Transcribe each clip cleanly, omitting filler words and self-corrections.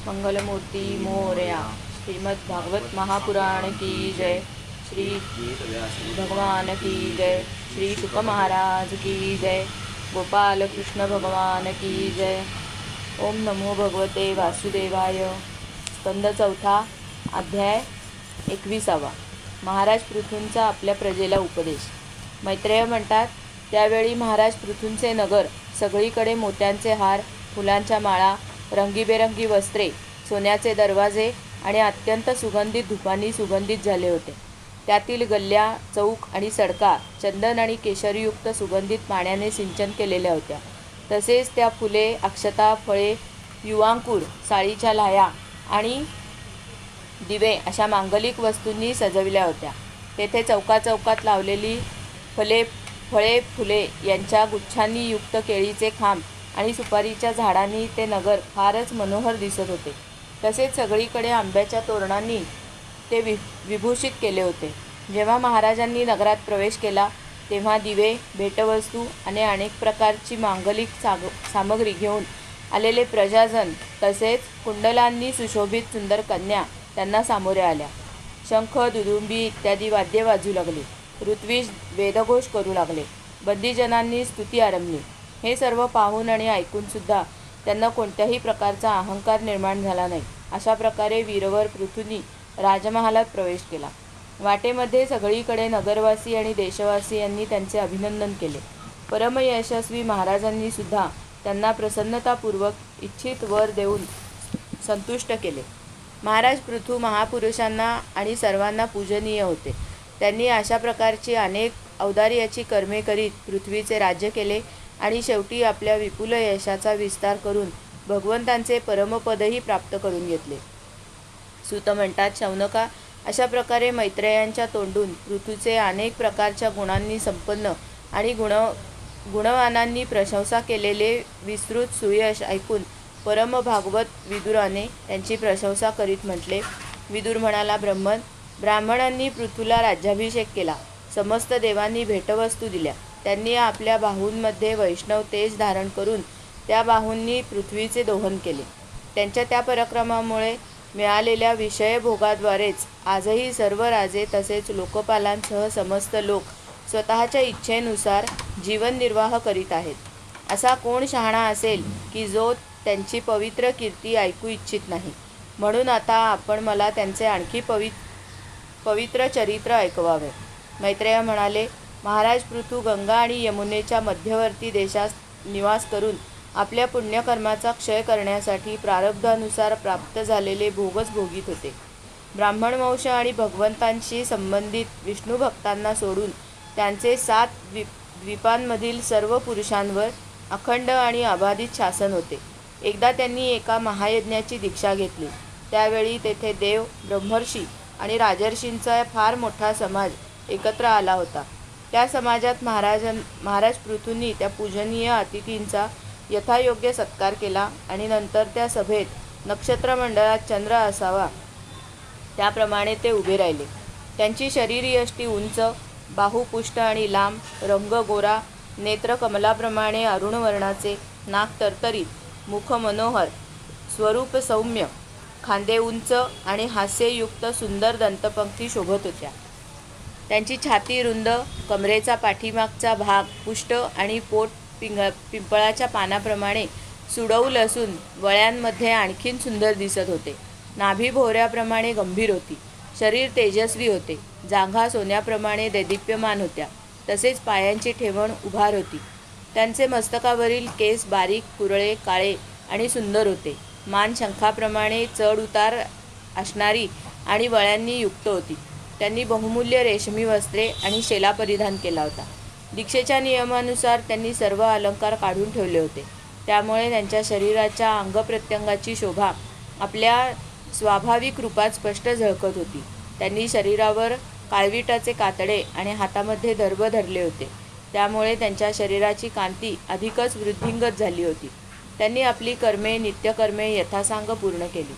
मंगलमूर्ति मोरया। श्रीमद् भागवत महापुराण की जय। श्री भगवान की जय। श्री शुक महाराज की जय। गोपाल कृष्ण भगवान की जय। ओम नमो भगवते वासुदेवाय। स्कंद चौथा, अध्याय 21. महाराज पृथूंचा आपल्या प्रजेला उपदेश. मैत्रेय म्हणतात, त्यावेळी महाराज पृथूंचे नगर सगळीकडे मोत्यांचे हार, फुलांच्या माळा, रंगीबेरंगी वस्त्रे, सोन्याचे दरवाजे आणि अत्यंत सुगंधित धुपांनी सुगंधित झाले होते. त्यातील गल्ल्या, चौक आणि सडका चंदन आणि केशरयुक्त सुगंधित पाण्याने सिंचन केलेल्या होत्या. तसेच त्या फुले, अक्षता, फळे, युवांकुर, साळीच्या लाह्या आणि दिवे अशा मांगलिक वस्तूंनी सजविल्या होत्या. तेथे चौकाचौकात लावलेली फळे, फुले यांच्या गुच्छांनी युक्त केळीचे खांब आणि सुपारीच्या झाडांनी ते नगर फारच मनोहर दिसत होते. तसेच सगळीकडे आंब्याच्या तोरणांनी ते विभूषित केले होते. जेव्हा महाराजांनी नगरात प्रवेश केला तेव्हा दिवे, भेटवस्तू आणि अनेक प्रकारची मांगलिक सामग्री घेऊन आलेले प्रजाजन तसेच कुंडलांनी सुशोभित सुंदर कन्या त्यांना सामोरे आल्या. शंख, दुदुंबी इत्यादी वाद्ये वाजू लागली. ऋत्विज वेदघोष करू लागले. बंदीजनांनी स्तुती आरंभली. हे सर्व पाहून आणि ऐकूनसुद्धा त्यांना कोणत्याही प्रकारचा अहंकार निर्माण झाला नाही. अशा प्रकारे वीरवर पृथूंनी राजमहालात प्रवेश केला. वाटेमध्ये सगळीकडे नगरवासी आणि देशवासी यांनी त्यांचे अभिनंदन केले. परमयशस्वी महाराजांनी सुद्धा त्यांना प्रसन्नतापूर्वक इच्छित वर देऊन संतुष्ट केले. महाराज पृथू महापुरुषांना आणि सर्वांना पूजनीय होते. त्यांनी अशा प्रकारची अनेक औदार्याची कर्मे करीत पृथ्वीचे राज्य केले आणि शेवटी आपल्या विपुल यशाचा विस्तार करून भगवंतांचे परमपदही प्राप्त करून घेतले. सूत म्हणतात, शौनका, अशा प्रकारे मैत्रेयांच्या तोंडून पृथूचे अनेक प्रकारच्या गुणांनी संपन्न आणि गुणवानांनी प्रशंसा केलेले विस्तृत सुयश ऐकून परम भागवत विदुराने त्यांची प्रशंसा करीत म्हटले. विदुर म्हणाला, ब्राह्मणांनी पृथूला राज्याभिषेक केला. समस्त देवांनी भेटवस्तू दिल्या. त्यांनी आपल्या बाहूंमध्ये वैष्णव तेज धारण करून त्या बाहूंनी पृथ्वीचे दोहन केले. त्यांच्या त्या पराक्रमामुळे मिळालेल्या विषयभोगाद्वारेच आजही सर्व राजे तसेच लोकपालांसह समस्त लोक स्वतःच्या इच्छेनुसार जीवननिर्वाह करीत आहेत. असा कोण शहाणा असेल की जो त्यांची पवित्र कीर्ती ऐकू इच्छित नाही. म्हणून आता आपण मला त्यांचे आणखी पवित्र चरित्र ऐकवावे. मैत्रेय म्हणाले, महाराज पृथू गंगा आणि यमुनेच्या मध्यवर्ती देशात निवास करून आपल्या पुण्यकर्माचा क्षय करण्यासाठी प्रारब्धानुसार प्राप्त झालेले भोगच भोगीत होते. ब्राह्मणवंश आणि भगवंतांशी संबंधित विष्णू भक्तांना सोडून त्यांचे 7 द्वीपांमधील सर्व पुरुषांवर अखंड आणि अबाधित शासन होते. एकदा त्यांनी एका महायज्ञाची दीक्षा घेतली. त्यावेळी तेथे देव, ब्रह्मर्षी आणि राजर्षींचा फार मोठा समाज एकत्र आला होता. त्या समाजात महाराज पृथूंनी त्या पूजनीय अतिथींचा यथायोग्य सत्कार केला आणि नंतर त्या सभेत नक्षत्रमंडळात चंद्र असावा त्याप्रमाणे ते उभे राहिले. त्यांची शरीरयष्टी उंच, बाहू पुष्ट आणि लांब, रंग गोरा, नेत्र कमलाप्रमाणे अरुण वर्णाचे, नाक तरतरीत, मुख मनोहर, स्वरूप सौम्य, खांदे उंच आणि हास्ययुक्त सुंदर दंतपंक्ती शोभत होत्या. त्यांची छाती रुंद, कमरेचा पाठीमागचा भाग पुष्ट आणि पोट पिंपळाच्या पानाप्रमाणे सुडौल असून वळ्यांमध्ये आणखीन सुंदर दिसत होते. नाभी भोवऱ्याप्रमाणे गंभीर होती. शरीर तेजस्वी होते. जांघा सोन्याप्रमाणे दैदिप्यमान होत्या. तसेच पायांची ठेवण उभार होती. त्यांचे मस्तकावरील केस बारीक, कुरळे, काळे आणि सुंदर होते. मान शंखाप्रमाणे चढ उतार असणारी आणि वळ्यांनी युक्त होती. त्यांनी बहुमूल्य रेशमी वस्त्रे आणि शेला परिधान केला होता. दीक्षेच्या नियमानुसार त्यांनी सर्व अलंकार काढून ठेवले होते. त्यामुळे त्यांच्या शरीराच्या अंगप्रत्यंगाची शोभा आपल्या स्वाभाविक रूपात स्पष्ट झळकत होती. त्यांनी शरीरावर काळविटाचे कातडे आणि हातामध्ये दर्भ धरले होते. त्यामुळे त्यांच्या शरीराची कांती अधिकच वृद्धिंगत झाली होती. त्यांनी आपली कर्मे, नित्यकर्मे यथासांग पूर्ण केली.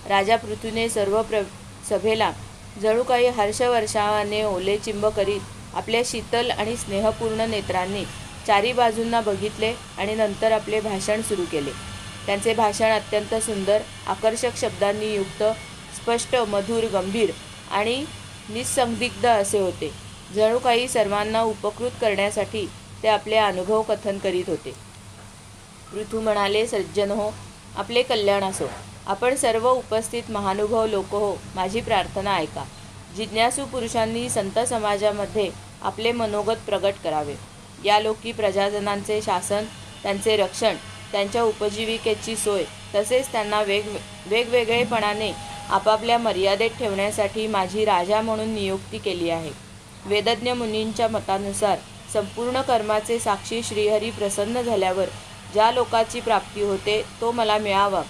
राजा पृथूने सर्व सभेला जणू काही हर्षवर्षावाने ओले चिंब करीत आपल्या शीतल आणि स्नेहपूर्ण नेत्रांनी चारी बाजूंना बघितले आणि नंतर आपले भाषण सुरू केले. त्यांचे भाषण अत्यंत सुंदर, आकर्षक शब्दांनी युक्त, स्पष्ट, मधुर, गंभीर आणि निस्संदिग्ध असे होते. जणू काही सर्वांना उपकृत करण्यासाठी ते आपले अनुभव कथन करीत होते. पृथू म्हणाले, सज्जन हो, आपले कल्याण असो. आपण सर्व उपस्थित महानुभाव लोक हो, माझी प्रार्थना ऐका. जिज्ञासू पुरुषांनी संत समाजामध्ये आपले मनोगत प्रगट करावे. या लोकी प्रजाजनांचे शासन, त्यांचे रक्षण, त्यांच्या उपजीविकेची सोय तसेच त्यांना वेगवेगळेपणाने आपापल्या मर्यादेत ठेवण्यासाठी माझी राजा म्हणून नियुक्ती केली आहे. वेदज्ञ मुनींच्या मतानुसार संपूर्ण कर्माचे साक्षी श्रीहरी प्रसन्न झाल्यावर ज्या लोकाची प्राप्ती होते तो मला मिळावा,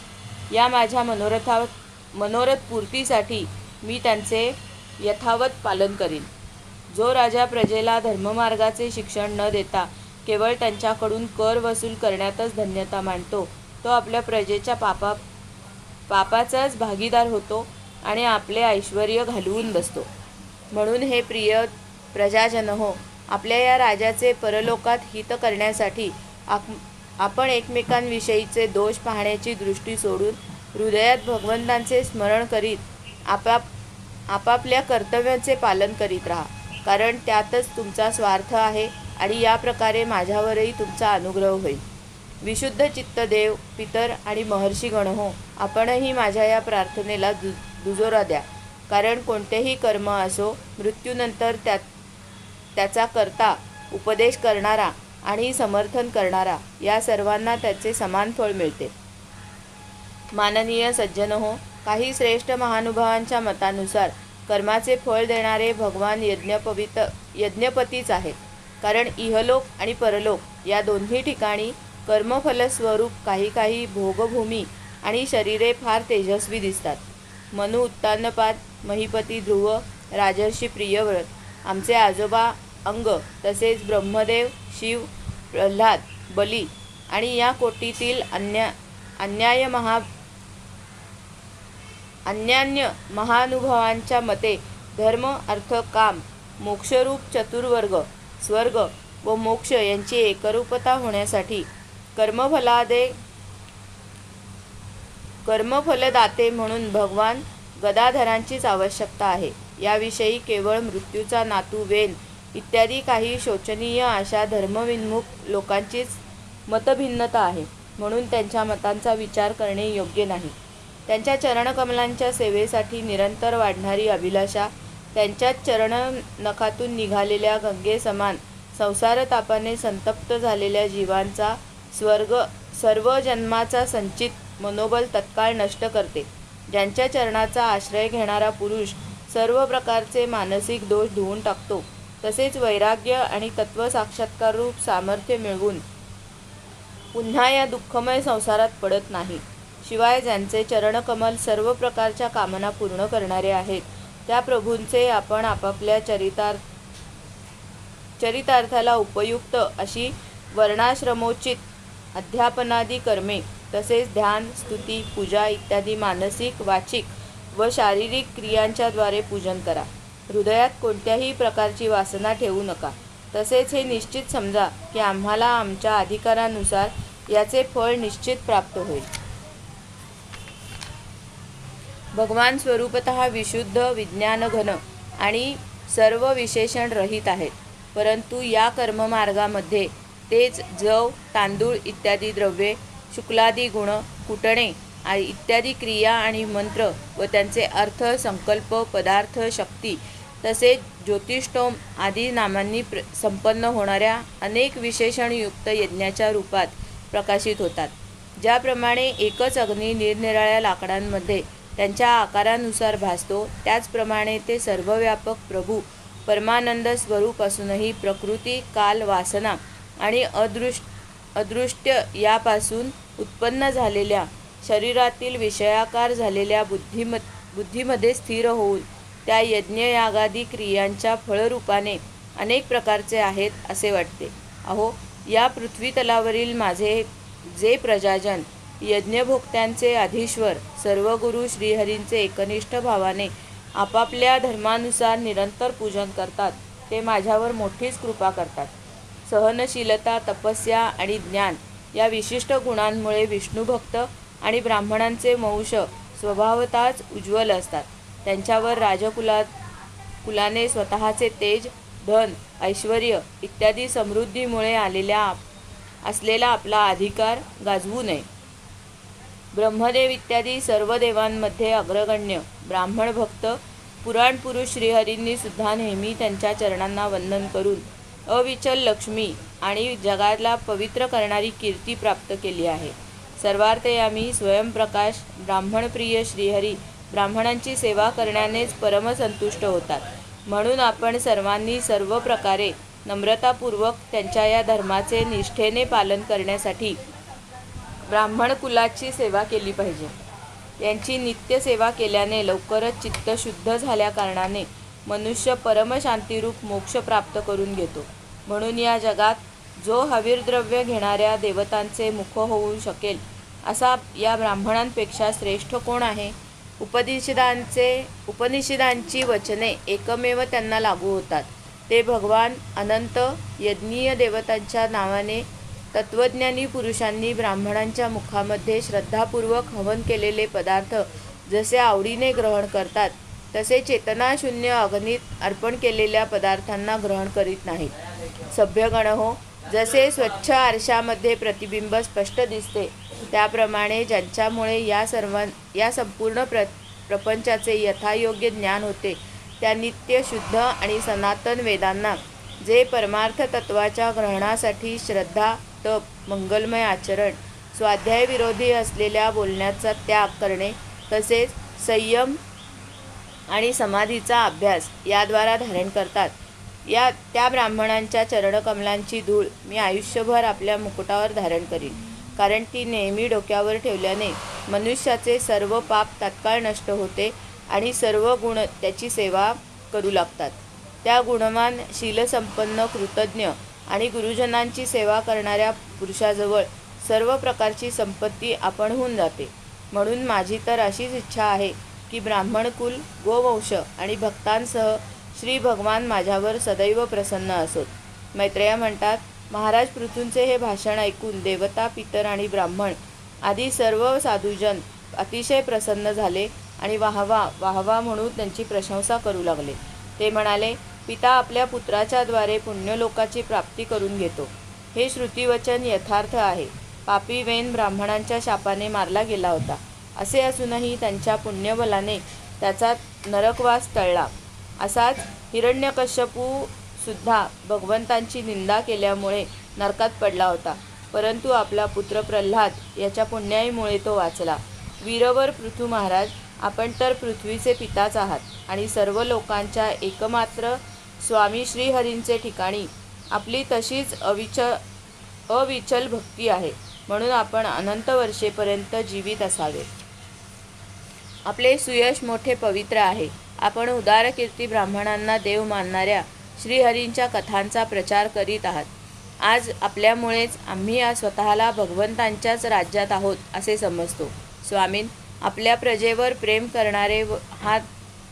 या माझ्या मनोरथ पूर्तीसाठी मी त्यांचे यथावत पालन करीन. जो राजा प्रजेला धर्ममार्गाचे शिक्षण न देता केवळ त्यांच्याकडून कर वसूल करण्यातच धन्यता मानतो, तो आपल्या प्रजेच्या पापाचाच भागीदार होतो आणि आपले ऐश्वर्य घालवून बसतो. म्हणून हे प्रिय प्रजाजन हो, आपल्या या राजाचे परलोकात हित करण्यासाठी आपण एकमेकांविषयीचे दोष पाहण्याची दृष्टी सोडून हृदयात भगवंतांचे स्मरण करीत आपापल्या कर्तव्याचे पालन करीत राहा. कारण त्यातच तुमचा स्वार्थ आहे आणि या प्रकारे माझ्यावरही तुमचा अनुग्रह होईल. विशुद्ध चित्त देव, पितर आणि महर्षीगण हो, आपणही माझ्या या प्रार्थनेला दुजोरा द्या. कारण कोणतेही कर्म असो, मृत्यूनंतर त्याचा करता, उपदेश करणारा आणि समर्थन करणारा या सर्वांना त्याचे समान फळ मिळते. माननीय सज्जन हो, काही श्रेष्ठ महानुभावांच्या मतानुसार कर्माचे फळ देणारे भगवान यज्ञपतीच आहेत. कारण इहलोक आणि परलोक या दोन्ही ठिकाणी कर्मफलस्वरूप काही भोगभूमी आणि शरीरे फार तेजस्वी दिसतात. मनु उत्तानपाद, महीपती ध्रुव, राजर्षी प्रियव्रत, आमचे आजोबा अंग, तसेच ब्रह्मदेव, शिव, प्रल्हाद, बली आणि या कोटीतील अन्यान्य महानुभावांच्या मते धर्म, अर्थ, काम, मोक्षरूप चतुर्वर्ग, स्वर्ग व मोक्ष यांची एकरूपता होण्यासाठी कर्मफलदाते म्हणून भगवान गदाधरांचीच आवश्यकता आहे. याविषयी केवळ मृत्यूचा नातू वेन इत्यादी काही शोचनीय अशा धर्मविन्मुख लोकांचीच मतभिन्नता आहे. म्हणून त्यांच्या मतांचा विचार करणे योग्य नाही. त्यांच्या चरणकमलांच्या सेवेसाठी निरंतर वाढणारी अभिलाषा, त्यांच्याच चरणनखातून निघालेल्या गंगेसमान संसारतापाने संतप्त झालेल्या जीवांचा सर्व जन्माचा संचित मनोबल तत्काळ नष्ट करते. ज्यांच्या चरणाचा आश्रय घेणारा पुरुष सर्व प्रकारचे मानसिक दोष धुवून टाकतो, तसेच वैराग्य आणि तत्वसाक्षात्कार रूप सामर्थ्य मिळवून पुन्हा या दुःखमय संसारात पडत नाही. शिवाय ज्यांचे चरणकमल सर्व प्रकारच्या कामना पूर्ण करणारे आहेत, त्या प्रभूंचे आपण आपापल्या चरितार्थाला उपयुक्त अशी वर्णाश्रमोचित अध्यापनादी कर्मे तसेच ध्यान, स्तुती, पूजा इत्यादी मानसिक, वाचिक व शारीरिक क्रियांच्या द्वारे पूजन करा. हृदयात कोणत्याही प्रकारची वासना ठेवू नका. तसेच हे निश्चित समजा की आम्हाला आमच्या अधिकारानुसार याचे फळ निश्चित प्राप्त होईल. भगवान स्वरूपतः विशुद्ध, विज्ञानघन आणि सर्व विशेषण रहित आहेत. परंतु या कर्ममार्गामध्ये तेज, जव, तांदूळ इत्यादी द्रव्ये, शुक्लादी गुण, कुटणे इत्यादी क्रिया आणि मंत्र व त्यांचे अर्थ, संकल्प, पदार्थ, शक्ती तसेच ज्योतिष्टोम आदी नामांनी संपन्न होणाऱ्या अनेक विशेषणयुक्त यज्ञाच्या रूपात प्रकाशित होतात. ज्याप्रमाणे एकच अग्नी निरनिराळ्या लाकडांमध्ये त्यांच्या आकारानुसार भासतो, त्याचप्रमाणे ते सर्वव्यापक प्रभू परमानंद स्वरूप असूनही प्रकृती, काल, वासना आणि अदृष्ट्य यापासून उत्पन्न झालेल्या शरीरातील विषयाकार झालेल्या बुद्धीमध्ये स्थिर होऊन त्या यज्ञयागादी क्रियांच्या फळरूपाने अनेक प्रकारचे आहेत असे वाटते. अहो, या पृथ्वीतलावरील माझे जे प्रजाजन यज्ञभोक्त्यांचे अधीश्वर सर्व गुरु श्रीहरींचे एकनिष्ठ भावाने आपापल्या धर्मानुसार निरंतर पूजन करतात, ते माझ्यावर मोठीच कृपा करतात. सहनशीलता, तपस्या आणि ज्ञान या विशिष्ट गुणांमुळे विष्णुभक्त आणि ब्राह्मणांचे वंश स्वभावतःच उज्ज्वल असतात. त्यांच्यावर कुलाने स्वतःचे तेज, धन, ऐश्वर इत्यादी समृद्धीमुळे असलेला आपला अधिकार गाजवू नये. ब्रह्मदेव इत्यादी सर्व देवांमध्ये अग्रगण्य ब्राह्मण भक्त पुराण पुरुष श्रीहरींनी सुद्धा नेहमी त्यांच्या चरणांना वंदन करून अविचल लक्ष्मी आणि जगाला पवित्र करणारी कीर्ती प्राप्त केली आहे. सर्वार्थयामी स्वयंप्रकाश ब्राह्मणप्रिय श्रीहरी ब्राह्मणांची सेवा करण्यानेच परमसंतुष्ट होतात. म्हणून आपण सर्वांनी सर्व प्रकारे नम्रतापूर्वक त्यांच्या या धर्माचे निष्ठेने पालन करण्यासाठी ब्राह्मण कुलाची सेवा केली पाहिजे. यांची नित्य सेवा केल्याने लवकरच चित्त शुद्ध झाल्याकारणाने मनुष्य परमशांतिरूप मोक्ष प्राप्त करून घेतो. म्हणून या जगात जो हवीरद्रव्य घेणाऱ्या देवतांचे मुख होऊ शकेल असा या ब्राह्मणांपेक्षा श्रेष्ठ कोण आहे? उपनिषदांची वचने एकमेव त्यांना लागू होतात. ते भगवान अनंत यज्ञीय देवतांच्या नावाने तत्वज्ञानी पुरुषांनी ब्राह्मणांच्या मुखामध्ये श्रद्धापूर्वक हवन केलेले पदार्थ जसे आवडीने ग्रहण करतात, तसे चेतनाशून्य अग्नीत अर्पण केलेल्या पदार्थांना ग्रहण करीत नाहीत. सभ्यगण हो, जसे स्वच्छ आरशामध्ये प्रतिबिंब स्पष्ट दिसते, त्याप्रमाणे ज्यांच्यामुळे या संपूर्ण प्रपंचाचे यथायोग्य ज्ञान होते, त्या नित्य शुद्ध आणि सनातन वेदांना जे परमार्थ तत्वाच्या ग्रहणासाठी श्रद्धा, तप, मंगलमय आचरण, स्वाध्यायविरोधी असलेल्या बोलण्याचा त्याग करणे, तसेच संयम आणि समाधीचा अभ्यास याद्वारा धारण करतात, त्या ब्राह्मणांच्या चरणकमलांची धूळ मी आयुष्यभर आपल्या मुकुटावर धारण करीन. कारण ती नेहमी डोक्यावर ठेवल्याने मनुष्याचे सर्व पाप तात्काळ नष्ट होते आणि सर्व गुण त्याची सेवा करू लागतात. त्या गुणवान, शीलसंपन्न, कृतज्ञ आणि गुरुजनांची सेवा करणाऱ्या पुरुषाजवळ सर्व प्रकारची संपत्ती आपणहून जाते. म्हणून माझी तर अशीच इच्छा आहे की ब्राह्मणकुल, गोवंश आणि भक्तांसह श्री भगवान माझ्यावर सदैव प्रसन्न असोत. मैत्रेय म्हणतात, महाराज पृथूंचे हे भाषण ऐकून देवता, पितर आणि ब्राह्मण आदी सर्व साधुजन अतिशय प्रसन्न झाले आणि वाहवा म्हणून त्यांची प्रशंसा करू लागले. ते म्हणाले, पिता आपल्या पुत्राच्या द्वारे पुण्यलोकाची प्राप्ती करून घेतो. हे श्रुतिवचन यथार्थ आहे. पापी वेन ब्राह्मणांच्या शापाने मारला गेला होता. असे असूनही त्यांच्या पुण्यबलाने त्याचा नरकवास टळला. असाच हिरण्यकश्यपू सुद्धा भगवंतांची निंदा केल्यामुळे नरकात पडला होता, परंतु आपला पुत्र प्रल्हाद याच्या पुण्याईमुळे तो वाचला. वीरवर पृथू महाराज, आपण तर पृथ्वीचे पिताच आहात आणि सर्व लोकांच्या एकमात्र स्वामी श्रीहरींचे ठिकाणी आपली तशीच अविचल भक्ती आहे. म्हणून आपण अनंत वर्षेपर्यंत जीवित असावे. आपले सुयश मोठे पवित्र आहे. आपण उदार कीर्ती ब्राह्मणांना देव मानणाऱ्या श्रीहरींच्या कथांचा प्रचार करीत आहात. आज आपल्यामुळेच आम्ही स्वतःला भगवंतांच्याच राज्यात आहोत असे समजतो. स्वामीन, आपल्या प्रजेवर प्रेम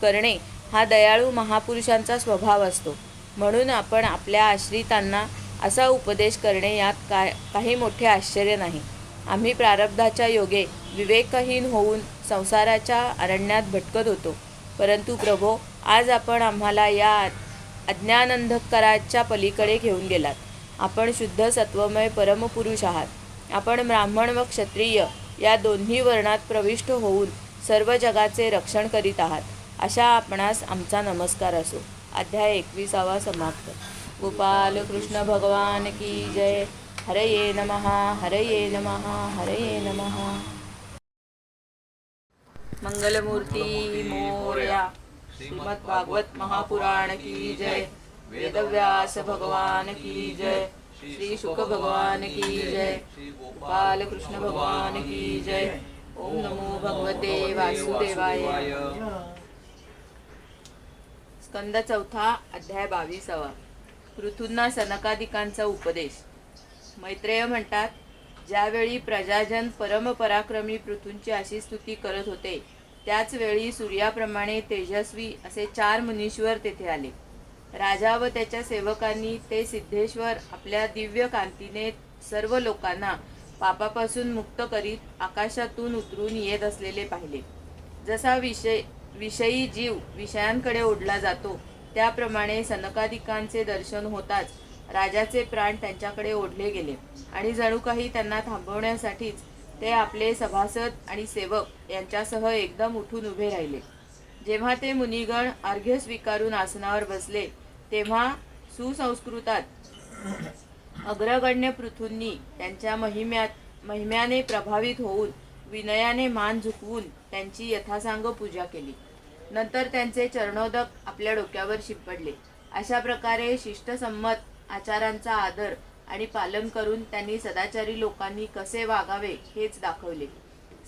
करणे हा दयाळू महापुरुषांचा स्वभाव असतो. म्हणून आपण आपल्या आश्रितांना असा उपदेश करणे यात काही मोठे आश्चर्य नाही. आम्ही प्रारब्धाच्या योगे विवेकहीन होऊन संसाराच्या अरण्यात भटकत होतो, परंतु प्रभो, आज आपण आम्हाला या अज्ञानंधकाराच्या पलीकडे घेऊन गेलात. आपण शुद्ध सत्वमय परमपुरुष आहात. आपण ब्राह्मण व क्षत्रिय या दोन्ही वर्णात प्रविष्ट होऊन सर्व जगाचे रक्षण करीत आहात. अशा आपणास आमचा नमस्कार असो. अध्याय 21 समाप्त. गोपाल कृष्ण भगवान की जय. हरये नमः, हरये नमः, हरये नमः. मंगलमूर्ती मोरया. श्रीमद् भागवत महापुराण की जय. वेदव्यास भगवान की जय. श्री शुक भगवान की जय. गोपाल कृष्ण भगवान की जय. ओम नमो भगवते वासुदेवाय. स्कंद 4 अध्याय 22. पृथूंना सनकादिकांचा उपदेश. मैत्रेय म्हणतात, ज्यावेळी प्रजाजन परमपराक्रमी पृथूंची अशी स्तुती करत होते, त्याच वेळी सूर्याप्रमाणे तेजस्वी असे 4 मुनीश्वर तेथे आले. राजा व त्याच्या सेवकांनी ते सिद्धेश्वर आपल्या दिव्य कांतीने सर्व लोकांना पापापासून मुक्त करीत आकाशातून उतरून येत असलेले पाहिले. जसा विषयी जीव विषयांकडे ओढला जातो त्याप्रमाणे सनकादिकांचे दर्शन होताच राजाचे प्राण त्यांच्याकडे ओढले गेले आणि जणू काही त्यांना थांबवण्यासाठीच ते आपले सभासद आणि सेवक यांच्यासह एकदम उठून उभे राहिले. जेव्हा ते मुनिगण अर्घ्य स्वीकारून आसनावर बसले तेव्हा सुसंस्कृतात अग्रगण्य पृथूंनी त्यांच्या महिम्याने प्रभावित होऊन विनयाने मान झुकवून त्यांची यथासांग पूजा केली. नंतर त्यांचे चरणोदक आपल्या डोक्यावर शिंपडले. अशा प्रकारे शिष्टसंमत आचारांचा आदर आणि पालन करून त्यांनी सदाचारी लोकांनी कसे वागावे हेच दाखवले.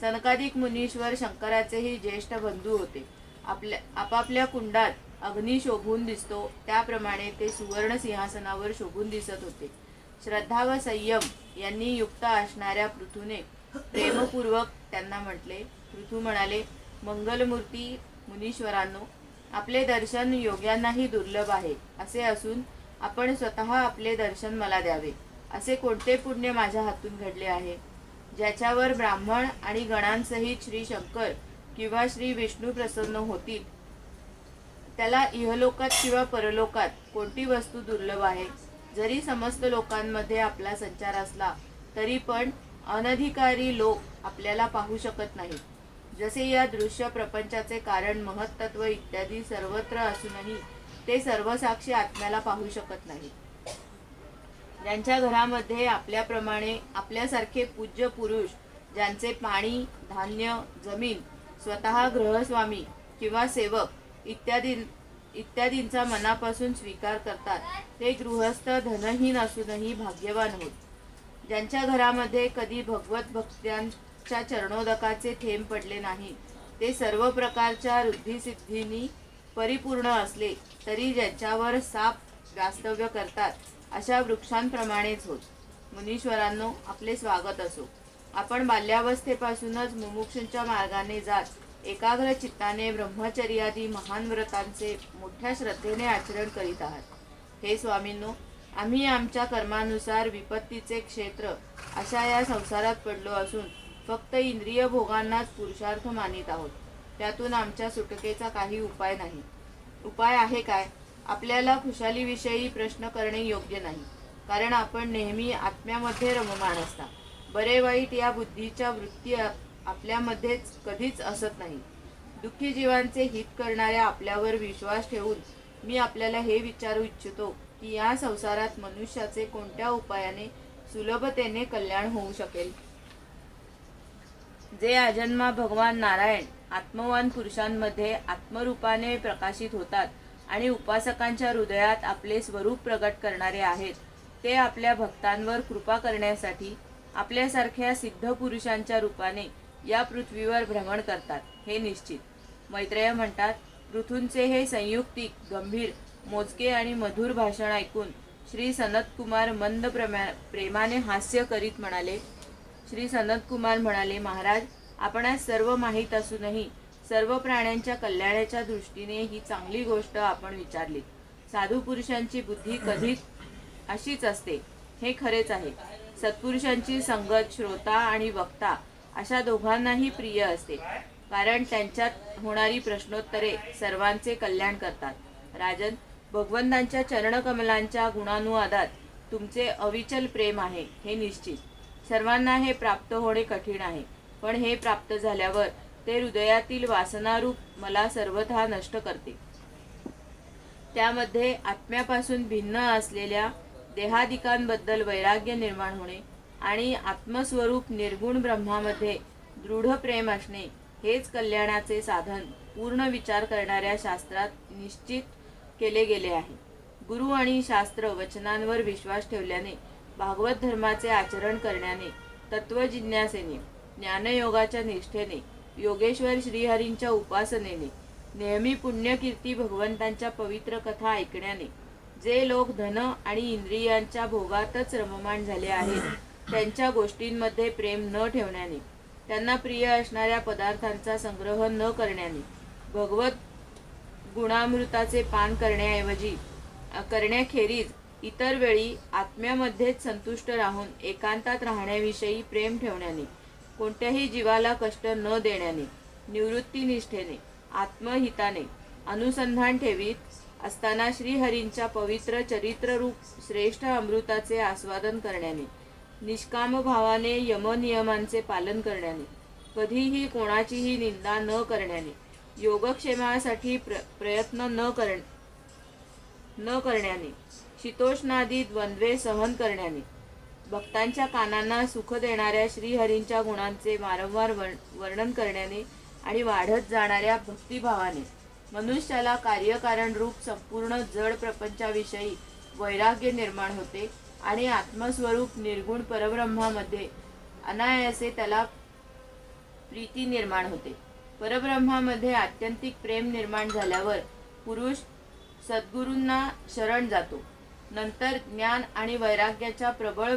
सनकादिक मुनीश्वर शंकराचेही ज्येष्ठ बंधू होते. आपापल्या कुंडात अग्नी शोभून दिसतो त्याप्रमाणे ते सुवर्ण सिंहासनावर शोभून दिसत होते. श्रद्धा व संयम यांनी युक्त असणाऱ्या पृथूने प्रेमपूर्वक त्यांना म्हटले. पृथू म्हणाले, मंगलमूर्ती मुनीश्वरांनो, आपले दर्शन योग्यांनाही दुर्लभ आहे. असे असून आपण स्वतः आपले दर्शन मला द्यावे असे कोणते पुण्य माझ्या हातून घडले आहे, ज्याच्यावर ब्राह्मण आणि गणांसहित श्री शंकर किंवा श्री विष्णू प्रसन्न होतील. त्याला इहलोकात किंवा परलोकात कोणती वस्तू दुर्लभ आहे. जरी समस्त लोकांमध्ये आपला संचार असला तरी पण अनधिकारी लोक आपल्याला पाहू शकत नाहीत. जसे या दृश्य प्रपंचाचे कारण महत्त्व इत्यादी सर्वत्र असूनही ते सर्वसाक्षी आत्म्याला पाहू शकत नाहीत. ज्यांच्या घरामध्ये आपल्याप्रमाणे आपल्यासारखे पूज्य पुरुष, ज्यांचे पाणी, धान्य, जमीन, स्वतः गृहस्वामी किंवा सेवक इत्यादींचा मनापासून स्वीकार करतात, ते गृहस्थ धनहीन असूनही भाग्यवान होत. ज्यांच्या घरामध्ये कधी भगवत भक्त्यांच्या चरणोदकाचे थेंब पडले नाही, ते सर्व प्रकारच्या रुद्धिसिद्धींनी परिपूर्ण असले तरी ज्यांच्यावर साप वास्तव्य करतात अशा वृक्षांप्रमाणेच होत. मुनीश्वरांनो, आपले स्वागत असो. आपण बाल्यावस्थेपासूनच मुमुक्षूंच्या मार्गाने जात एकाग्र चित्ताने ब्रह्मचर्यादी महान व्रतांचे मोठ्या श्रद्धेने आचरण करीत आहात. हे स्वामींनो, आम्ही आमच्या कर्मानुसार विपत्तीचे क्षेत्र अशा या संसारात पडलो असून फक्त इंद्रिय भोगांनाच पुरुषार्थ मानित आहोत. त्यातून आमच्या सुटकेचा काही उपाय नाही. उपाय आहे काय? आपल्याला खुशालीविषयी प्रश्न करणे योग्य नाही, कारण आपण नेहमी आत्म्यामध्ये रममाण असता. बरे वाईट या बुद्धीच्या वृत्ती आपल्यामध्येच कधीच असत नाही. दुःखी जीवांचे हित करणाऱ्या आपल्यावर विश्वास ठेवून मी आपल्याला हे विचारू इच्छितो की या संसारात मनुष्याचे कोणत्या उपायाने सुलभतेने कल्याण होऊ शकेल. जे अजन्मा भगवान नारायण आत्मवान पुरुषांमध्ये आत्मरूपाने प्रकाशित होतात आणि उपासकांच्या हृदयात आपले स्वरूप प्रगट करणारे आहेत, ते आपल्या भक्तांवर कृपा करण्यासाठी आपल्यासारख्या सिद्ध पुरुषांच्या रूपाने या पृथ्वीवर भ्रमण करतात हे निश्चित. मैत्रेय म्हणतात, पृथूंचे हे संयुक्तिक, गंभीर, मोजके आणि मधुर भाषण ऐकून श्री सनतकुमार मंद प्रेमाने हास्य करीत म्हणाले. श्री सनतकुमार म्हणाले, महाराज, आपणास सर्व माहीत असूनही सर्व प्राण्यांच्या कल्याणाच्या दृष्टीने ही चांगली गोष्ट आपण विचारली. साधू पुरुषांची बुद्धी कधीच अशीच असते हे खरेच आहे. सत्पुरुषांची संगत श्रोता आणि वक्ता अशा दोघांनाही प्रिय असते, कारण त्यांच्यात होणारी प्रश्नोत्तरे सर्वांचे कल्याण करतात. राजन, भगवंतांच्या चरणकमलांच्या गुणानुवादात तुमचे अविचल प्रेम आहे हे निश्चित. सर्वांना हे प्राप्त होणे कठीण आहे, पण हे प्राप्त झाल्यावर ते हृदयातील वासनारूप मला सर्वथा नष्ट करते. त्यामध्ये आत्म्यापासून भिन्न असलेल्या देहादिकांबद्दल वैराग्य निर्माण होणे आणि आत्मस्वरूप निर्गुण ब्रह्मामध्ये दृढ प्रेम असणे हेच कल्याणाचे साधन पूर्ण विचार करणाऱ्या शास्त्रात निश्चित केले गेले आहे. गुरु आणि शास्त्र वचनांवर विश्वास ठेवल्याने, भागवत धर्माचे आचरण करण्याने, तत्वजिज्ञासेने, ज्ञानयोगाच्या निष्ठेने, योगेश्वर श्रीहरींच्या उपासनेने, नेहमी पुण्यकीर्ती भगवंतांच्या पवित्र कथा ऐकण्याने, जे लोक धन आणि इंद्रियांच्या भोगातच रममाण झाले आहेत त्यांच्या गोष्टींमध्ये प्रेम न ठेवण्याने, त्यांना प्रिय असणाऱ्या पदार्थांचा संग्रह न करण्याने, भगवत गुणामृताचे पान करण्याखेरीज इतर वेळी आत्म्यामध्येच संतुष्ट राहून एकांतात राहण्याविषयी प्रेम ठेवण्याने, कोणत्याही जीवाला कष्ट न देण्याने, निवृत्तीनिष्ठेने, आत्महिताने अनुसंधान ठेवीत असताना श्रीहरींच्या पवित्र चरित्ररूप श्रेष्ठ अमृताचे आस्वादन करण्याने, निष्काम भावाने यमनियमांचे पालन करण्याने, कधीही कोणाचीही निंदा न करण्याने, योगक्षेमासाठी प्रयत्न न करण्याने, शीतोष्णादी द्वंद्वे सहन करण्याने, भक्तांच्या कानांना सुख देणाऱ्या श्रीहरींच्या गुणांचे वारंवार वर्णन करण्याने आणि वाढत जाणाऱ्या भक्तिभावाने मनुष्याला कार्यकारण रूप संपूर्ण जड प्रपंचाविषयी वैराग्य निर्माण होते आणि आत्मस्वरूप निर्गुण परब्रह्मामध्ये अनायासे त्याला प्रीती निर्माण होते. परब्रह्मामध्ये आत्यंतिक प्रेम निर्माण झाल्यावर पुरुष सद्गुरूंना शरण जातो. नंतर ज्ञान आणि वैराग्याच्या प्रबळ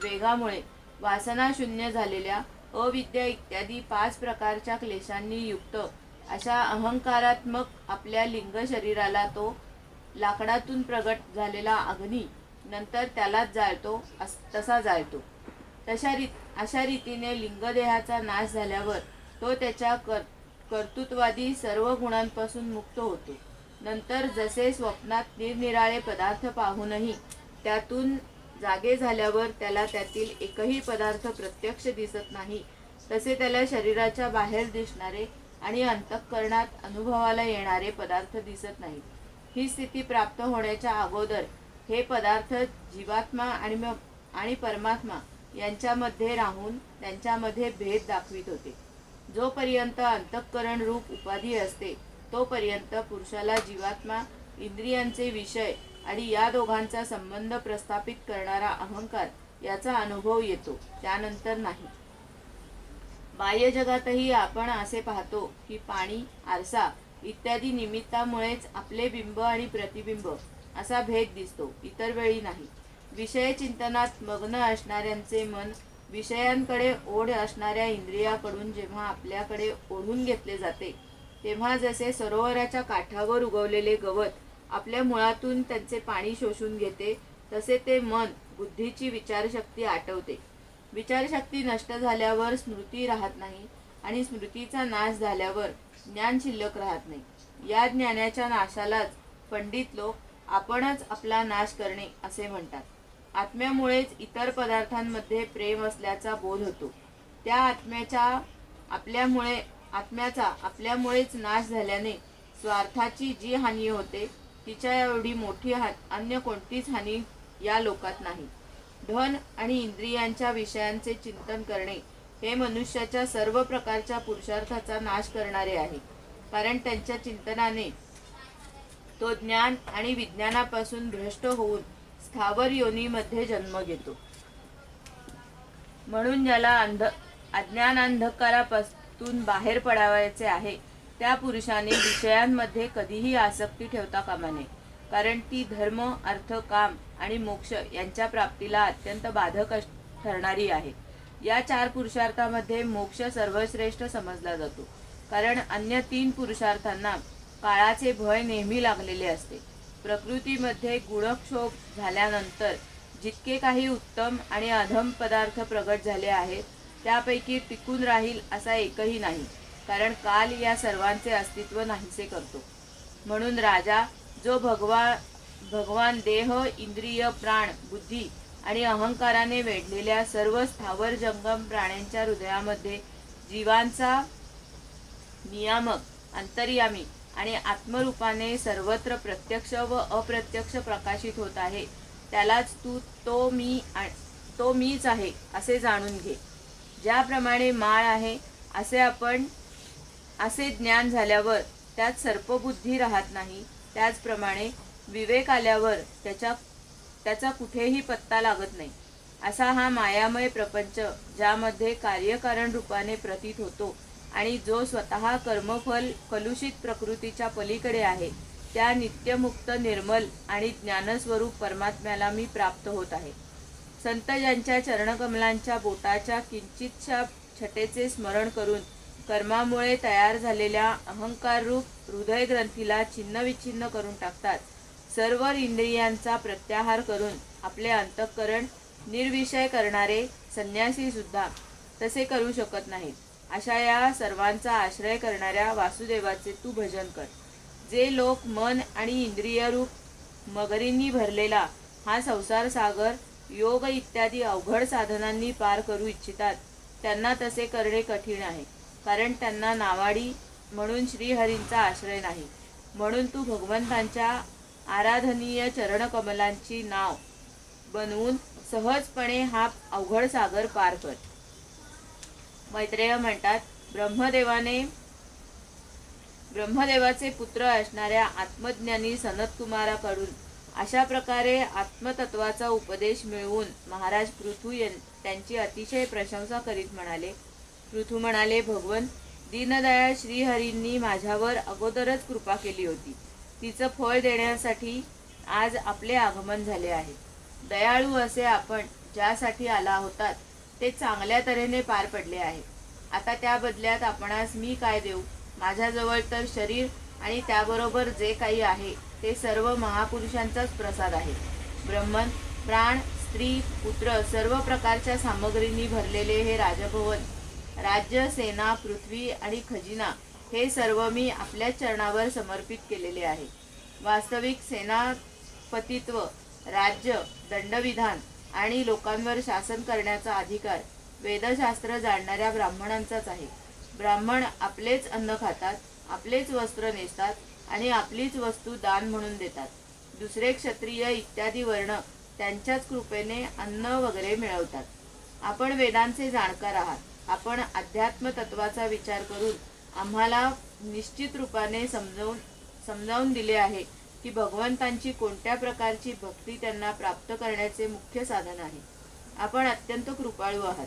वेगामुळे वासनाशून्य झालेल्या अविद्या इत्यादी 5 प्रकारच्या क्लेशांनी युक्त अशा अहंकारात्मक आपल्या लिंग शरीराला तो लाकडातून प्रगट झालेला अग्नी नंतर त्यालाच जाळतो तसा जाळतो. अशा रीतीने लिंगदेहाचा नाश झाल्यावर तो त्याच्या कर्तृत्वादी सर्व गुणांपासून मुक्त होतो. नंतर जसे स्वप्नात निरनिराळे पदार्थ पाहूनही त्यातून जागे झाल्यावर त्याला त्यातील एकही पदार्थ प्रत्यक्ष दिसत नाही, तसे त्याला शरीराच्या बाहेर दिसणारे आणि अंतःकरणात अनुभवाला येणारे पदार्थ दिसत नाहीत. ही स्थिती प्राप्त होण्याच्या अगोदर हे पदार्थ जीवात्मा आणि परमात्मा यांच्यामध्ये राहून त्यांच्यामध्ये भेद दाखवित होते. जोपर्यंत अंतःकरण रूप उपाधी असते तोपर्यंत पुरुषाला जीवात्मा, इंद्रियांचे विषय आणि या दोघांचा संबंध प्रस्थापित करणारा अहंकार याचा अनुभव येतो, त्यानंतर नाही. बाह्य जगातही आपण असे पाहतो की पाणी, आरसा इत्यादी निमित्तामुळेच आपले बिंब आणि प्रतिबिंब असा भेद दिसतो, इतर वेळी नाही. विषय चिंतनात मग्न असणाऱ्यांचे मन विषयांकडे ओढ असणाऱ्या इंद्रियाकडून जेव्हा आपल्याकडे ओढून घेतले जाते, तेव्हा जसे सरोवराच्या काठावर उगवलेले गवत आपल्या मुळातून त्यांचे पाणी शोषून घेते, तसे ते मन बुद्धीची विचारशक्ती आटवते. विचारशक्ती नष्ट झाल्यावर स्मृती राहत नाही आणि स्मृतीचा नाश झाल्यावर ज्ञान शिल्लक राहत नाही. या ज्ञानाच्या नाशालाच पंडित लोक आपणच आपला नाश करणे असे म्हणतात. आत्म्यामुळेच इतर पदार्थांमध्ये प्रेम असल्याचा बोध होतो. त्या आत्म्याचा आपल्यामुळेच नाश झाल्याने स्वार्थाची जी हानी होते तिच्या एवढी मोठी अन्य कोणतीच हानी या लोकात नाही. धन आणि इंद्रियांच्या विषयांचे चिंतन करणे हे मनुष्याच्या सर्व प्रकारच्या पुरुषार्थाचा नाश करणारे आहे, कारण त्यांच्या चिंतनाने तो ज्ञान आणि विज्ञानापासून भ्रष्ट होऊन स्थावर योनीमध्ये जन्म घेतो. म्हणून ज्याला अज्ञान अंधकारापासून बाहेर पडावयाचे आहे त्या पुरुषाने विषयांमध्ये कधीही आसक्ती ठेवता कामा नये, कारण ती धर्म, अर्थ, काम आणि मोक्ष यांच्या प्राप्तीला अत्यंत बाधक ठरणारी आहे. या 4 पुरुषार्थामध्ये मोक्ष सर्वश्रेष्ठ समजला जातो, कारण अन्य 3 पुरुषार्थांना काळाचे भय नेहमी लागलेले असते. प्रकृतीमध्ये गुणक्षोभ झाल्यानंतर जितके काही उत्तम आणि अधम पदार्थ प्रगट झाले आहेत त्यापैकी टिकून राहील असा एकही नाही, कारण काल या सर्वांचे अस्तित्व नाहीसे करतो. म्हणून राजा जो भगवान देह, इंद्रिय, प्राण, बुद्धी आणि अहंकाराने वेढलेल्या सर्व स्थावर जंगम प्राण्यांच्या हृदयामध्ये जीवांचा नियामक, अंतर्यामी आणि आत्मरूपाने सर्वत्र प्रत्यक्ष व अप्रत्यक्ष प्रकाशित होत आहे, त्यालाच तू तो मीच आहे असे जाणून घे. ज्याप्रमाणे माळ आहे असे ज्ञान झाल्यावर त्यात सर्पबुद्धी राहत नाही, त्याचप्रमाणे विवेक आल्यावर त्याचा कुठेही पत्ता लागत नाही. असा हा मायामय प्रपंच ज्यामध्ये कार्यकारण रूपाने प्रतीत होतो आणि जो स्वतः कर्मफल कलुषित प्रकृतीच्या पलीकडे आहे, त्या नित्यमुक्त, निर्मल आणि ज्ञानस्वरूप परमात्म्याला मी प्राप्त होत आहे. संत ज्यांच्या चरणकमलांच्या बोटाच्या किंचितशा छटेचे स्मरण करून कर्मामुळे तयार झालेल्या अहंकाररूप हृदय ग्रंथीला छिन्नविच्छिन्न करून टाकतात, सर्व इंद्रियांचा प्रत्याहार करून आपले अंतःकरण निर्विषय करणारे संन्यासी सुद्धा तसे करू शकत नाहीत. अशा या सर्वांचा आश्रय करणाऱ्या वासुदेवाचे तू भजन कर. जे लोक मन आणि इंद्रियरूप मगरींनी भरलेला हा संसार सागर योग इत्यादी अवघड साधनांनी पार करू इच्छितात, त्यांना तसे करणे कठीण आहे. कारण त्यांना नावाडी म्हणून श्रीहरींचा आश्रय नाही. म्हणून तू भगवंतांच्या आराधनीय चरणकमलांची नाव बनवून सहजपणे हा अवघड सागर पार कर. मैत्रेय म्हणतात, ब्रह्मदेवाचे पुत्र असणाऱ्या आत्मज्ञानी सनतकुमाराकडून अशा प्रकारे आत्मतत्वाचा उपदेश मिळवून महाराज पृथू त्यांची अतिशय प्रशंसा करीत म्हणाले. पृथू म्हणाले, भगवन दीनदयाळ श्रीहरींनी माझ्यावर अगोदरच कृपा केली होती. तिचं फळ देण्यासाठी आज आपले आगमन झाले आहे. दयाळू असे आपण ज्यासाठी आला होतात ते चांगल्या तऱ्हेने पार पडले आहे. आता त्या बदल्यात आपणास मी काय देऊ? माझ्याजवळ तर शरीर आणि त्याबरोबर जे काही आहे ते सर्व महापुरुषांचाच प्रसाद आहे. ब्रह्मन, प्राण, स्त्री, पुत्र सर्व प्रकारच्या सामग्रींनी भरलेले हे राजभवन, राज्य, सेना, पृथ्वी आणि खजिना हे सर्व मी आपल्या चरणावर समर्पित केलेले आहे. वास्तविक सेनापतित्व, राज्य, दंडविधान आणि लोकांवर शासन करण्याचा अधिकार वेदशास्त्र जाणणाऱ्या ब्राह्मणांचाच आहे. ब्राह्मण आपलेच अन्न खातात, आपलेच वस्त्र नेसतात आणि आपलीच वस्तू दान म्हणून देतात. दुसरे क्षत्रिय इत्यादी वर्ण त्यांच्याच कृपेने अन्न वगैरे मिळवतात. आपण वेदांचे जाणकार आहात. आपण अध्यात्म तत्वाचा विचार करून आम्हाला निश्चित रूपाने समजावून दिले आहे की भगवंतांची कोणत्या प्रकारची भक्ती त्यांना प्राप्त करण्याचे मुख्य साधन आहे. आपण अत्यंत कृपाळू आहात.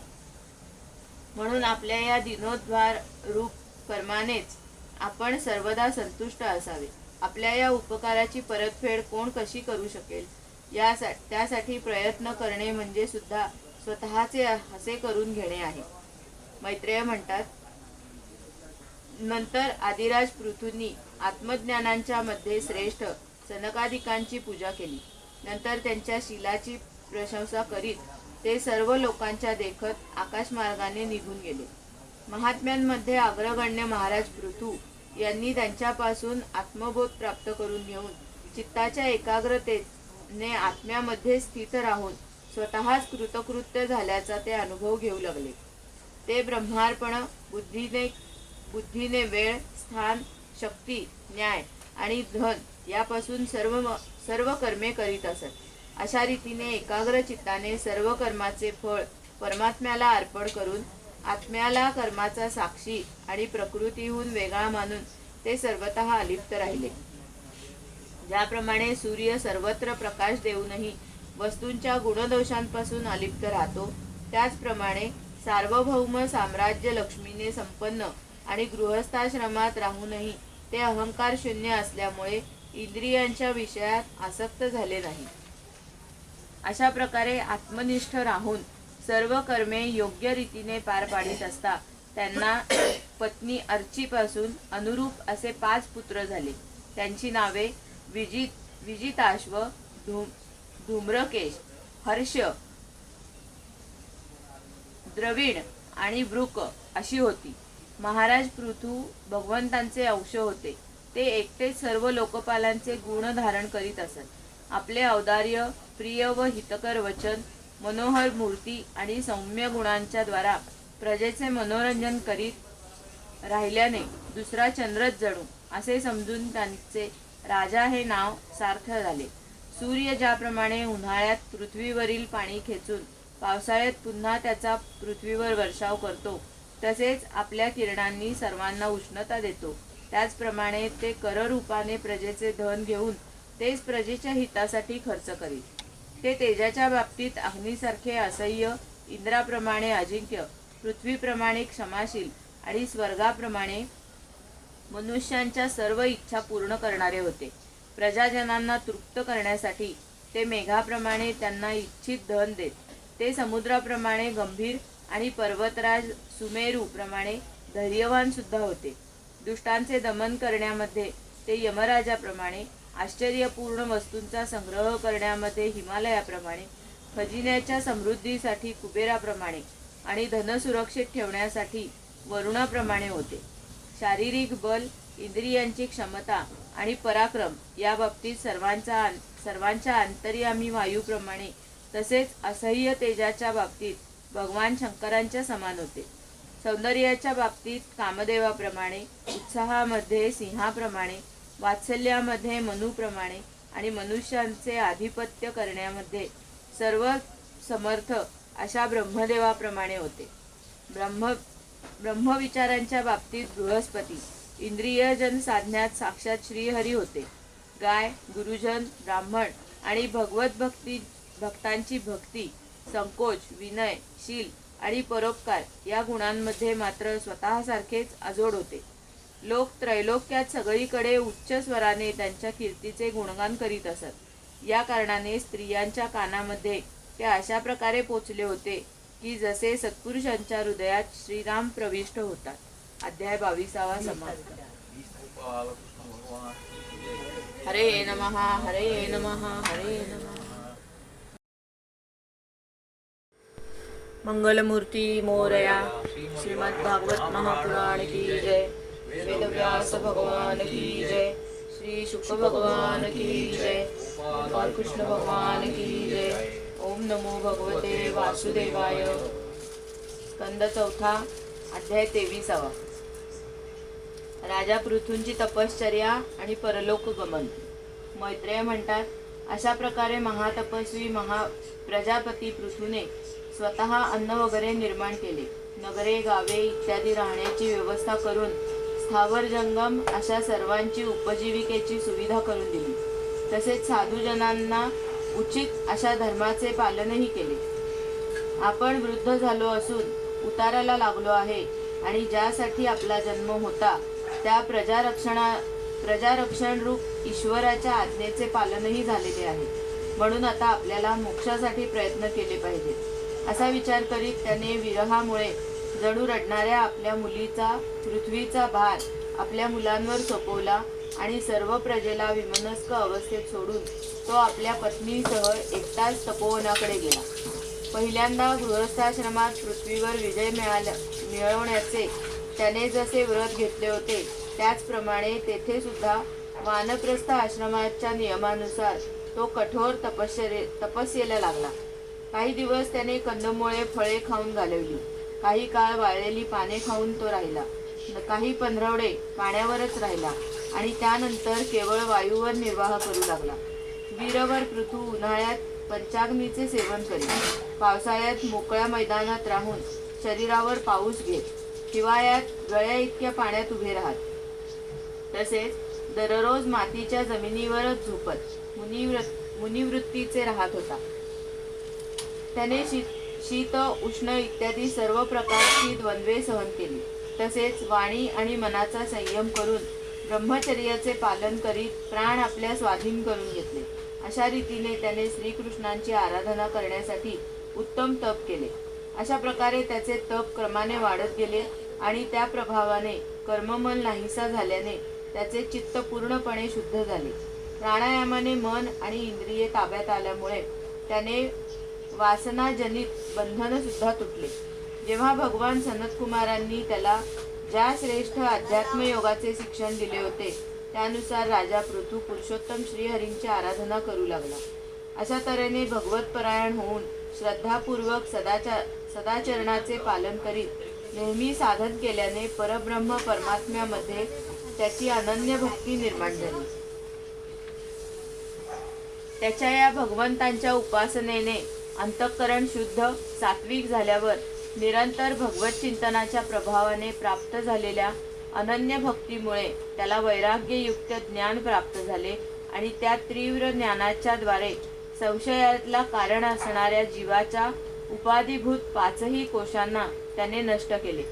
म्हणून आपल्या या दिनोद्धार रूप कर्मानेच आपण सर्वदा संतुष्ट असावे. आपल्या या उपकाराची परतफेड कोण कशी करू शकेल? त्यासाठी प्रयत्न करणे म्हणजे सुद्धा स्वतःचे हसे करून घेणे आहे. मैत्रेय म्हणतात, नंतर आदिराज पृथूंनी आत्मज्ञानांच्या मध्ये श्रेष्ठ सनकादिकांची पूजा केली. नंतर त्यांच्या शीलाची प्रशंसा करीत ते सर्व लोकांच्या देखत आकाशमार्गाने निघून गेले. महात्म्यांमध्ये अग्रगण्य महाराज पृथू यांनी त्यांच्यापासून आत्मबोध प्राप्त करून घेऊन चित्ताच्या एकाग्रतेने आत्म्यामध्ये स्थित राहून स्वतःच कृतकृत्य झाल्याचा ते अनुभव घेऊ लागले. ते ब्रह्मार्पण बुद्धीने वेळ, स्थान, शक्ती, न्याय आणि धन यापासून सर्व कर्मे करीत असत. अशा रीतीने एकाग्र चित्ताने सर्व कर्माचे फळ परमात्म्याला अर्पण करून आत्म्याला कर्माचा साक्षी आणि प्रकृतीहून वेगळा मानून ते सर्वतः अलिप्त राहिले. ज्याप्रमाणे सूर्य सर्वत्र प्रकाश देऊनही वस्तूंच्या गुणदोषांपासून अलिप्त राहतो, त्याचप्रमाणे सार्वभौम साम्राज्य लक्ष्मीने संपन्न आणि गृहस्थाश्रमात राहूनही ते अहंकार शून्य असल्यामुळे इंद्रियांच्या विषयात आसक्त झाले नाही. अशा प्रकारे आत्मनिष्ठ राहून सर्व कर्मे योग्य रीतीने पार पाडित असता त्यांना पत्नी अर्चीपासून अनुरूप असे 5 पुत्र झाले. त्यांची नावे विजिताश्व, धूम्रकेश, हर्ष, द्रविण आणि वृक अशी होती. महाराज पृथू भगवंतांचे अंश होते. ते एकटेच सर्व लोकपालांचे गुण धारण करीत असत. आपले औदार्य, प्रिय व हितकर वचन, मनोहर मूर्ती आणि सौम्य गुणांच्या द्वारा प्रजेचे मनोरंजन करीत राहिल्याने दुसरा चंद्रच जणू असे समजून त्यांचे राजा हे नाव सार्थ झाले. सूर्य ज्याप्रमाणे उन्हाळ्यात पृथ्वीवरील पाणी खेचून पावसाळ्यात पुन्हा त्याचा पृथ्वीवर वर्षाव करतो, तसेच आपल्या किरणांनी सर्वांना उष्णता देतो, त्याचप्रमाणे ते कररूपाने प्रजेचे धन घेऊन तेच प्रजेच्या हितासाठी खर्च करीत. ते तेजाच्या बाबतीत अग्नीसारखे असह्य, इंद्राप्रमाणे अजिंक्य, पृथ्वीप्रमाणे क्षमाशील आणि स्वर्गाप्रमाणे मनुष्यांच्या सर्व इच्छा पूर्ण करणारे होते. प्रजाजनांना तृप्त करण्यासाठी ते मेघाप्रमाणे त्यांना इच्छित धन देत. ते समुद्राप्रमाणे गंभीर आणि पर्वतराज सुमेरूप्रमाणे धैर्यवान सुद्धा होते. दुष्टांचे दमन करण्यामध्ये ते यमराजाप्रमाणे आश्चर्यपूर्ण वस्तूंचा संग्रह करण्यामध्ये हिमालयाप्रमाणे, खजिन्याच्या समृद्धीसाठी कुबेराप्रमाणे आणि धन सुरक्षित ठेवण्यासाठी वरुणाप्रमाणे होते. शारीरिक बल, इंद्रियांची क्षमता आणि पराक्रम या बाबतीत सर्वांच्या अंतर्यामी वायूप्रमाणे, तसेच असह्य तेजाच्या बाबतीत भगवान शंकरांच्या समान होते. सौंदर्याच्या बाबतीत कामदेवाप्रमाणे, उत्साहामध्ये सिंहाप्रमाणे, वात्सल्यामध्ये मनुप्रमाणे आणि मनुष्यांचे आधिपत्य करण्यामध्ये सर्व समर्थ अशा ब्रह्मदेवाप्रमाणे होते. ब्रह्मविचारांच्या बाबतीत बृहस्पती, इंद्रियजन साधण्यात साक्षात श्रीहरी होते. गाय, गुरुजन, ब्राह्मण आणि भक्तांची भक्ती, संकोच, विनय, शील आणि परोपकार या गुणांमध्ये मात्र स्वतःसारखेच अजोड होते. लोक त्रैलोक्यात सगळीकडे उच्च स्वराने त्यांच्या कीर्तीचे गुणगान करीत असत. या कारणाने स्त्रियांच्या कानामध्ये ते अशा प्रकारे पोचले होते की जसे सत्पुरुषांच्या हृदयात श्रीराम प्रविष्ट होतात. अध्याय 22 समाप्त. हरे नमः, हरे नमः, हरे नमः. मंगलमूर्ती मोरया. श्रीमद् भागवत महापुराण की जय. वेदव्यास भगवान की जय. श्री शुक भगवान की जय. गोपाल कृष्ण भगवान की जय. ओम नमो भगवते वासुदेवाय. स्कंद 4 अध्याय 23. राजा पृथूंची तपश्चर्या आणि परलोक गमन. मैत्रेय म्हणतात, अशा प्रकारे महातपस्वी प्रजापती पृथूने स्वतः अन्न वगैरे निर्माण केले. नगरे, गावे इत्यादी राहण्याची व्यवस्था करून स्थावर जंगम अशा सर्वांची उपजीविकेची सुविधा करून दिली. तसेच साधूजनांना उचित अशा धर्माचे पालनही केले. आपण वृद्ध झालो असून उताराला लागलो आहे आणि ज्यासाठी आपला जन्म होता त्या प्रजारक्षण रूप ईश्वराच्या आज्ञेचे पालनही झालेले आहे. म्हणून आता आपल्याला मोक्षासाठी प्रयत्न केले पाहिजेत. असा विचार करीत त्याने विरहामुळे जणू रडणाऱ्या आपल्या मुलीचा पृथ्वीचा भार आपल्या मुलांवर सोपवला आणि सर्व प्रजेला विमनस्क अवस्थेत सोडून तो आपल्या पत्नीसह एकटाच तपोवनाकडे गेला. पहिल्यांदा गृहस्थाश्रमात पृथ्वीवर विजय मिळवण्याचे त्याने जसे व्रत घेतले होते त्याचप्रमाणे तेथे सुद्धा वानप्रस्थ आश्रमाच्या नियमानुसार तो कठोर तपस्येला लागला. काही दिवस त्याने कंदमुळे फळे खाऊन घालवली. काही काळ वाळलेली पाने खाऊन तो राहिला. काही पंधरवडे पाण्यावरच राहिला आणि त्यानंतर केवळ वायूवर निर्वाह करू लागला. वीरवर पृथू उन्हाळ्यात पंचाग्नीचे सेवन करीत, पावसाळ्यात मोकळ्या मैदानात राहून शरीरावर पाऊस घेत, हिवाळ्यात गळ्या इतक्या पाण्यात उभे राहत, तसेच दररोज मातीच्या जमिनीवरच झोपत मुनिवृत्तीचे राहत होता. त्याने शीत, उष्ण इत्यादी सर्व प्रकारची द्वंद्वे सहन केली. तसेच वाणी आणि मनाचा संयम करून ब्रह्मचर्याचे पालन करीत प्राण आपल्या स्वाधीन करून घेतले. अशा रीतीने त्याने श्रीकृष्णांची आराधना करण्यासाठी उत्तम तप केले. अशा प्रकारे त्याचे तप क्रमाने वाढत गेले आणि त्या प्रभावाने कर्ममल नाहीसा झाल्याने त्याचे चित्त पूर्णपणे शुद्ध झाले. प्राणायामाने मन आणि इंद्रिये ताब्यात आल्यामुळे त्याने वासनाजनित बंधन सुद्धा तुटले. जेव्हा भगवान सनतकुमारांनी त्याला ज्या श्रेष्ठ अध्यात्मयोगाचे शिक्षण दिले होते त्यानुसार राजा पृथू पुरुषोत्तम श्रीहरींची आराधना करू लागला. अशा तऱ्हेने भगवतपरायण होऊन श्रद्धापूर्वक सदाचरणाचे पालन करीत नेहमी साधन केल्याने परब्रह्म परमात्म्यामध्ये त्याची अनन्य भक्ती निर्माण झाली. त्याच्या या भगवंतांच्या उपासनेने अंतःकरण शुद्ध सात्विक झाल्यावर निरंतर भगवत चिंतनाच्या प्रभावाने प्राप्त झालेल्या अनन्य भक्तीमुळे त्याला वैराग्ययुक्त ज्ञान प्राप्त झाले आणि त्या तीव्र ज्ञानाच्या द्वारे संशयाला कारण असणाऱ्या जीवाच्या उपाधिभूत 5ही कोशांना त्याने नष्ट केले.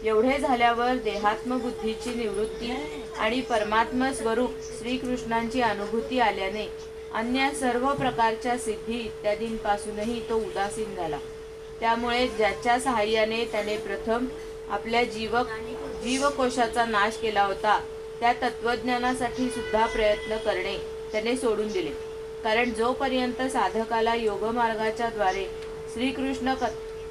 एवढे झाल्यावर देहात्मबुद्धीची निवृत्ती आणि परमात्म स्वरूप श्रीकृष्णांची अनुभूती आल्याने अन्य सर्व प्रकारच्या सिद्धी इत्यादींपासूनही तो उदासीन झाला. त्यामुळे ज्याच्या सहाय्याने त्याने प्रथम आपल्या जीवकोशाचा नाश केला होता त्या तत्वज्ञानासाठी सुद्धा प्रयत्न करणे त्याने सोडून दिले. कारण जोपर्यंत साधकाला योगमार्गाच्या द्वारे श्रीकृष्ण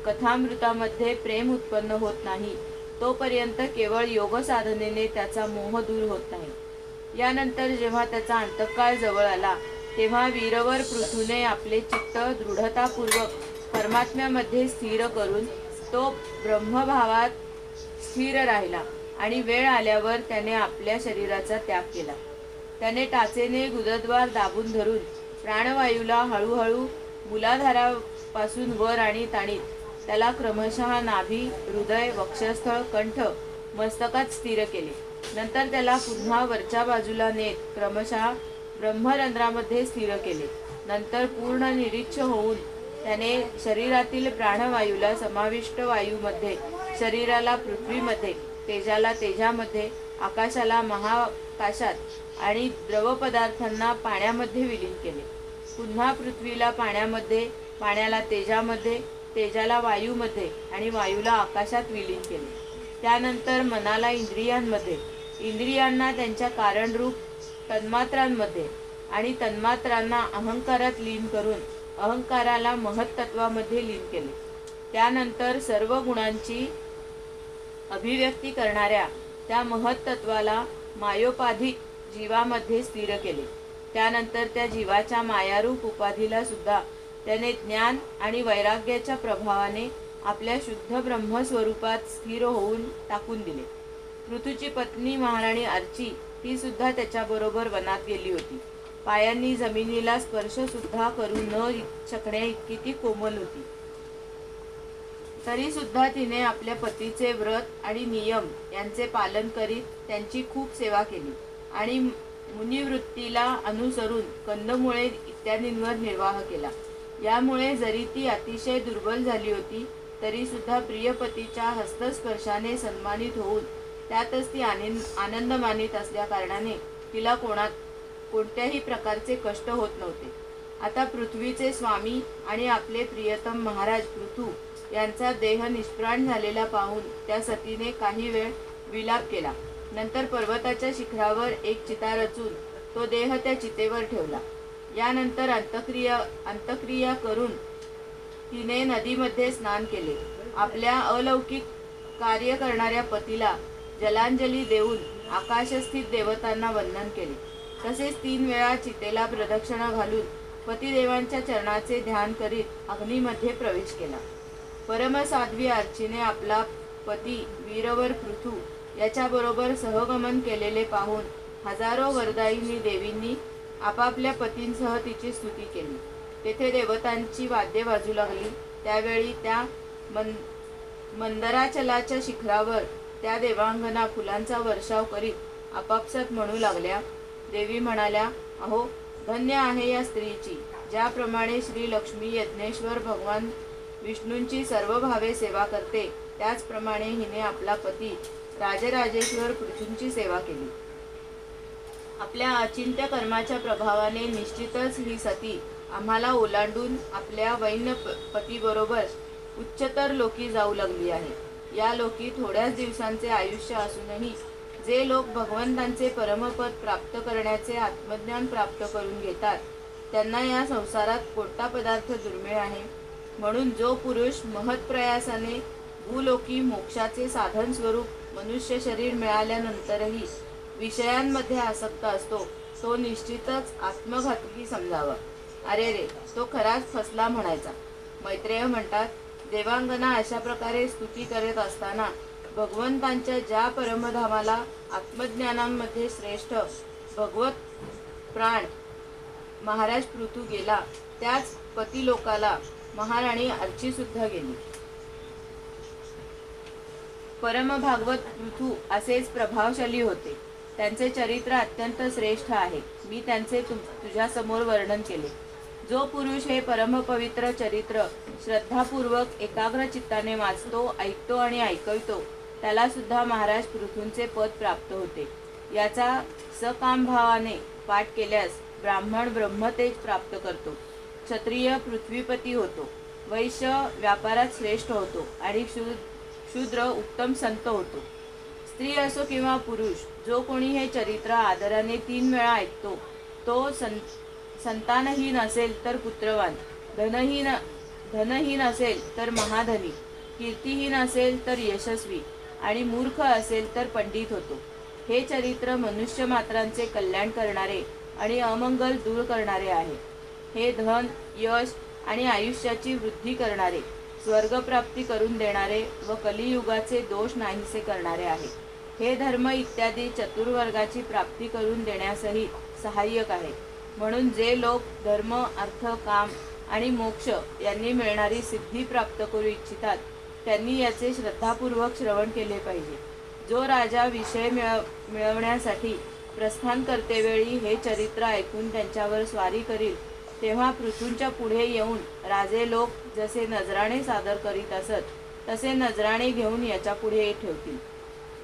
कथामृतामध्ये प्रेम उत्पन्न होत नाही तोपर्यंत केवळ योग साधनेने त्याचा मोह दूर होत नाही. यानंतर जेव्हा त्याचा अंतकाळ जवळ आला तेव्हा वीरवर पृथूने आपले चित्त दृढतापूर्वक परमात्म्यामध्ये स्थिर करून तो ब्रह्मभावात स्थिर राहिला आणि वेळ आल्यावर त्याने आपल्या शरीराचा त्याग केला. त्याने टाचेने गुदद्वार दाबून धरून प्राणवायूला हळूहळू मूलाधारापासून वर आणि ताणीत त्याला क्रमशः नाभी, हृदय, वक्षस्थळ, कंठ, मस्तकात स्थिर केले. नंतर त्याला पुन्हा वरच्या बाजूला नेत क्रमशः ब्रह्मरंध्रामध्ये स्थिर केले. नंतर पूर्ण निरीच्छ होऊन त्याने शरीरातील प्राणवायूला समाविष्ट वायूमध्ये, शरीराला पृथ्वीमध्ये, तेजाला तेजामध्ये, आकाशाला महाकाशात आणि द्रव पदार्थांना पाण्यामध्ये विलीन केले. पुन्हा पृथ्वीला पाण्यामध्ये, पाण्याला तेजामध्ये, तेजाला वायूमध्ये आणि वायूला आकाशात विलीन केले. त्यानंतर मनाला इंद्रियांमध्ये, इंद्रियांना त्यांच्या कारणरूप तन्मात्रांमध्ये आणि तन्मात्रांना अहंकारात लीन करून अहंकाराला महत्त्वामध्ये लीन केले. त्यानंतर सर्व गुणांची अभिव्यक्ती करणाऱ्या त्या महत्त्वाला मायोपाधी जीवामध्ये स्थिर केले. त्यानंतर त्या जीवाच्या मायारूप उपाधीला सुद्धा त्याने ज्ञान आणि वैराग्याच्या प्रभावाने आपल्या शुद्ध ब्रह्मस्वरूपात स्थिर होऊन टाकून दिले. पृथूची पत्नी महाराणी अर्ची ही सुद्धा त्याच्याबरोबर वनात गेली होती. पायांनी जमिनीला स्पर्श सुद्धा करू न शकण्या इतकी ती कोमल होती. तरी सुद्धा तिने आपल्या पतीचे व्रत आणि नियम यांचे पालन करीत त्यांची खूप सेवा केली आणि मुनिवृत्तीला अनुसरून कंदमुळे इत्यादींवर निर्वाह केला. यामुळे जरी ती अतिशय दुर्बल झाली होती तरी सुद्धा प्रियपतीच्या हस्तस्पर्शाने सन्मानित होऊन त्यातच ती आनंद मानित असल्या कारणाने तिला कोणत्याही प्रकारचे कष्ट होत नव्हते. आता पृथ्वीचे स्वामी आणि आपले प्रियतम महाराज पृथू यांचा देह निष्प्राण झालेला पाहून त्या सतीने काही वेळ विलाप केला. नंतर पर्वताच्या शिखरावर एक चिता रचून तो देह त्या चितेवर ठेवला. यानंतर अंतक्रिया करून तिने नदीमध्ये स्नान केले. आपल्या अलौकिक कार्य करणाऱ्या पतीला जलांजली देऊन आकाशस्थित देवतांना वंदन केले. तसेच 3 वेळा चितेला प्रदक्षिणा घालून पतिदेवांच्या चरणाचे ध्यान करीत अग्नीमध्ये प्रवेश केला. परमसाध्वी अर्चीने आपला पती वीरवर पृथू याच्याबरोबर सहगमन केलेले पाहून हजारो वरदायिनी देवींनी आपापल्या पतींसह तिची स्तुती केली. तेथे देवतांची वाद्ये वाजू लागली. त्यावेळी त्या मंदराचलाच्या शिखरावर त्या देवांगना फुलांचा वर्षाव करीत आपापसात म्हणू लागल्या. देवी म्हणाल्या, अहो धन्य आहे या स्त्रीची, ज्याप्रमाणे श्री लक्ष्मी यज्ञेश्वर भगवान विष्णूंची सर्व भावे सेवा करते त्याचप्रमाणे हिने आपला पती राजराजेश्वर पृथूंची सेवा केली. आपल्या अचिंत्य कर्माच्या प्रभावाने निश्चितच ही सती आम्हाला ओलांडून आपल्या वैन्य पतीबरोबर उच्चतर लोकी जाऊ लागली आहे. या लोकी थोड्याच दिवसांचे आयुष्य असूनही जे लोक भगवंतांचे परमपद प्राप्त करण्याचे आत्मज्ञान प्राप्त करून घेतात त्यांना या संसारात कोणता पदार्थ दुर्मिळ आहे. म्हणून जो पुरुष महत्प्रयासाने भूलोकी मोक्षाचे साधन स्वरूप मनुष्य शरीर मिळाल्यानंतरही विषयांमध्ये आसक्त असतो तो निश्चितच आत्मघातकी समजावा. अरे रे, तो खराच फसला म्हणायचा. मैत्रेय म्हणतात, देवांगना अशा प्रकारे स्तुती करत असताना भगवंतांच्या ज्या परमधामाला आत्मज्ञानांमध्ये श्रेष्ठ भगवत प्राण महाराज पृथू गेला त्याच पतिलोकाला महाराणी अर्ची सुद्धा गेली. परमभागवत पृथू असेच प्रभावशाली होते. त्यांचे चरित्र अत्यंत श्रेष्ठ आहे. मी त्यांचे तुझ्यासमोर वर्णन केले. जो पुरुष हे परमपवित्र चरित्र श्रद्धापूर्वक एकाग्र चित्ताने वाचतो, ऐकतो आणि ऐकवितो त्याला सुद्धा महाराज पृथूंचे पद प्राप्त होते. याचा सकामभावाने पाठ केल्यास ब्राह्मण ब्रह्मतेज प्राप्त करतो, क्षत्रिय पृथ्वीपती होतो, वैश्य व्यापारात श्रेष्ठ होतो आणि शूद्र उत्तम संत होतो. स्त्री असो किंवा पुरुष, जो कोणी हे चरित्र आदराने 3 वेळा ऐकतो तो संतानहीन असेल तर पुत्रवान, धनहीन असेल तर महाधनी, कीर्तिहीन असेल तर यशस्वी आणि मूर्ख असेल तर पंडित होतो. हे चरित्र मनुष्य मात्रांचे कल्याण करणारे आणि अमंगल दूर करणारे आहे. हे धन, यश आणि आयुष्याची वृद्धी करणारे, स्वर्गप्राप्ती करून देणारे व कलियुगाचे दोष नाहीसे करणारे आहे. हे धर्म इत्यादी चतुर्वर्गाची प्राप्ती करून देण्यासही सहाय्यक आहे. म्हणून जे लोक धर्म, अर्थ, काम आणि मोक्ष यांनी मिळणारी सिद्धी प्राप्त करू इच्छितात त्यांनी याचे श्रद्धापूर्वक श्रवण केले पाहिजे. जो राजा विषय मिळवण्यासाठी प्रस्थान करतेवेळी हे चरित्र ऐकून त्यांच्यावर स्वारी करील तेव्हा पृथूंच्या पुढे येऊन राजे लोक जसे नजराणे सादर करीत असत तसे नजराणे घेऊन याच्या पुढे ठेवतील.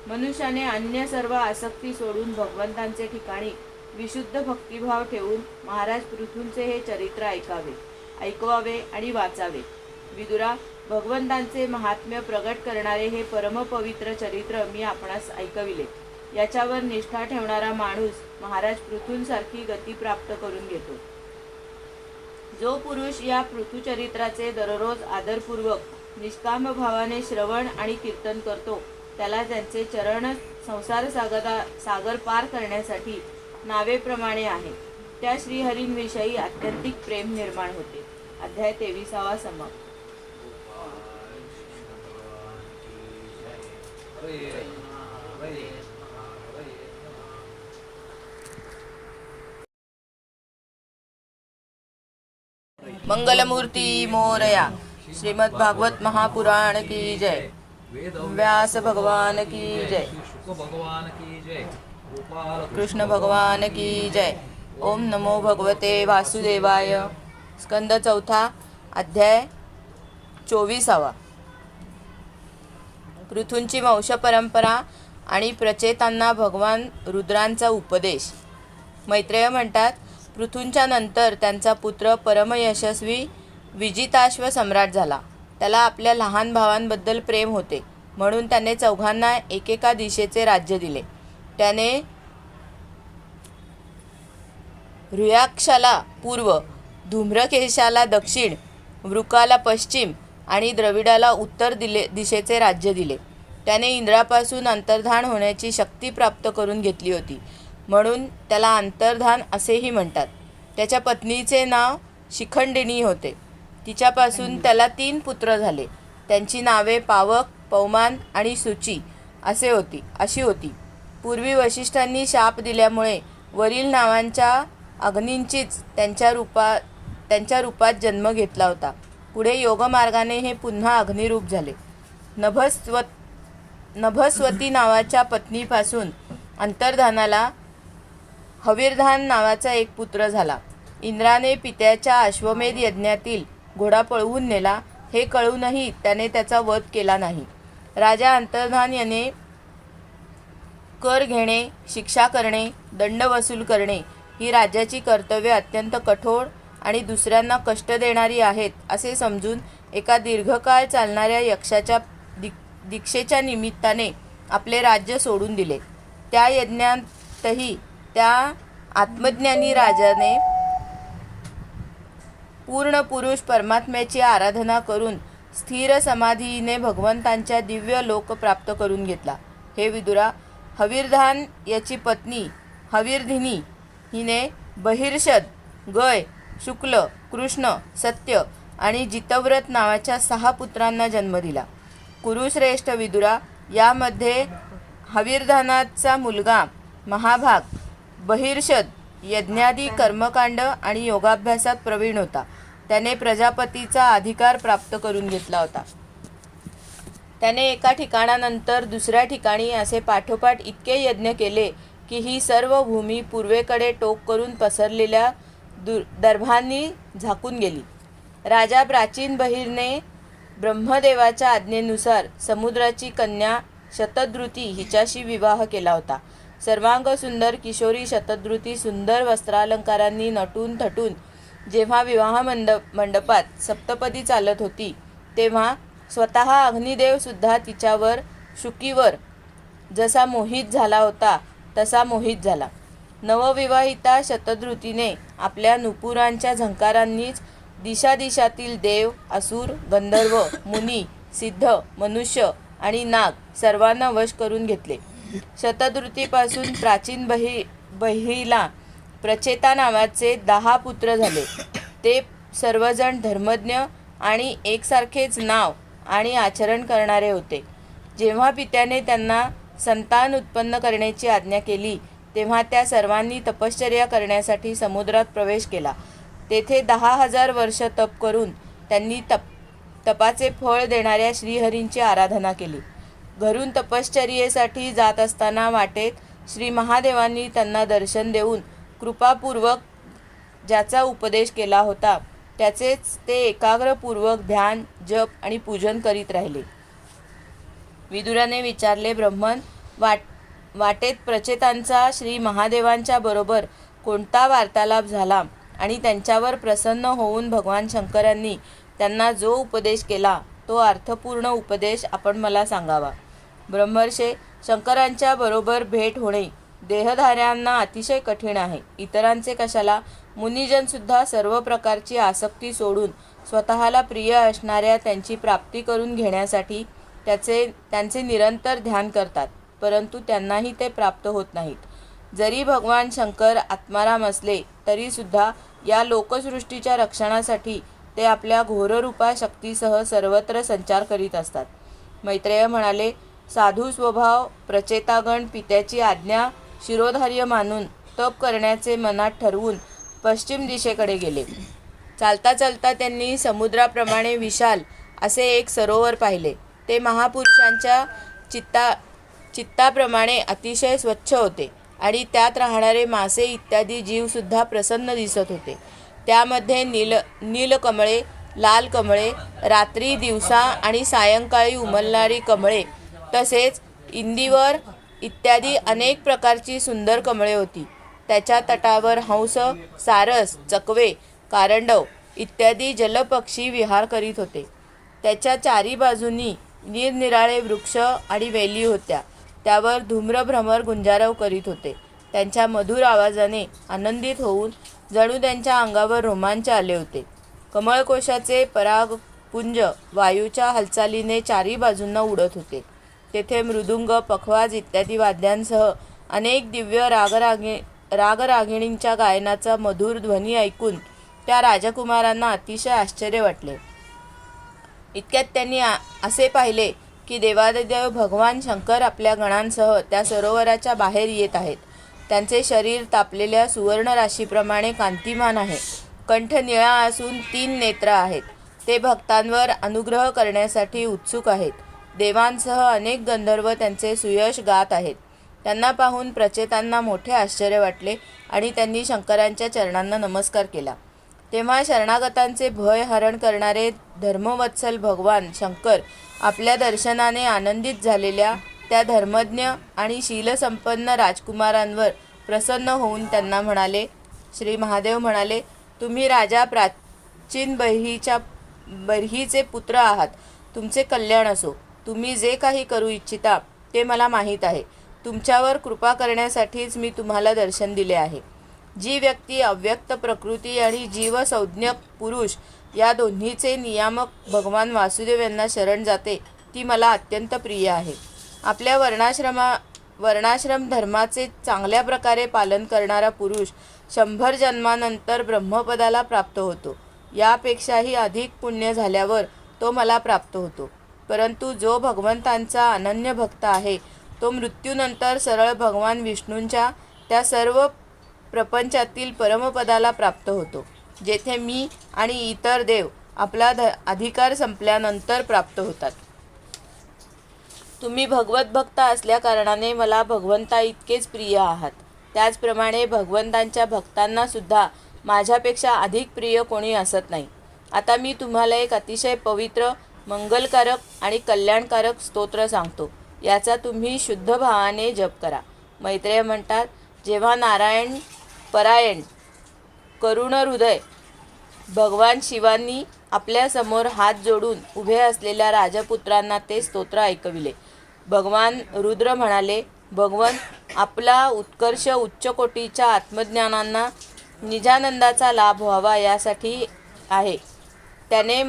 मनुष्याने अन्य सर्व आसक्ती सोडून भगवंतांचे ठिकाणी विशुद्ध भक्तिभाव ठेवून महाराज पृथूंचे हे चरित्र ऐकवावे आणि वाचावे. विदुरा, भगवंतांचे महात्म्य प्रगट करणारे हे परमपवित्र चरित्र मी आपणास ऐकविले. याच्यावर निष्ठा ठेवणारा माणूस महाराज पृथूंसारखी गती प्राप्त करून घेतो. जो पुरुष या पृथुचरित्राचे दररोज आदरपूर्वक निष्काम भावाने श्रवण आणि कीर्तन करतो त्याला त्यांचे चरण संसार सागर पार करण्यासाठी नावेप्रमाणे आहे. त्या श्रीहरींविषयी आत्यंतिक प्रेम निर्माण होते. अध्याय 23 समाप्त. मंगलमूर्ती मोरया. श्रीमद् भागवत महापुराण की जय. व्यास भगवान की जय. कृष्ण भगवान की जय. ओम नमो भगवते वासुदेवाय. स्कंद 4 अध्याय 24. पृथूंची वंश परंपरा आणि प्रचेतांना भगवान रुद्रांचा उपदेश. मैत्रेय म्हणतात, पृथूंच्या नंतर त्यांचा पुत्र परमयशस्वी विजिताश्व सम्राट झाला. त्याला आपल्या लहान भावांबद्दल प्रेम होते म्हणून त्याने चौघांना एकेका दिशेचे राज्य दिले. त्याने ऋयाक्षाला पूर्व, धूम्रकेशाला दक्षिण, वृकाला पश्चिम आणि द्रविडाला उत्तर दिशेचे राज्य दिले. त्याने इंद्रापासून अंतर्धान होण्याची शक्ती प्राप्त करून घेतली होती म्हणून त्याला अंतर्धान असेही म्हणतात. त्याच्या पत्नीचे नाव शिखंडिनी होते. तिच्यापासून त्याला 3 पुत्र झाले. त्यांची नावे पावक, पौमान आणि सुची अशी होती. पूर्वी वशिष्ठांनी शाप दिल्यामुळे वरील नावांच्या अग्नींचीच त्यांच्या रूपात जन्म घेतला होता. पुढे योगमार्गाने हे पुन्हा अग्निरूप झाले. नभस्वती नावाच्या पत्नीपासून अंतर्धानाला हविर्धान नावाचा एक पुत्र झाला. इंद्राने पित्याच्या अश्वमेध यज्ञातील घोडा पळवून नेला हे कळूनही त्याने त्याचा वध केला नाही. राजा अंतर्धान याने कर घेणे, शिक्षा करणे, दंड वसूल करणे ही राज्याची कर्तव्ये अत्यंत कठोर आणि दुसऱ्यांना कष्ट देणारी आहेत असे समजून एका दीर्घकाळ चालणाऱ्या यक्षाच्या दीक्षेच्या निमित्ताने आपले राज्य सोडून दिले. त्या यज्ञातही त्या आत्मज्ञानी राजाने पूर्ण पुरुष परमात्म्याची आराधना करून स्थिर समाधीने भगवंतांच्या दिव्य लोक प्राप्त करून घेतला. हे विदुरा, हविर्धान याची पत्नी हविर्धिनी हिने बहिर्षद, गय, शुक्ल, कृष्ण, सत्य आणि जितव्रत नावाच्या 6 पुत्रांना जन्म दिला. कुरुश्रेष्ठ विदुरा, यामध्ये हविर्धानाचा मुलगा महाभाग बहिर्षद यज्ञादी कर्मकांड आणि योगाभ्यासात प्रवीण होता. त्याने प्रजापतीचा अधिकार प्राप्त करून घेतला होता. त्याने एका ठिकाणानंतर दुसऱ्या ठिकाणी असे पाठोपाठ इतके यज्ञ केले की ही सर्व भूमी पूर्वेकडे टोक करून पसरलेल्या दर्भांनी झाकून गेली. राजा प्राचीन बहिर्ने ब्रह्मदेवाच्या आज्ञेनुसार समुद्राची कन्या शतद्रुती हिच्याशी विवाह केला होता. सर्वांग सुंदर किशोरी शतद्रुती सुंदर वस्त्रालंकारांनी नटून थटून जेव्हा विवाह मंडपात सप्तपदी चालत होती तेव्हा स्वतः अग्निदेव सुद्धा तिच्यावर शुकीवर जसा मोहित झाला होता तसा मोहित झाला. नवविवाहिता शतधृतीने आपल्या नुपुरांच्या झंकारांनीच दिशादिशातील देव, असुर, गंधर्व, मुनी, सिद्ध, मनुष्य आणि नाग सर्वांना वश करून घेतले. शतधृतीपासून प्राचीन बहिला प्रचेता नावाचे 10 पुत्र झाले. ते सर्वजण धर्मज्ञ आणि एकसारखेच नाव आणि आचरण करणारे होते. जेव्हा पित्याने त्यांना संतान उत्पन्न करण्याची आज्ञा केली तेव्हा त्या सर्वांनी तपश्चर्या करण्यासाठी समुद्रात प्रवेश केला. तेथे 10,000 वर्ष तप करून त्यांनी तपाचे फळ देणाऱ्या श्रीहरींची आराधना केली. घरून तपश्चर्येसाठी जात असताना वाटेत श्री महादेवांनी त्यांना दर्शन देऊन कृपापूर्वक ज्याचा उपदेश केला होता त्याचेच ते एकाग्रपूर्वक ध्यान, जप आणि पूजन करीत राहिले. विदुराने विचारले, ब्रह्मन, वाटेत प्रचेतांचा श्री महादेवांच्या बरोबर कोणता वार्तालाप झाला आणि त्यांच्यावर प्रसन्न होऊन भगवान शंकरांनी त्यांना जो उपदेश केला तो अर्थपूर्ण उपदेश आपण मला सांगावा. ब्रह्मर्षे, शंकरांच्या बरोबर भेट होणे देहधाऱ्यांना अतिशय कठीण आहे. इतरांचे कशाला, मुनिजनसुद्धा सर्व प्रकारची आसक्ती सोडून स्वतःला प्रिय असणाऱ्या त्यांची प्राप्ती करून घेण्यासाठी त्यांचे निरंतर ध्यान करतात, परंतु त्यांनाही ते प्राप्त होत नाहीत. जरी भगवान शंकर आत्माराम असले तरीसुद्धा या लोकसृष्टीच्या रक्षणासाठी ते आपल्या घोररूपा शक्तीसह सर्वत्र संचार करीत असतात. मैत्रेय म्हणाले, साधू स्वभाव प्रचेतागण पित्याची आज्ञा शिरोधार्य मानून तप करण्याचे मनात ठरवून पश्चिम दिशेकडे गेले. चालता चालता त्यांनी समुद्राप्रमाणे विशाल असे एक सरोवर पाहिले. ते महापुरुषांच्या चित्ताप्रमाणे अतिशय स्वच्छ होते आणि त्यात राहणारे मासे इत्यादी जीवसुद्धा प्रसन्न दिसत होते. त्यामध्ये नीलकमळे, लाल कमळे, रात्री, दिवसा आणि सायंकाळी उमलणारी कमळे तसेच इंदिवर इत्यादी अनेक प्रकारची सुंदर कमळे होती. त्याच्या तटावर हंस, सारस, चकवे, कारंडव इत्यादी जलपक्षी विहार करीत होते. त्याच्या चारी बाजूंनी निरनिराळे वृक्ष आणि वेली होत्या. त्यावर धूम्रभ्रमर गुंजारव करीत होते. त्यांच्या मधुर आवाजाने आनंदित होऊन जणू त्यांच्या अंगावर रोमांच आले होते. कमळकोशाचे परागपुंज वायूच्या हालचालीने चारी बाजूंना उडत होते. तेथे मृदुंग, पखवाज इत्यादी वाद्यांसह अनेक दिव्य रागरागिणींच्या गायनाचा मधुर ध्वनी ऐकून त्या राजकुमारांना अतिशय आश्चर्य वाटले. इतक्यात त्यांनी असे पाहिले की देवादिदेव भगवान शंकर आपल्या गणांसह त्या सरोवराच्या बाहेर येत आहेत. त्यांचे शरीर तापलेल्या सुवर्ण राशीप्रमाणे कांतिमान आहे. कंठ निळा असून 3 नेत्र आहेत. ते भक्तांवर अनुग्रह करण्यासाठी उत्सुक आहेत. देवांसह अनेक गंधर्व त्यांचे सुयश गात आहेत. त्यांना पाहून प्रचेतांना मोठे आश्चर्य वाटले आणि त्यांनी शंकरांच्या चरणांना नमस्कार केला. तेव्हा शरणागतांचे भय हरण करणारे धर्मवत्सल भगवान शंकर आपल्या दर्शनाने आनंदित झालेल्या त्या धर्मज्ञ आणि शीलसंपन्न राजकुमारांवर प्रसन्न होऊन त्यांना म्हणाले, श्री महादेव म्हणाले, तुम्ही राजा प्राचीन बर्हीचे पुत्र आहात. तुमचे कल्याण असो. तुम्ही जे काही करू इच्छिता ते मला माहीत आहे. तुमच्यावर कृपा करण्यासाठीच मी तुम्हाला दर्शन दिले आहे. जी व्यक्ती अव्यक्त प्रकृती आणि जीवसंज्ञक पुरुष या दोन्हीचे नियामक भगवान वासुदेव यांना शरण जाते ती मला अत्यंत प्रिय आहे. आपल्या वर्णाश्रम धर्माचे चांगल्या प्रकारे पालन करणारा पुरुष 100 जन्मानंतर ब्रह्मपदाला प्राप्त होतो. यापेक्षाही अधिक पुण्य झाल्यावर तो मला प्राप्त होतो. परंतु जो भगवंतांचा अनन्य भक्त आहे तो मृत्यूनंतर सरळ भगवान विष्णूंच्या त्या सर्व प्रपंचातील परमपदाला प्राप्त होतो, जेथे मी आणि इतर देव आपला अधिकार संपल्यानंतर प्राप्त होतात. तुम्ही भगवत भक्त असल्याकारणाने मला भगवंता इतकेच प्रिय आहात. त्याचप्रमाणे भगवंतांच्या भक्तांना सुद्धा माझ्यापेक्षा अधिक प्रिय कोणी असत नाही. आता मी तुम्हाला एक अतिशय पवित्र, मंगलकारक आणि कल्याणकारक स्तोत्र सांगतो. याचा तुम्ही शुद्ध भावाने जप करा. मैत्रेय म्हणतात, जेव्हा नारायण परायण करुण हृदय भगवान शिवांनी आपल्या समोर हात जोडून उभे असलेल्या राजपुत्रांना ते स्तोत्र ऐकविले. भगवान रुद्र म्हणाले, भगवन, आपला उत्कर्ष उच्च कोटीच्या आत्मज्ञानांना निजानंदाचा लाभ व्हावा यासाठी आहे. त्याने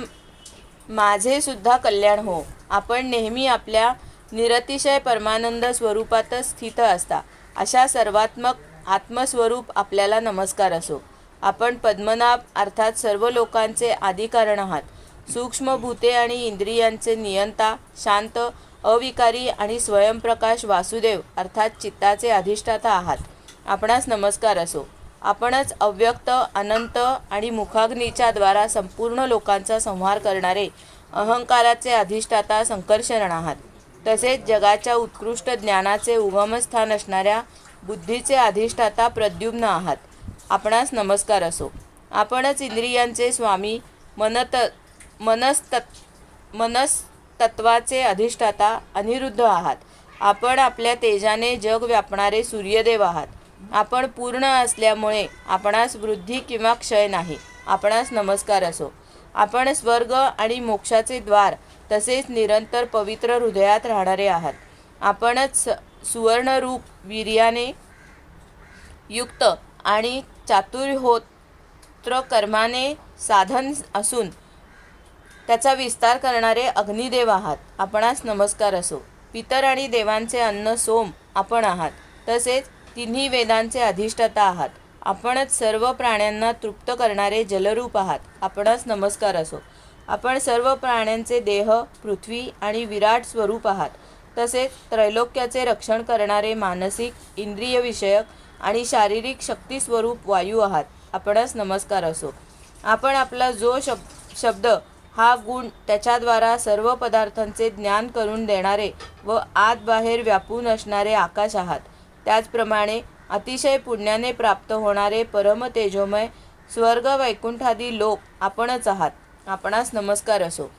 माझे सुद्धा कल्याण हो. आपण नेहमी आपल्या निरतिशय परमानंद स्वरूपातच स्थित असता. अशा सर्वात्मक आत्मस्वरूप आपल्याला नमस्कार असो. आपण पद्मनाभ अर्थात सर्व लोकांचे आदिकारण आहात. सूक्ष्म भूते आणि इंद्रियांचे नियंता, शांत, अविकारी आणि स्वयंप्रकाश वासुदेव अर्थात चित्ताचे अधिष्ठाता आहात. आपणास नमस्कार असो. आपणच अव्यक्त, अनंत आणि मुखाग्नीच्या द्वारा संपूर्ण लोकांचा संहार करणारे अहंकाराचे अधिष्ठाता संकर्षण आहात. तसेच जगाच्या उत्कृष्ट ज्ञानाचे उगमस्थान असणाऱ्या बुद्धीचे अधिष्ठाता प्रद्युम्न आहात. आपणास नमस्कार असो. आपणच इंद्रियांचे स्वामी, मनस्तत्वाचे अधिष्ठाता अनिरुद्ध आहात. आपण आपल्या तेजाने जग व्यापणारे सूर्यदेव आहात. आपण पूर्ण असल्यामुळे आपणास वृद्धी किंवा क्षय नाही. आपणास नमस्कार असो. आपण स्वर्ग आणि मोक्षाचे द्वार तसेच निरंतर पवित्र हृदयात राहणारे आहात. आपणच सुवर्णरूप वीर्याने युक्त आणि चातुर्होत्र कर्माने साधन असून त्याचा विस्तार करणारे अग्निदेव आहात. आपणास नमस्कार असो. पितर आणि देवांचे अन्न सोम आपण आहात. तसेच तिन्ही वेदांचे अधिष्ठाता आहात. आपणच सर्व प्राण्यांना तृप्त करणारे जलरूप आहात. आपणास नमस्कार असो. आपण सर्व प्राण्यांचे देह, पृथ्वी आणि विराट स्वरूप आहात. तसेच त्रैलोक्याचे रक्षण करणारे मानसिक, इंद्रियविषयक आणि शारीरिक शक्तिस्वरूप वायू आहात. आपणास नमस्कार असो. आपण आपला जो शब्द हा गुण त्याच्याद्वारा सर्व पदार्थांचे ज्ञान करून देणारे व आत बाहेर व्यापून असणारे आकाश आहात. त्याचप्रमाणे अतिशय पुण्याने प्राप्त होणारे परम तेजोमय स्वर्ग वैकुंठादी लोक आपणच आहात. आपणास नमस्कार असो.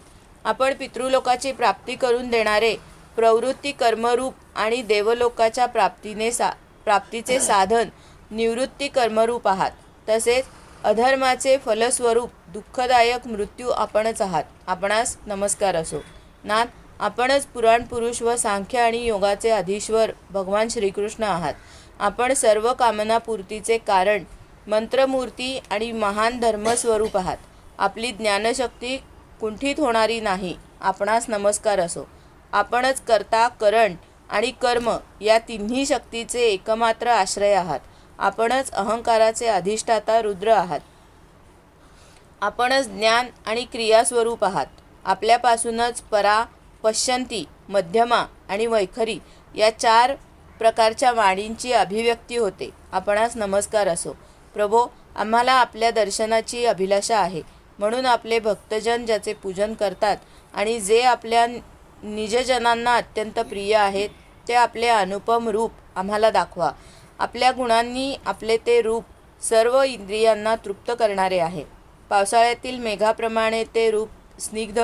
आपण पितृलोकाची प्राप्ती करून देणारे प्रवृत्ती कर्मरूप आणि देवलोकाच्या प्राप्तीचे साधन निवृत्ती कर्मरूप आहात. तसेच अधर्माचे फलस्वरूप दुःखदायक मृत्यू आपणच आहात. आपणास नमस्कार असो. नाथ, आपणच पुराण पुरुष व सांख्य आणि योगाचे अधीश्वर भगवान श्रीकृष्ण आहात. आपण सर्व कामनापूर्तीचे कारण, मंत्रमूर्ती आणि महान धर्मस्वरूप आहात. आपली ज्ञानशक्ती कुंठित होणारी नाही. आपणास नमस्कार असो. आपणच कर्ता, करण आणि कर्म या तिन्ही शक्तीचे एकमात्र आश्रय आहात. आपणच अहंकाराचे अधिष्ठाता रुद्र आहात. आपणच ज्ञान आणि क्रियास्वरूप आहात. आपल्यापासूनच परा, पश्यंती, मध्यमा आणि वैखरी या 4 प्रकारच्या वाणींची अभिव्यक्ती होते. आपणास नमस्कार असो. प्रभो, आम्हाला आपल्या दर्शनाची अभिलाषा आहे. म्हणून आपले भक्तजन ज्याचे पूजन करतात आणि जे आपल्या निजजनांना अत्यंत प्रिय आहेत ते आपले अनुपम रूप आम्हाला दाखवा. आपल्या गुणांनी आपले ते रूप सर्व इंद्रियांना तृप्त करणारे आहे. पावसाळ्यातील मेघाप्रमाणे ते रूप स्निग्ध,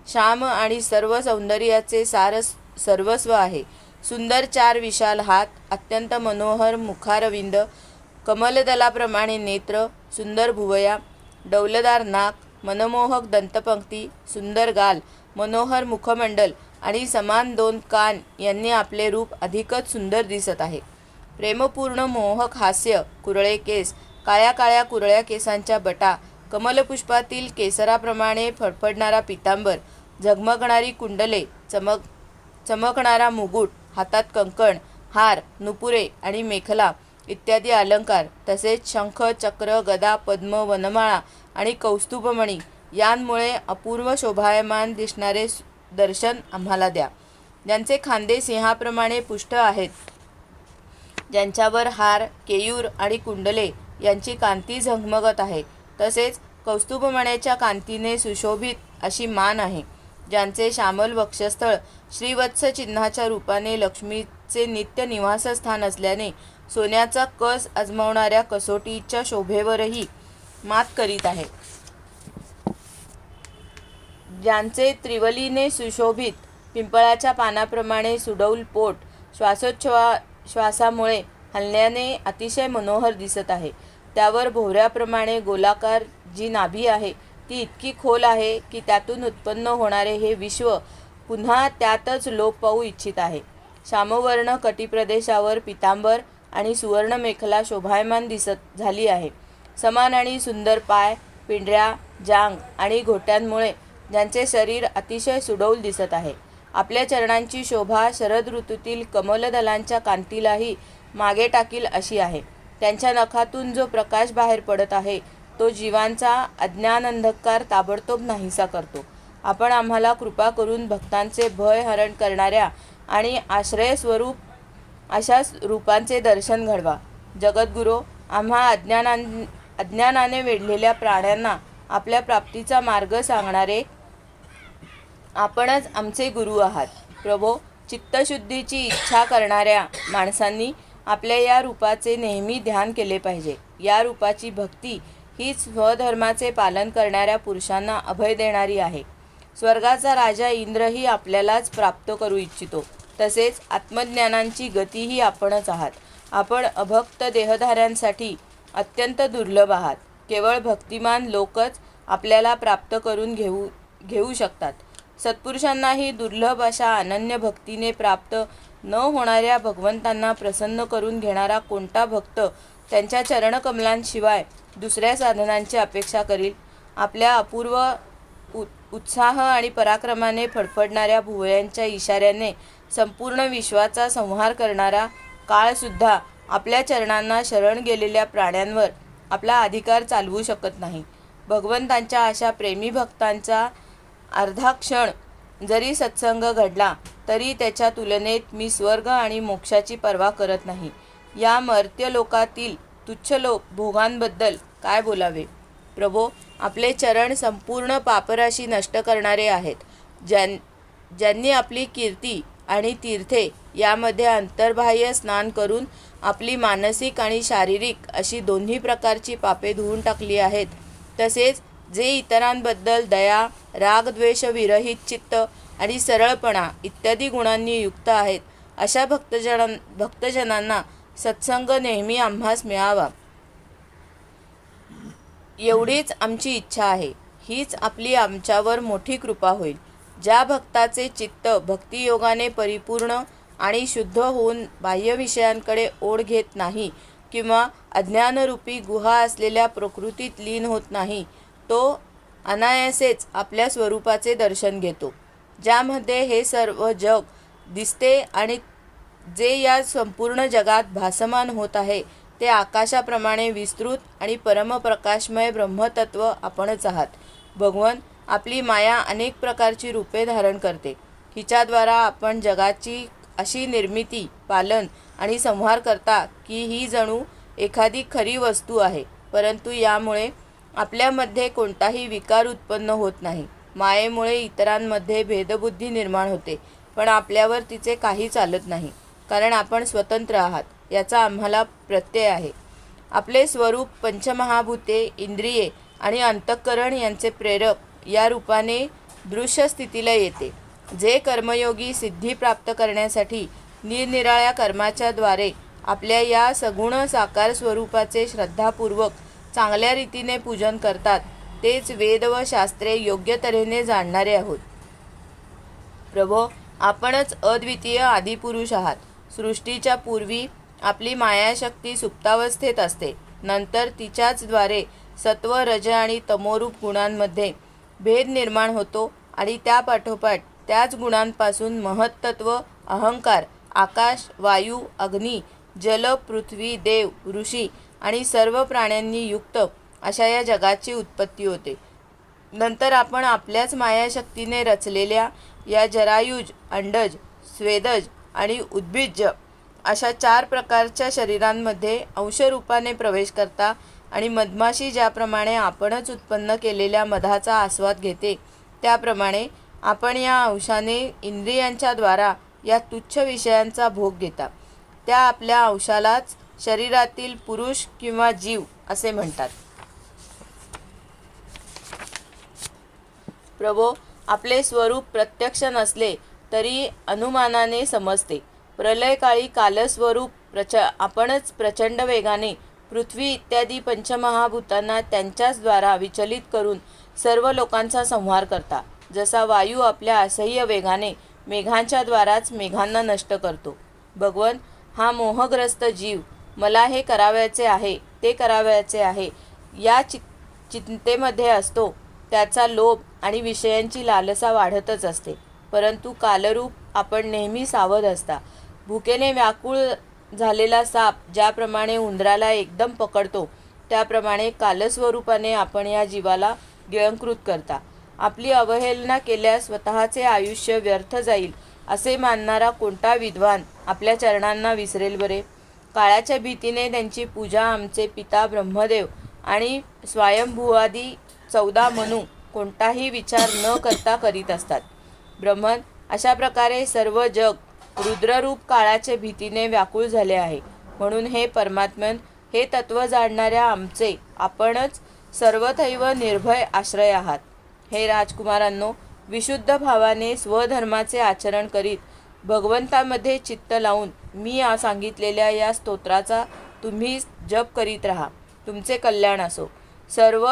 श्याम आणि सर्व सौंदर्याचे सर्वस्व आहे. सुंदर 4 विशाल हात, अत्यंत मनोहर मुखारविंद, कमलदलाप्रमाणे नेत्र, सुंदर भुवया, डौलदार नाक, मनमोहक दंतपंक्ती, सुंदर गाल, मनोहर मुखमंडल आणि समान 2 कान यांनी आपले रूप अधिकच सुंदर दिसत आहे. प्रेमपूर्ण मोहक हास्य, कुरळे केस, काळ्या काळ्या कुरळ्या केसांच्या बटा, कमलपुष्पातील केसराप्रमाणे फडफडणारा पितांबर, झगमगणारी कुंडले, चमकणारा मुकुट, हातात कंकण, हार, नुपुरे आणि मेखला इत्यादी अलंकार, तसेच शंख, चक्र, गदा, पद्म, वनमाळा आणि कौस्तुभमणी यांमुळे अपूर्व शोभायमान दिसणारे दर्शन आम्हाला द्या. ज्यांचे खांदे सिंहाप्रमाणे पुष्ट आहेत, ज्यांच्यावर हार, केयूर आणि कुंडले यांची कांती झगमगत आहे, तसेच कौस्तुभमण्याच्या कांतीने सुशोभित अशी मान आहे, ज्यांचे श्यामल वक्षस्थळ श्रीवत्स चिन्हाच्या रूपाने लक्ष्मीचे नित्य निवासस्थान असल्याने सोन्याचा कस अजमावणाऱ्या कसोटीच्या शोभेवरही मात करीत आहे, ज्यांचे त्रिवलीने सुशोभित पिंपळाच्या पानाप्रमाणे सुडौल पोट श्वासामुळे हलण्याने अतिशय मनोहर दिसत आहे, त्यावर भोवऱ्याप्रमाणे गोलाकार जी नाभी आहे ती इतकी खोल आहे की त्यातून उत्पन्न होणारे हे विश्व पुन्हा त्यातच लोप पावू इच्छित आहे. श्यामवर्ण कटिप्रदेशावर पितांबर आणि सुवर्ण मेखला शोभायमान दिसत झाली आहे. समान आणि सुंदर पाय, पिंढऱ्या, जांग आणि घोट्यांमुळे ज्यांचे शरीर अतिशय सुडौल दिसत आहे. आपल्या चरणांची शोभा शरद ऋतूतील कमलदलांच्या कांतीलाही मागे टाकील अशी आहे. त्यांच्या नखातून जो प्रकाश बाहेर पडत आहे तो जीवांचा अज्ञान अंधकार ताबडतोब नाहीसा करतो. आपण आम्हाला कृपा करून भक्तांचे भय हरण करणाऱ्या आणि आश्रय स्वरूप अशा रूपांचे दर्शन घडवा. जगद्गुरो, आम्हा अज्ञानाने वेढलेल्या प्राण्यांना आपल्या प्राप्तीचा मार्ग सांगणारे आपणच आमचे गुरु आहात. प्रभो, चित्तशुद्धीची इच्छा करणाऱ्या माणसांनी आपल्या या रूपाचे नेहमी ध्यान केले पाहिजे. या रूपाची भक्ती हीच स्वधर्माचे पालन करणाऱ्या पुरुषांना अभय देणारी आहे. स्वर्गाचा राजा इंद्रही आपल्यालाच प्राप्त करू इच्छितो. तसेच आत्मज्ञानांची गतीही आपणच आहात. आपण अभक्त देहधाऱ्यांसाठी अत्यंत दुर्लभ आहात. केवळ भक्तिमान लोकच आपल्याला प्राप्त करून घेऊ शकतात. सत्पुरुषांनाही दुर्लभ अशा अनन्य भक्तीने प्राप्त न होणाऱ्या भगवंतांना प्रसन्न करून घेणारा कोणता भक्त त्यांच्या चरणकमलांशिवाय दुसऱ्या साधनांची अपेक्षा करील? आपल्या अपूर्व उत्साह आणि पराक्रमाने फडफडणाऱ्या भुवयांच्या इशाऱ्याने संपूर्ण विश्वाचा संहार करणारा काळसुद्धा आपल्या चरणांना शरण गेलेल्या प्राण्यांवर आपला अधिकार चालवू शकत नाही. भगवंतांच्या अशा प्रेमी भक्तांचा अर्धा क्षण जरी सत्संग घडला तरी त्याच्या तुलनेत मी स्वर्ग आणि मोक्षाची पर्वा करत नाही. या मर्त्य लोकातील तुच्छ भोगांबद्दल काय बोलावे? प्रभो, आपले चरण संपूर्ण पापराशी नष्ट करणारे आहेत. ज्यांनी आपली कीर्ती आणि तीर्थे यामध्ये अंतर्बाह्य स्नान करून आपली मानसिक आणि शारीरिक अशी दोन्ही प्रकारची पापे धुवून टाकली आहेत. तसेच जे इतरांबद्दल दया, राग, द्वेष विरहित चित्त आणि सरळपणा इत्यादी गुणांनी युक्त आहेत, अशा भक्तजनांना सत्संग नेहमी आम्हास मिळावा एवढीच आमची इच्छा आहे. हीच आपली आमच्यावर मोठी कृपा होईल. ज्या भक्ताचे चित्त भक्तियोगाने परिपूर्ण आणि शुद्ध होऊन बाह्य विषयांकडे ओढ घेत नाही किंवा अज्ञानरूपी गुहा असलेल्या प्रकृतीत लीन होत नाही, तो अनायासेच आपल्या स्वरूपाचे दर्शन घेतो, ज्यामध्ये हे सर्व जग दिसते आणि जे या संपूर्ण जगात भासमान होत आहे ते आकाशाप्रमाणे विस्तृत आणि परमप्रकाशमय ब्रह्मतत्व आपणच आहात. भगवन, आपली माया अनेक प्रकारची रूपे धारण करते. हिच्याद्वारा आपण जगाची अशी निर्मिती, पालन आणि संहार करता की ही जणू एखादी खरी वस्तू आहे. परंतु यामुळे आपल्यामध्ये कोणताही विकार उत्पन्न होत नाही. मायेमुळे इतरांमध्ये भेदबुद्धी निर्माण होते, पण आपल्यावर तिचे काही चालत नाही, कारण आपण स्वतंत्र आहात याचा आम्हाला प्रत्यय आहे. आपले स्वरूप पंचमहाभूते, इंद्रिये आणि अंतःकरण यांचे प्रेरक या रूपाने दृश्य स्थितीला येते. जे कर्मयोगी सिद्धी प्राप्त करण्यासाठी निरनिराळ्या कर्माच्या द्वारे आपल्या या सगुण साकार स्वरूपाचे श्रद्धापूर्वक चांगल्या रीतीने पूजन करतात, तेच वेद व शास्त्रे योग्य तऱ्हेने जाणणारे आहोत. प्रभो, आपणच अद्वितीय आदिपुरुष आहात. सृष्टीच्या पूर्वी आपली मायाशक्ती सुप्तावस्थेत असते. नंतर तिच्याच द्वारे सत्व, रज आणि तमोरूप गुणांमध्ये भेद निर्माण होतो आणि त्यापाठोपाठ त्याच गुणांपासून महत्त्व, अहंकार, आकाश, वायू, अग्नी, जल, पृथ्वी, देव, ऋषी आणि सर्व प्राण्यांनी युक्त अशा या जगाची उत्पत्ती होते. नंतर आपण आपल्याच मायाशक्तीने रचलेल्या या जरायुज, अंडज, स्वेदज आणि उद्भिज्ज अशा 4 प्रकारच्या शरीरांमध्ये अंशरूपाने प्रवेश करता आणि मधमाशी ज्याप्रमाणे आपणच उत्पन्न केलेल्या मधाचा आस्वाद घेते, त्याप्रमाणे आपण या अंशाने इंद्रियांच्या द्वारा या तुच्छ विषयांचा भोग घेता. त्या आपल्या अंशालाच शरीरातील पुरुष किंवा जीव असे म्हणतात. प्रभो, आपले स्वरूप प्रत्यक्ष नसले तरी अनुमानाने समजते. प्रलयकाळी कालस्वरूप आपणच प्रचंड वेगाने पृथ्वी इत्यादी पंचमहाभूतांना त्यांच्याच द्वारा विचलित करून सर्व लोकांचा संहार करता. जसा वायू आपल्या असह्य वेगाने मेघांच्या द्वाराच मेघांना नष्ट करतो. भगवन, हा मोहग्रस्त जीव मला हे करावयाचे आहे, ते करावयाचे आहे या चिंतेमध्ये असतो. त्याचा लोभ आणि विषयांची लालसा वाढतच असते. परंतु कालरूप आपण नेहमी सावध असता. भुकेने व्याकुळ झालेला साप ज्याप्रमाणे उंदराला एकदम पकडतो, त्याप्रमाणे कालस्वरूपाने आपण या जीवाला गिळंकृत करता. आपली अवहेलना केल्यास स्वतःचे आयुष्य व्यर्थ जाईल असे मानणारा कोणता विद्वान आपल्या चरणांना विसरेल बरे? काळाच्या भीतीने त्यांची पूजा आमचे पिता ब्रह्मदेव आणि स्वयंभुवादी 14 मनू कोणताही विचार न करता करीत असतात. ब्रह्मन, अशा प्रकारे सर्व जग रुद्ररूप काळाच्या भीतीने व्याकुळ झाले आहे. म्हणून हे परमात्मन, हे तत्व जाणणाऱ्या आमचे आपणच सर्वथैव निर्भय आश्रय आहात. हे राजकुमारांनो, विशुद्ध भावाने स्वधर्माचे आचरण करीत भगवंतामध्ये चित्त लावून मी सांगितलेल्या या स्तोत्राचा तुम्ही जप करीत राहा. तुमचे कल्याण असो. सर्व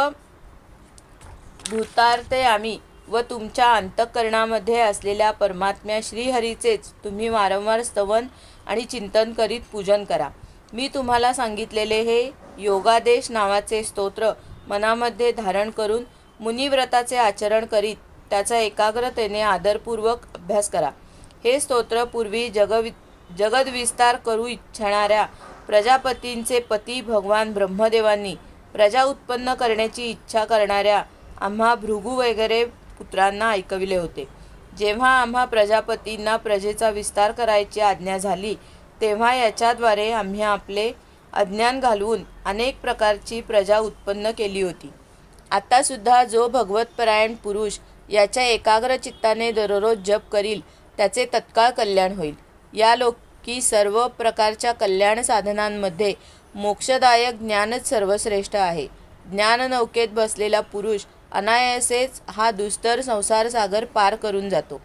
भूतार्थे आम्ही व तुमच्या अंतःकरणामध्ये असलेल्या परमात्म्या श्रीहरीचेच तुम्ही वारंवार स्तवन आणि चिंतन करीत पूजन करा. मी तुम्हाला सांगितलेले हे योगादेश नावाचे स्तोत्र मनामध्ये धारण करून मुनिव्रताचे आचरण करीत त्याचा एकाग्रतेने आदरपूर्वक अभ्यास करा. हे स्तोत्र पूर्वी जगदविस्तार करू इच्छणाऱ्या प्रजापतींचे पती भगवान ब्रह्मदेवांनी प्रजा उत्पन्न करण्याची इच्छा करणाऱ्या आम्हा भृगू वगैरे पुत्रांना ऐकविले होते. जेव्हा आम्हा प्रजापतींना प्रजेचा विस्तार करायची आज्ञा झाली, तेव्हा याच्याद्वारे आम्ही आपले अज्ञान घालवून अनेक प्रकारची प्रजा उत्पन्न केली होती. आत्तासुद्धा जो भगवतपरायण पुरुष याच्या एकाग्र चित्ताने दररोज जप करील, त्याचे तत्काळ कल्याण होईल. या लोकी सर्व प्रकारच्या कल्याण साधनांमध्ये मोक्षदायक ज्ञानच सर्वश्रेष्ठ आहे. ज्ञाननौकेत बसलेला पुरुष अनायासेच हा दुस्तर संसार सागर पार करून जातो.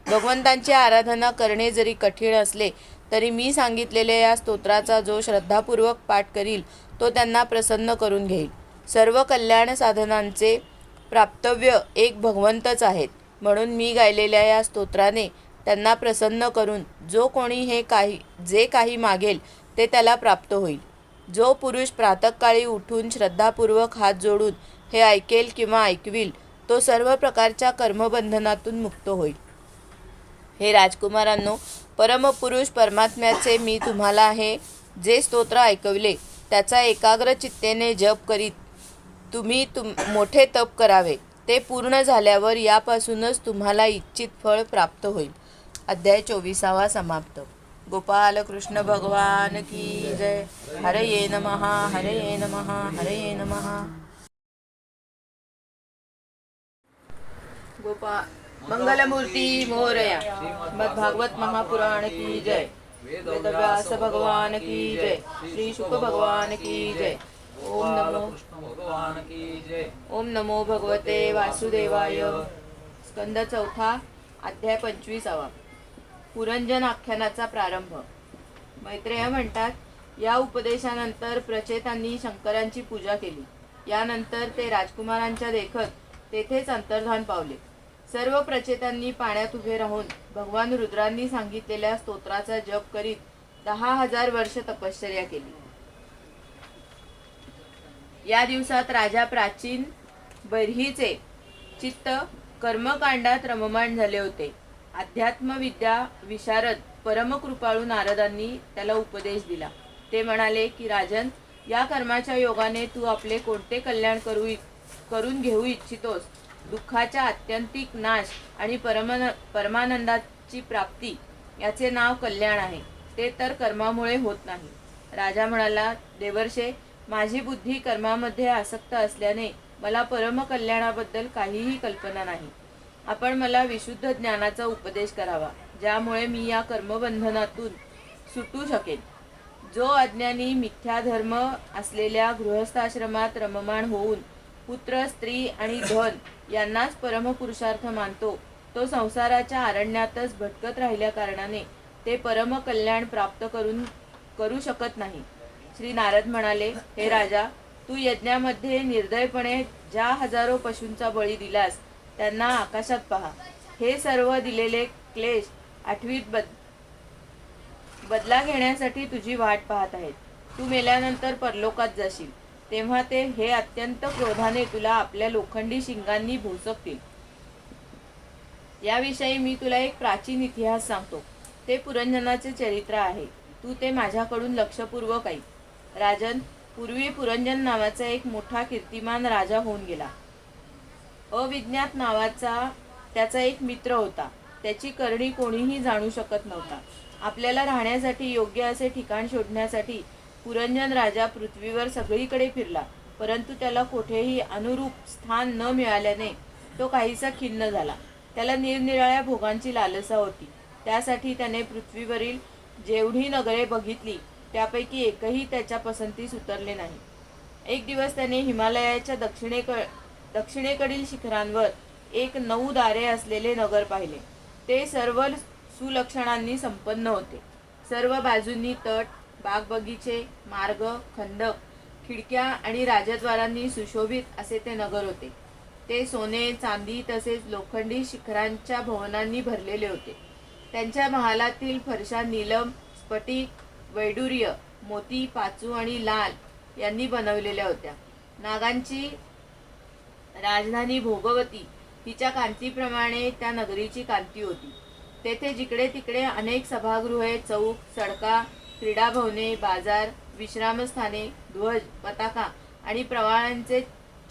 भगवंतांची आराधना करणे जरी कठीण असले तरी मी सांगितलेल्या या स्तोत्राचा जो श्रद्धापूर्वक पाठ करील, तो त्यांना प्रसन्न करून घेईल. सर्व कल्याण साधनांचे प्राप्तव्य एक भगवंतच आहेत. म्हणून मी गायलेल्या या स्तोत्राने त्यांना प्रसन्न करून जो कोणी जे काही मागेल ते त्याला प्राप्त होईल. जो पुरुष प्रातःकाळी उठून श्रद्धापूर्वक हात जोडून हे ऐकेल किंवा ऐकविल, तो सर्व प्रकारच्या कर्मबंधनातून मुक्त होईल. हे राजकुमारांनो, परमपुरुष परमात्म्याचे मी तुम्हाला हे जे स्तोत्र ऐकविले, त्याचा एकाग्र चित्तेने जप करीत तुम्ही मोठे तप करावे. ते पूर्ण झाल्यावर यापासूनच तुम्हाला इच्छित फळ प्राप्त होईल. अध्याय 24 समाप्त. गोपाल कृष्ण भगवान की जय. हरये नमः, हरये नमः, हरये नमः. मंगलमूर्ती मोरया. श्रीमद्भागवत महापुराण की जय. वेदव्यास भगवान की जय. श्री शुक भगवान की जय. ओम नमो भगवते वासुदेवाय. स्कंद 4 अध्याय 25. पुरंजन आख्यानाचा प्रारंभ. मैत्रेय म्हणतात, या उपदेशानंतर प्रचेतांनी शंकरांची पूजा केली. यानंतर ते राजकुमारांच्या देखत तेथेच अंतर्धान पावले. सर्व प्रचेतांनी पाण्यात उभे राहून भगवान रुद्रांनी सांगितलेल्या स्तोत्राचा जप करीत 10,000 वर्ष तपश्चर्या केली. या दिवसात राजा प्राचीन बर्हीचे चित्त कर्मकांडात रममाण झाले होते. अध्यात्मविद्या विशारद परमकृपाळू नारदांनी त्याला उपदेश दिला. ते म्हणाले की राजन, या कर्माच्या योगाने तू आपले कोणते कल्याण करून घेऊ इच्छितोस? दुःखाचा आत्यंतिक नाश आणि परमानंदाची प्राप्ती याचे नाव कल्याण आहे. ते तर कर्मामुळे होत नाही. राजा म्हणाला, देवर्षे, माझी बुद्धी कर्मामध्ये आसक्त असल्याने मला परमकल्याणाबद्दल काहीही कल्पना नाही. आपण मला विशुद्ध ज्ञानाचा उपदेश करावा, ज्यामुळे मी या कर्मबंधनातून सुटू शकेन. जो अज्ञानी मिथ्याधर्म असलेल्या गृहस्थाश्रमात रममाण होऊन पुत्र, स्त्री आणि धन यांनाच परमपुरुषार्थ मानतो, तो संसाराच्या अरण्यातच भटकत राहिल्या कारणाने ते परमकल्याण प्राप्त करू शकत नाही. श्री नारद म्हणाले, हे राजा, तू यज्ञामध्ये निर्दयपणे ज्या हजारो पशूंचा बळी दिलास त्यांना आकाशात पहा. हे सर्व दिलेले क्लेश आठवीत बदला घेण्यासाठी तुझी वाट पाहत आहेत. तू मेल्यानंतर परलोकात जाशील, तेव्हा ते हे अत्यंत क्रोधाने तुला आपल्या लोखंडी शिंगांनी भोसकतील. याविषयी मी तुला एक प्राचीन इतिहास सांगतो. ते पुरंजनाचे चरित्र आहे. तू ते माझ्याकडून लक्षपूर्वक ऐक. राजन, पूर्वी पुरंजन नावाचा एक मोठा कीर्तिमान राजा होऊन गेला. अविज्ञात नावाचा त्याचा एक मित्र होता. त्याची करणी कोणीही जाणू शकत नव्हता. आपल्याला राहण्यासाठी योग्य असे ठिकाण शोधण्यासाठी पुरंजन राजा पृथ्वीवर सगळीकडे फिरला, परंतु त्याला कोठेही अनुरूप स्थान न मिळाल्याने तो काहीसा खिन्न झाला. त्याला निरनिराळ्या भोगांची लालसा होती. त्यासाठी त्याने पृथ्वीवरील जेवढी नगरे बघितली त्यापैकी एकही त्याच्या पसंतीस उतरले नाही. एक दिवस त्याने हिमालयाच्या दक्षिणेकडील शिखरांवर एक 9 दारे असलेले नगर पाहिले. ते सर्व सुलक्षणांनी संपन्न होते. सर्व बाजूंनी तट, बागबगीचे, मार्ग, खंडक, खिडक्या आणि राजद्वारांनी सुशोभित असे ते नगर होते. ते सोने, चांदी तसेच लोखंडी शिखरांच्या भवनांनी भरलेले होते. त्यांच्या महालातील फरशा नीलम, स्फटिक, वैडूर्य, मोती, पाचू आणि लाल यांनी बनवलेल्या होत्या. नागांची राजधानी भोगवती हिच्या कांतीप्रमाणे त्या नगरीची कांती होती. तेथे जिकडे तिकडे अनेक सभागृहे, चौक, सडका, क्रीडा भवने, बाजार, विश्रामस्थाने, ध्वज, पताका आणि प्रवाळांचे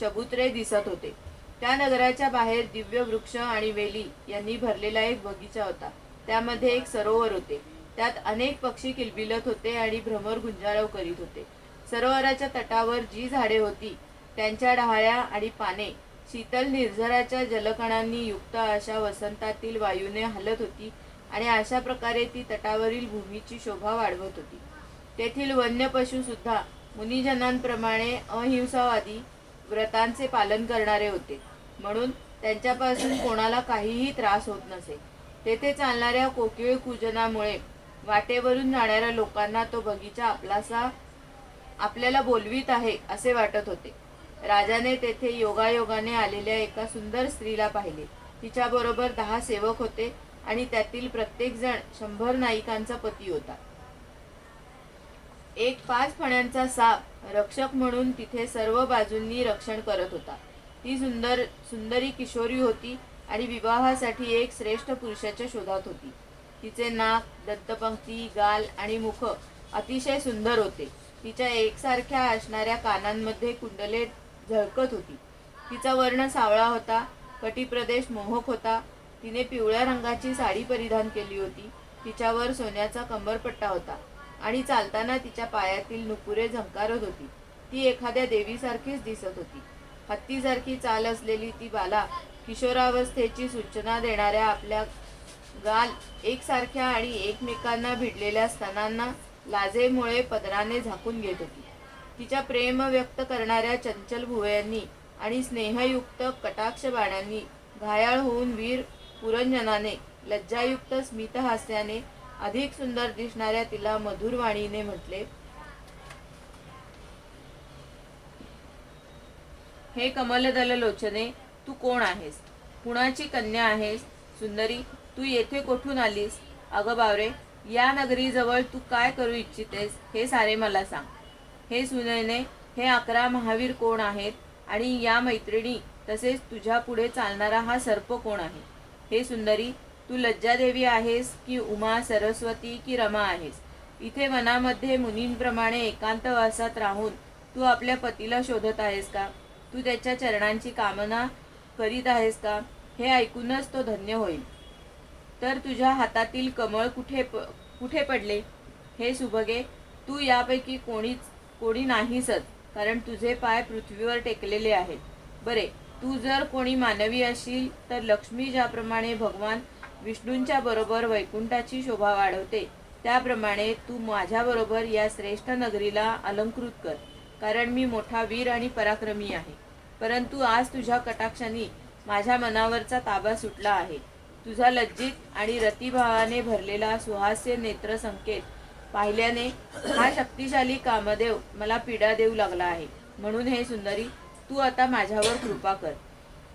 चबुतरे दिसत होते. त्या नगराच्या बाहेर दिव्य वृक्ष आणि वेली यांनी भरलेला एक बगीचा होता. त्यामध्ये एक सरोवर होते. त्यात अनेक पक्षी किलबिलत होते आणि भ्रमर गुंजारव करीत होते. सरोवराच्या तटावर जी झाडे होती त्यांच्या डहाळ्या आणि पाने शीतल निर्झराच्या जलकणांनी युक्त अशा वसंतातील वायूने हलत होती आणि अशा प्रकारे ती तटावरील भूमीची शोभा वाढवत होती. तेथील वन्य पशु सुद्धा मुनिजनांप्रमाणे अहिंसावादी व्रतांचे पालन करणारे होते, म्हणून त्यांच्यापासून कोणाला काहीही त्रास होत नसे. तेथे चालणाऱ्या कोकिळ कूजनामुळे वाटेवरून जाणाऱ्या लोकांना तो बगीचा आपल्याला बोलवीत आहे असे वाटत होते. राजाने तेथे योगायोगाने आलेल्या एका सुंदर स्त्रीला पाहिले. तिच्याबरोबर 10 सेवक होते आणि त्यातील प्रत्येक जण 100 नायिकांचा पती होता. एक 5 फण्यांचा साप रक्षक म्हणून तिथे सर्व बाजूंनी रक्षण करत होता. ती सुंदरी किशोरी होती आणि विवाहासाठी एक श्रेष्ठ पुरुषाच्या शोधात होती. तिचे नाक, दंतपंक्ती, गाल आणि मुख अतिशय सुंदर होते. तिच्या एकसारख्या असणाऱ्या कानांमध्ये कुंडले झळकत होती. तिचा वर्ण सावळा होता. कटिप्रदेश मोहक होता. तिने पिवळ्या रंगाची साडी परिधान केली होती. तिच्यावर सोन्याचा कंबरपट्टा होता आणि चालताना तिच्या पायातील नुपुरे झंकारत होती. ती एखाद्या देवीसारखीच दिसत होती. हत्तीसारखी चाल असलेली ती बाला किशोरावस्थेची सूचना देणाऱ्या आपल्या गाल एकसारख्या आणि एकमेकांना भिडलेल्या स्तनांना लाजेमुळे पदराने झाकून घेत होती. तिच्या प्रेम व्यक्त करणाऱ्या चंचल भुवयांनी आणि स्नेहयुक्त कटाक्ष बाणांनी घायाळ होऊन वीर पुरंजनाने लज्जायुक्त स्मितहास्याने अधिक सुंदर दिसणाऱ्या तिला मधुर वाणीने म्हटले, हे कमलदल लोचने, तू कोण आहेस? कुणाची कन्या आहेस? सुंदरी, तू येथे कोठून आलीस? अगं बावरे, या नगरीजवळ तू काय करू इच्छितेस हे सारे मला सांग. हे सुनयने, हे 11 महावीर कोण आहेत आणि या मैत्रिणी तसेच तुझ्या पुढे चालणारा हा सर्प कोण आहे? हे सुंदरी, तू लज्जादेवी आहेस की उमा, सरस्वती की रमा आहेस? इथे वनामध्ये मुनींप्रमाणे एकांतवासात राहून तू आपल्या पतीला शोधत आहेस का? तू त्याच्या चरणांची कामना करीत आहेस का? हे ऐकूनच तो धन्य होईल. तर तुझ्या हातातील कमळ कुठे पडले? हे सुभगे, तू यापैकी कोणी नाहीसच, कारण तुझे पाय पृथ्वीवर टेकलेले आहेत. बरे, तू जर कोणी मानवी असशील तर लक्ष्मी ज्याप्रमाणे भगवान विष्णूंच्या बरोबर वैकुंठाची शोभा वाढवते, त्याप्रमाणे तू माझ्याबरोबर या श्रेष्ठ नगरीला अलंकृत कर, कारण मी मोठा वीर आणि पराक्रमी आहे. परंतु आज तुझ्या कटाक्षाने माझ्या मनावरचा ताबा सुटला आहे. तुझा लज्जित आणि रतिभावाने भरलेला सुहास्य नेत्र संकेत पाहिल्याने हा शक्तिशाली कामदेव मला पीडा देऊ लागला आहे. म्हणून हे सुंदरी, तू आता माझ्यावर कृपा कर.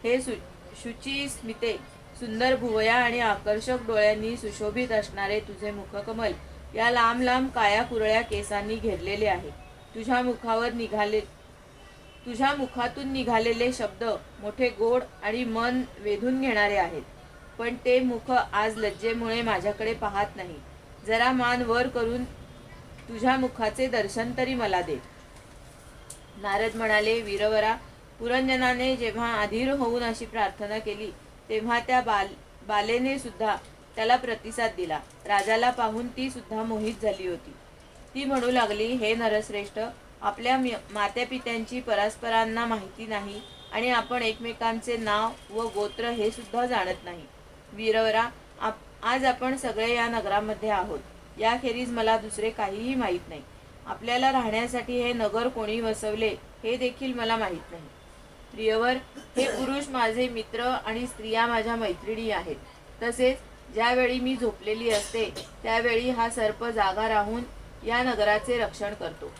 हे शुची स्मिते, सुंदर भुवया आणि आकर्षक डोळ्यांनी सुशोभित असणारे तुझे मुखकमल या लांब लांब काया कुरळ्या केसांनी घेरलेले आहे. तुझ्या मुखातून निघालेले शब्द मोठे गोड आणि मन वेधून घेणारे आहेत. पण ते मुख आज लज्जेमुळे माझ्याकडे पाहत नाही. जरा मान वर करून तुझ्या मुखाचे दर्शन तरी मला दे. नारद म्हणाले, वीरवरा, पुरंजनाने जेव्हा अधीर होऊन अशी प्रार्थना केली तेव्हा त्या बालेने सुद्धा त्याला प्रतिसाद दिला. राजाला पाहून ती सुद्धा मोहित झाली होती. ती म्हणू लागली, हे नरश्रेष्ठ, आपल्या मात्यापित्यांची परस्परांना माहिती नाही आणि आपण एकमेकांचे नाव व गोत्र हे सुद्धा जाणत नाही. वीरवरा, आज आपण सगळे या नगरामध्ये आहोत. याखेरीज मला दुसरे काहीही माहीत नाही. आपल्याला राहण्यासाठी हे नगर कोणी वसवले हे देखील मला माहीत नाही. प्रियवर, हे पुरुष माझे मित्र आणि स्त्रिया माझ्या मैत्रिणी आहेत. तसेच ज्यावेळी मी झोपलेली असते त्यावेळी हा सर्प जागा राहून या नगराचे रक्षण करतो.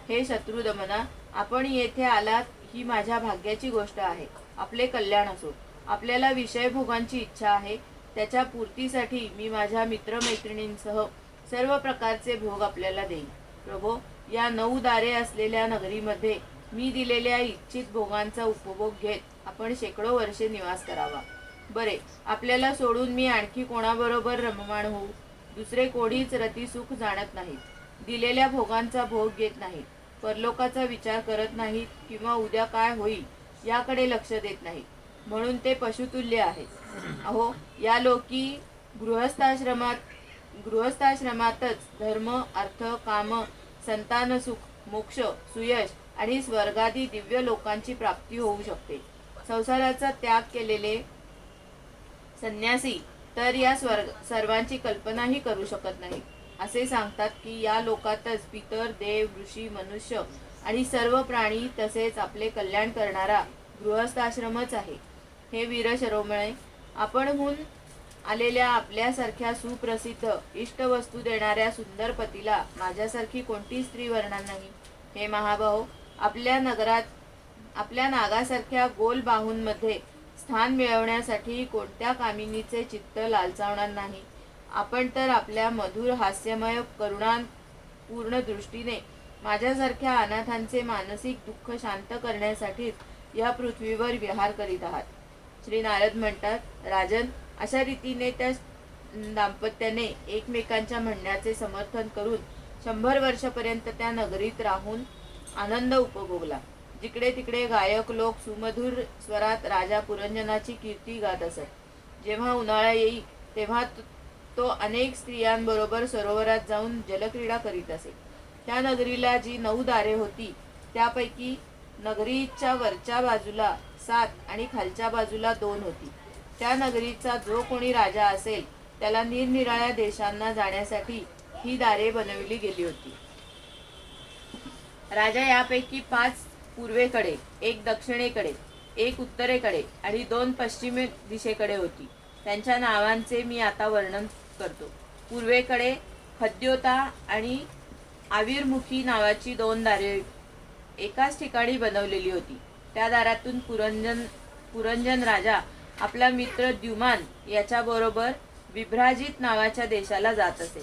हे शत्रुदमना, आपण येथे आलात ही माझ्या भाग्याची गोष्ट आहे. आपले कल्याण असो. आपल्याला विषयभोगांची इच्छा आहे, त्याच्या पूर्तीसाठी मी माझ्या मित्रमैत्रिणींसह सर्व प्रकारचे भोग आपल्याला देईन. प्रभो, या 9 दारे असलेल्या नगरीमध्ये मी दिलेल्या इच्छित भोगांचा उपभोग घेत आपण शेकडो वर्षे निवास करावा. बरे, आपल्याला सोडून मी आणखी कोणाबरोबर रममाण होऊ? दुसरे कोणीच रतिसुख जाणत नाहीत, दिलेल्या भोगांचा भोग घेत नाहीत, परलोकाचा विचार करत नाहीत किंवा उद्या काय होईल याकडे लक्ष देत नाहीत, म्हणून ते पशुतुल्य आहेत. अहो, या लोकी गृहस्थाश्रमातच धर्म, अर्थ, काम, संतान सुख, मोक्ष, सुयश आणि स्वर्गादी दिव्य लोकांची प्राप्ती होऊ शकते. संसाराचा त्याग केलेले संन्यासी तर या सर्वांची कल्पनाही करू शकत नाही. असे सांगतात की या लोकातच पितर, देव, ऋषी, मनुष्य आणि सर्व प्राणी तसेच आपले कल्याण करणारा गृहस्थाश्रमच आहे. हे वीरशिरोमणे, आपणहून आलेल्या आपल्यासारख्या सुप्रसिद्ध इष्टवस्तू देणाऱ्या सुंदर पतीला माझ्यासारखी कोणती स्त्री वरणार नाही? हे महाभाहो, आपल्या नागासारख्या गोल बाहूंमध्ये स्थान मिळवण्यासाठी कोणत्या कामिनीचे चित्त लालचावणार नाही? आपण तर आपल्या मधुर हास्यमय करुणापूर्ण दृष्टीने माझ्यासारख्या अनाथांचे मानसिक दुःख शांत करण्यासाठीच या पृथ्वीवर विहार करीत आहात. श्री नारद म्हणतात, राजन, अशा रीतीने त्या दाम्पत्याने एकमेकांच्या म्हणण्याचे समर्थन करून 100 वर्षापर्यंत त्या नगरीत राहून आनंद उपभोगला. जिकडे तिकडे गायक लोक सुमधुर स्वरात राजा पुरंजनाची कीर्ती गात असत. जेव्हा उन्हाळा येई तेव्हा तो अनेक स्त्रियांबरोबर सरोवरात जाऊन जलक्रीडा करीत असे. त्या नगरीला जी 9 दारे होती त्यापैकी नगरीच्या वरच्या बाजूला 7 आणि खालच्या बाजूला 2 होती. त्या नगरीचा जो कोणी राजा असेल त्याला निरनिराळ्या देशांना जाण्यासाठी ही दारे बनविली गेली होती. राजा यापैकी 5 पूर्वेकडे, 1 दक्षिणेकडे, 1 उत्तरेकडे आणि 2 पश्चिम दिशेकडे होती. त्यांच्या नावांचे मी आता वर्णन करतो. पूर्वेकडे खद्योता आणि आविर्मुखी नावाची 2 दारे एकाच ठिकाणी बनवलेली होती. त्या दारातून पुरंजन राजा आपला मित्र द्युमान याच्याबरोबर विभ्राजित नावाच्या देशाला जात असे.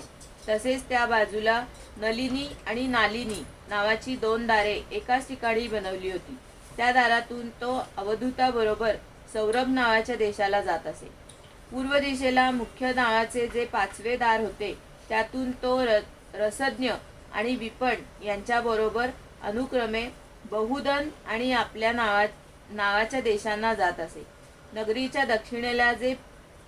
तसेच त्या बाजूला नलिनी आणि नालिनी नावाची 2 दारे एकाच ठिकाणी बनवली होती. त्या दारातून तो अवधूताबरोबर सौरभ नावाच्या देशाला जात असे. पूर्व दिशेला मुख्य नावाचे जे 5वे दार होते त्यातून तो रसज्ञ आणि विपण यांच्याबरोबर अनुक्रमे बहुधन आणि आपल्या नावाच्या देशांना जात असे. नगरीच्या दक्षिणेला जे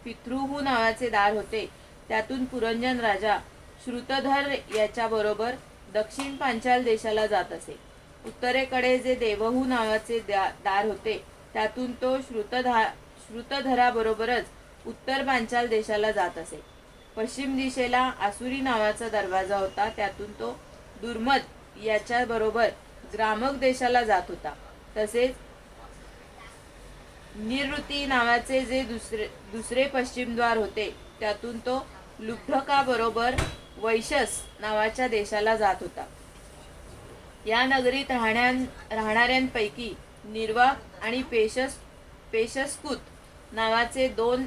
पितृहू नावाचे दार होते त्यातून पुरंजन राजा श्रुतधर याच्याबरोबर दक्षिण पांचाल देशाला जात असे. उत्तरेकडे जे देवहू नावाचे दार होते त्यातून तो श्रुतधराबरोबरच उत्तर पांचाल देशाला जात असे. पश्चिम दिशेला आसुरी नावाचा दरवाजा होता त्यातून तो दुर्मद याच्याबरोबर ग्रामक देशाला जात होता. तसेच निवृत्ती नावाचे जे दुसरे पश्चिम द्वार होते त्यातून तो लुब्धकाबरोबर वैशस नावाच्या देशाला जात होता. या नगरीत राहणाऱ्यांपैकी निर्वाक आणि पेशस्कुत नावाचे 2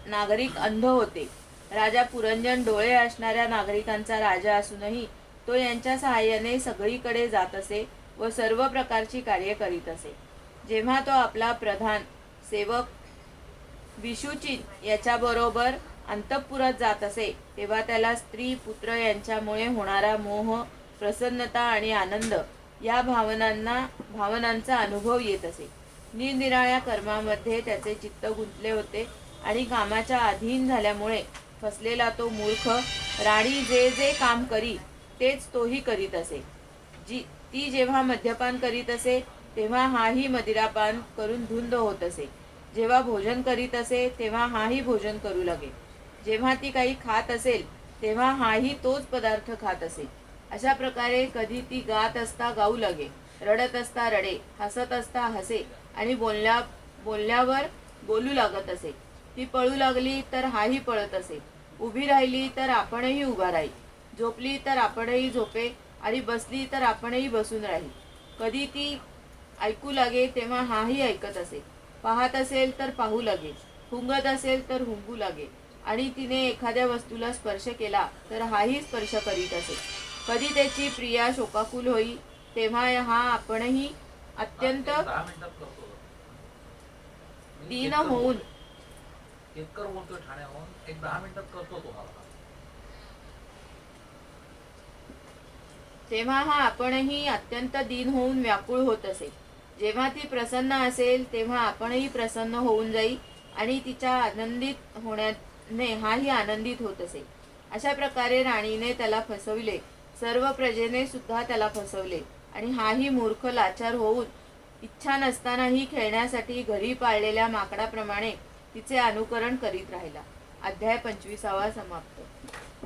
नागरिक अंध होते. राजा पुरंजन डोळे असणाऱ्या नागरिकांचा राजा असूनही तो यांच्या सहाय्याने सगळीकडे जात असे व सर्व प्रकारची कार्य करीत असे. जेव्हा तो आपला प्रधान सेवक विशुचित याच्याबरोबर अंतःपुरात जात असे तेव्हा त्याला स्त्री पुत्र यांच्यामुळे होणारा मोह, प्रसन्नता आणि आनंद या भावनांचा अनुभव येत असे. निरनिराळ्या कर्मामध्ये त्याचे चित्त गुंतले होते आणि कामाच्या अधीन झाल्यामुळे फसलेला तो मूर्ख राणी जे जे काम करी तेच तोही करीत असे. ती जेव्हा मद्यपान करीत असे तेव्हा हाही मदिरापान करून धुंद होत असे. जेव्हा भोजन करीत असे तेव्हा हाही भोजन करू लागे. जेव्हा ती काही खात असेल तेव्हा हाही तोच पदार्थ खात असे. अशा प्रकारे कधी ती गात असता गाऊ लागे, रडत असता रडे, हसत असता हसे आणि बोलल्यावर बोलू लागत असे. ती पळू लागली तर हाही पळत असे, उभी राहिली तर आपणही उभा राही, झोपली तर आपणही झोपे आणि बसली तर आपणही बसून राही. कधी ती ऐकू लागे तेव्हा हाही ऐकत असे, पाहत असेल तर पाहू लागे, हुंगत असेल तर हुंगू लागे आणि तिने एखाद्या वस्तूला स्पर्श केला तर हाही स्पर्श करीत असे. कधी त्याची प्रिया शोकाकुल होई तेव्हा हा आपणही अत्यंत दीन होऊन व्याकुळ होत असे. जेव्हा ती प्रसन्न असेल तेव्हा आपणही प्रसन्न होऊन जाई आणि तिच्या आनंदित होण्याने हाही आनंदित होत असे. अशा प्रकारे राणीने त्याला फसविले, सर्व प्रजेने सुद्धा त्याला फसवले आणि हाही मूर्ख लाचार होऊन इच्छा नसतानाही खेळण्यासाठी घरी पाळलेल्या माकडाप्रमाणे तिचे अनुकरण करीत राहिला. अध्याय 25 समाप्त.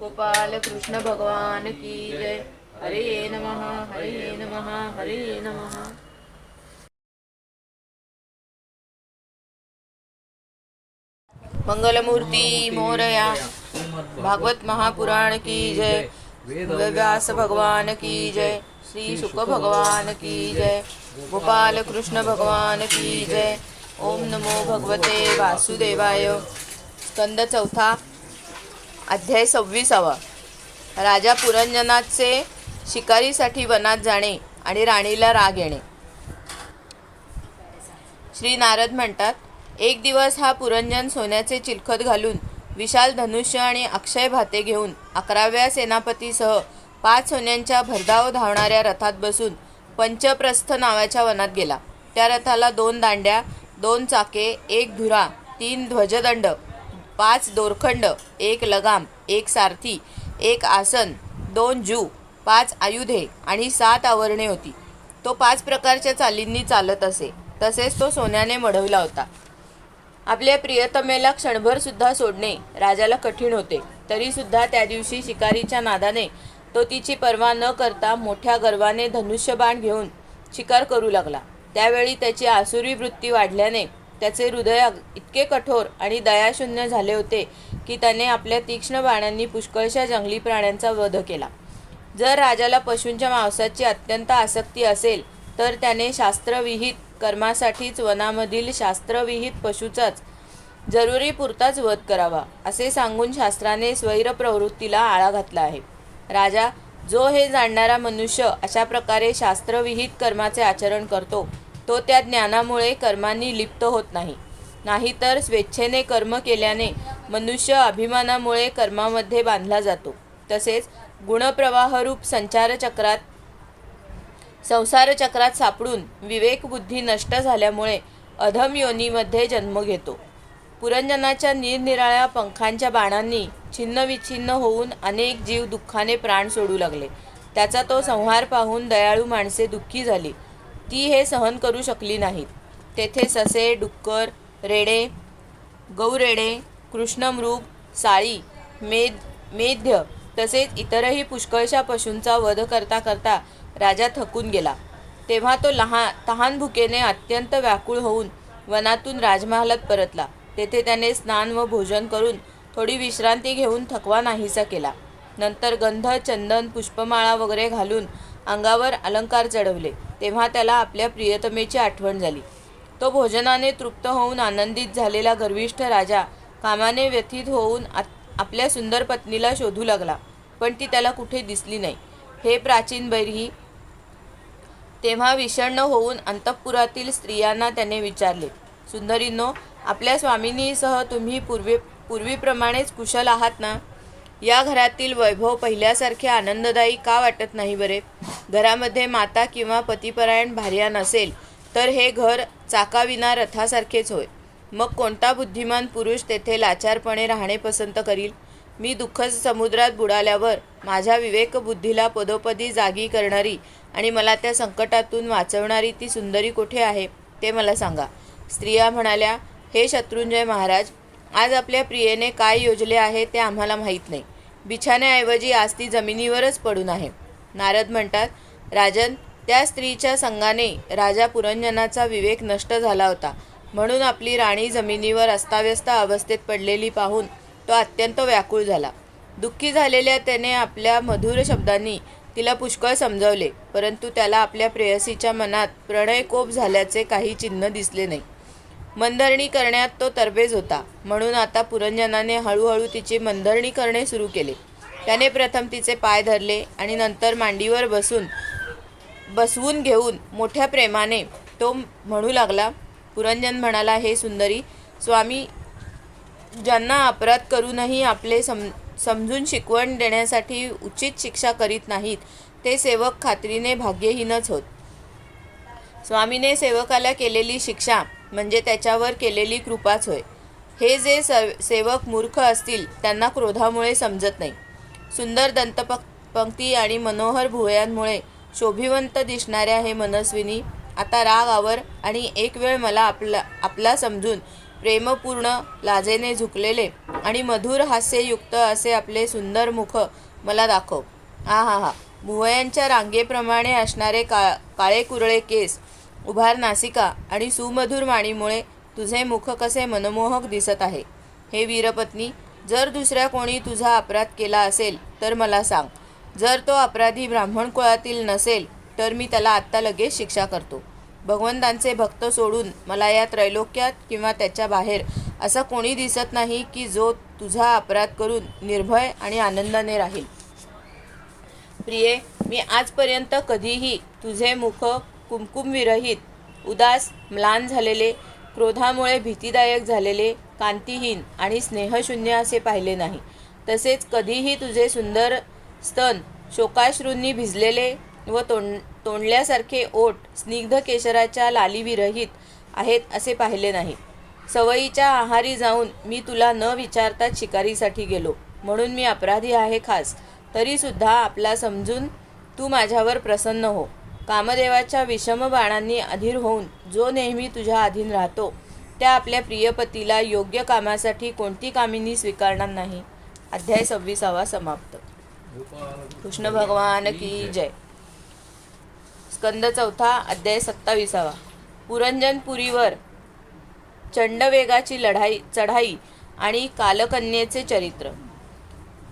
गोपाल कृष्ण भगवान की जय. हरे नमः, हरे नमः, हरे नमः. मंगलमूर्ती मोरया. भागवत महापुराण की जय. व्यास भगवान की जय. श्री शुक भगवान की जय. गोपाल कृष्ण भगवान की जय. ओम नमो भगवते वासुदेवाय. स्कंद 4 अध्याय 26. राजा पुरंजनाचे शिकारीसाठी वनात जाणे आणि राणीला राग येणे. श्री नारद म्हणतात, एक दिवस हा पुरंजन सोन्याचे चिलखत घालून विशाल धनुष्य आणि अक्षय भाते घेऊन 11व्या सेनापतीसह 5 सोन्यांच्या भरधाव धावणाऱ्या रथात बसून पंचप्रस्थ नावाच्या वनात गेला. त्या रथाला 2 दांड्या, 2 चाके, 1 धुरा, 3 ध्वजदंड, 5 दोरखंड, 1 लगाम, 1 सारथी, 1 आसन, 2 जू, 5 आयुधे आणि 7 आवरणे होती. तो 5 प्रकारच्या चालींनी चालत असे. तसेच तो सोन्याने मढवला होता. आपल्या प्रियतमेला क्षणभर सुद्धा सोडणे राजाला कठीण होते. तरी सुद्धा त्या दिवशी शिकारीच्या नादाने तो तिची पर्वा न करता मोठ्या गर्वाने धनुष्यबाण घेऊन शिकार करू लागला. त्यावेळी त्याची आसुरी वृत्ती वाढल्याने त्याचे हृदय इतके कठोर आणि दयाशून्य झाले होते की त्याने आपल्या तीक्ष्ण बाणांनी पुष्कळशा जंगली प्राण्यांचा वध केला. जर राजाला पशूंच्या मांसाची अत्यंत आसक्ती असेल तर त्याने शास्त्रविहित कर्मासाठीच वनामधील शास्त्रविहित पशूचाच जरुरी पुरताच वध करावा असे सांगून शास्त्राने स्वैर प्रवृत्तीला आळा घातला आहे. राजा जो हे जाणणारा मनुष्य अशा प्रकारे शास्त्रविहित कर्माचे आचरण करतो तो त्या ज्ञानामुळे कर्मांनी लिप्त होत नाही. नाहीतर स्वेच्छेने कर्म केल्याने मनुष्य अभिमानामुळे कर्मामध्ये बांधला जातो. तसेच गुणप्रवाहरूप संसारचक्रात सापडून विवेकबुद्धी नष्ट झाल्यामुळे अधम योनीमध्ये जन्म घेतो. पुरंजनाच्या निरनिराळ्या पंखांच्या बाणांनी छिन्नविच्छिन्न होऊन अनेक जीव दुःखाने प्राण सोडू लागले. त्याचा तो संहार पाहून दयाळू माणसे दुःखी झाली. ती हे सहन करू शकली नाहीत. तेथे ससे, डुक्कर, रेडे, गौरेडे, कृष्णमृग, साळी, मेध्य तसेच इतरही पुष्कळशा पशूंचा वध करता करता राजा थकून गेला. तेव्हा तो तहान भुकेने अत्यंत व्याकुळ होऊन वनातून राजमहालात परतला. तेथे त्याने स्नान व भोजन करून थोडी विश्रांती घेऊन थकवा नाहीसा केला. नंतर गंध, चंदन, पुष्पमाळा वगैरे घालून अंगावर अलंकार चढवले. तेव्हा त्याला आपल्या प्रियतमेची आठवण झाली. तो भोजनाने तृप्त होऊन आनंदित झालेला गर्विष्ठ राजा कामाने व्यथित होऊन आपल्या सुंदर पत्नीला शोधू लागला, पण ती त्याला कुठे दिसली नाही. हे प्राचीन बैरही. तेव्हा विषण्ण होऊन अंतःपुरातील स्त्रियांना त्याने विचारले, सुंदरींनो, आपल्या स्वामिनीसह तुम्ही पूर्वीप्रमाणेच कुशल आहात ना? या घरातील वैभव पहिल्यासारखे आनंददायी का वाटत नाही बरे? घरामध्ये माता किंवा पतिपरायण भार्या नसेल तर हे घर चाकाविना रथासारखेच होय. मग कोणता बुद्धिमान पुरुष तेथे लाचारपणे राहणे पसंत करील? मी दुःख समुद्रात बुडाल्यावर माझ्या विवेकबुद्धीला पदोपदी जागी करणारी आणि मला त्या संकटातून वाचवणारी ती सुंदरी कुठे आहे ते मला सांगा. स्त्रिया म्हणाल्या, हे शत्रुंजय महाराज, आज आपल्या प्रियेने काय योजले आहे ते आम्हाला माहीत नाही. बिछाण्याऐवजी आज ती जमिनीवरच पडून आहे. नारद म्हणतात, राजन, त्या स्त्रीच्या संगाने राजा पुरंजनाचा विवेक नष्ट झाला होता. म्हणून आपली राणी जमिनीवर अस्ताव्यस्त अवस्थेत पडलेली पाहून तो अत्यंत व्याकुळ झाला. दुःखी झालेल्या त्याने आपल्या मधुर शब्दांनी तिला पुष्कळ समजावले, परंतु त्याला आपल्या प्रेयसीच्या मनात प्रणयकोप झाल्याचे काही चिन्ह दिसले नाही. मंदरणी करण्यात तो तरबेज होता. म्हणून आता पुरंजनाने हळूहळू तिची मंदरणी करणे सुरू केले. त्याने प्रथम तिचे पाय धरले आणि नंतर मांडीवर बसवून घेऊन मोठ्या प्रेमाने तो म्हणू लागला. पुरंजन म्हणाला, हे सुंदरी, स्वामी ज्यांना अपराध करूनही आपले समजून शिकवण देण्यासाठी उचित शिक्षा करीत नाहीत ते सेवक खात्रीने भाग्यहीनच होत. स्वामीने सेवकाला केलेली शिक्षा म्हणजे त्याच्यावर केलेली कृपाच होय. हे जे सेवक मूर्ख असतील त्यांना क्रोधामुळे समजत नाही. सुंदर दंतपंक्ती आणि मनोहर भुवयांमुळे शोभिवंत दिसणाऱ्या हे मनस्विनी, आता राग आवर आणि एक वेळ मला आपला समजून प्रेमपूर्ण लाजेने झुकलेले आणि मधुर हास्ययुक्त असे आपले सुंदर मुख मला दाखव. हा, भुवयांच्या रांगेप्रमाणे असणारे काळे कुरळे केस, उभार नासिका आणि सुमधुर वाणीमुळे तुझे मुख कसे मनमोहक दिसत आहे. हे वीरपत्नी, जर दुसऱ्या कोणी तुझा अपराध केला असेल तर मला सांग. जर तो अपराधी ब्राह्मण कुळातील नसेल तर मी त्याला आत्ता लगेच शिक्षा करतो. भगवंतांचे भक्त सोडून मला या त्रैलोक्यात किंवा त्याच्या बाहेर असा कोणी दिसत नाही की जो तुझा अपराध करून निर्भय आणि आनंदाने राहील. प्रिये, मी आजपर्यंत कधीही तुझे मुख कुमकुमविरहित, उदास, म्लान झालेले, क्रोधामुळे भीतीदायक झालेले, कांतिहीन आणि स्नेहशून्य असे पाहिले नाही. तसेच कधीही तुझे सुंदर स्तन शोकाश्रूंनी भिजलेले व तोंडल्यासारखे ओठ स्निग्ध केशराच्या लालीविरहित आहेत असे पाहिले नाही. सवयीच्या आहारी जाऊन मी तुला न विचारताच शिकारीसाठी गेलो, म्हणून मी अपराधी आहे खास. तरीसुद्धा आपला समजून तू माझ्यावर प्रसन्न हो. कामदेवाच्या विषम बाणांनी अधीर होऊन जो नेहमी तुझ्या अधीन राहतो त्या आपल्या प्रियपतीला योग्य कामासाठी कोणती कामिनी स्वीकारणार नाही. अध्याय 26 समाप्त. कृष्ण भगवान की जय. स्कंद 4 अध्याय 27. पुरंजनपुरीवर चंडवेगाची चढाई आणि कालकन्येचे चरित्र.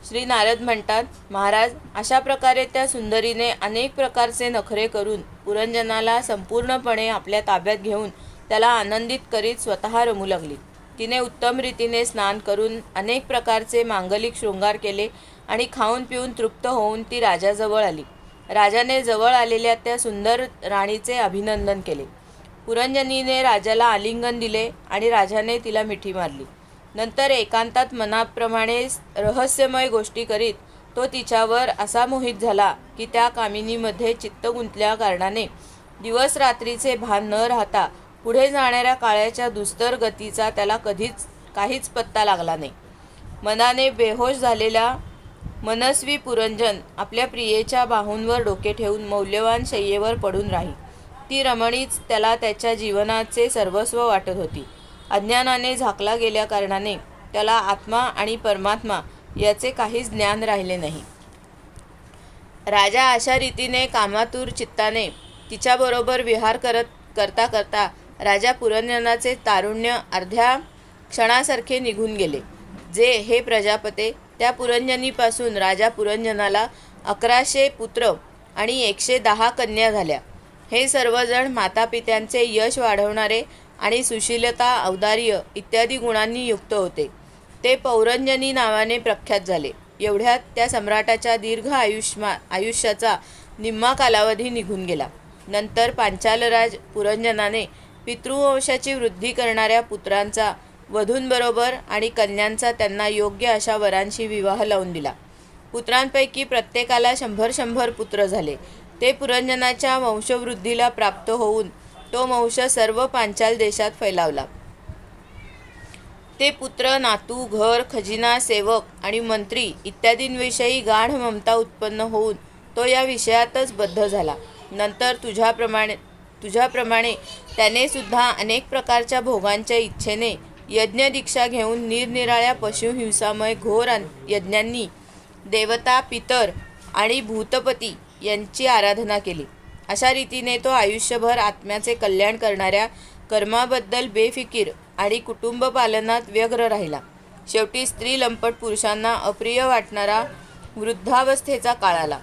श्री नारद म्हणतात, महाराज, अशा प्रकारे त्या सुंदरीने अनेक प्रकारचे नखरे करून पुरंजनाला संपूर्णपणे आपल्या ताब्यात घेऊन त्याला आनंदित करीत स्वतः रमू लागली. तिने उत्तम रीतीने स्नान करून अनेक प्रकारचे मांगलिक शृंगार केले आणि खाऊन पिऊन तृप्त होऊन ती राजाजवळ आली. राजाने जवळ आलेल्या त्या सुंदर राणीचे अभिनंदन केले. पुरंजनीने राजाला आलिंगन दिले आणि राजाने तिला मिठी मारली. नंतर एकांतात मनाप्रमाणे रहस्यमय गोष्टी करीत तो तिच्यावर असा मोहित झाला की त्या कामिनीमध्ये चित्त गुंतल्या कारणाने दिवस रात्रीचे भान न राहता पुढे जाणाऱ्या काळाच्या दुस्तर गतीचा त्याला काहीच पत्ता लागला नाही. मनाने बेहोश झालेला मनस्वी पुरंजन आपल्या प्रियेच्या बाहूंवर डोके ठेवून मौल्यवान शय्येवर पडून राही. ती रमणीच त्याला त्याच्या जीवनाचे सर्वस्व वाटत होती. अज्ञानाने झाकला गेल्या कारणाने त्याला आत्मा आणि परमात्मा याचे काहीच ज्ञान राहिले नाही. राजा अशा रीतीने कामातूर चित्ताने तिच्याबरोबर विहार करता करता राजा पुरंजनाचे तारुण्य अर्ध्या क्षणासारखे निघून गेले. हे प्रजापते, त्या पुरंजनीपासून राजा पुरंजनाला 1100 पुत्र आणि 110 कन्या झाल्या. हे सर्वजण मातापित्यांचे यश वाढवणारे आणि सुशीलता, औदार्य इत्यादी गुणांनी युक्त होते. ते पौरंजनी नावाने प्रख्यात झाले. एवढ्यात त्या सम्राटाच्या दीर्घ आयुष्याचा निम्मा कालावधी निघून गेला. नंतर पांचालराज पुरंजनाने पितृवंशाची वृद्धी करणाऱ्या पुत्रांचा वधूंबरोबर आणि कन्यांचा त्यांना योग्य अशा वरांशी विवाह लावून दिला. पुत्रांपैकी प्रत्येकाला 100 पुत्र झाले. ते पुरंजनाच्या वंशवृद्धीला प्राप्त होऊन तो वंश सर्व पांचाल देशात फैलावला. ते पुत्र, नातू, घर, खजिना, सेवक आणि मंत्री इत्यादींविषयी गाढ ममता उत्पन्न होऊन तो या विषयातच बद्ध झाला. नंतर तुझ्याप्रमाणे त्याने सुद्धा अनेक प्रकारच्या भोगांच्या इच्छेने यज्ञदीक्षा घेऊन निरनिराळ्या पशुहिंसामय घोर यज्ञांनी देवता, पितर आणि भूतपती यांची आराधना केली. अशा रीतीने तो आयुष्यभर आत्म्याचे कल्याण करणाऱ्या कर्माबद्दल बेफिकीर आणि कुटुंब पालनात व्यग्र राहिला. शेवटी स्त्री लंपट पुरुषांना अप्रिय वाटणारा वृद्धावस्थेचा काळ आला.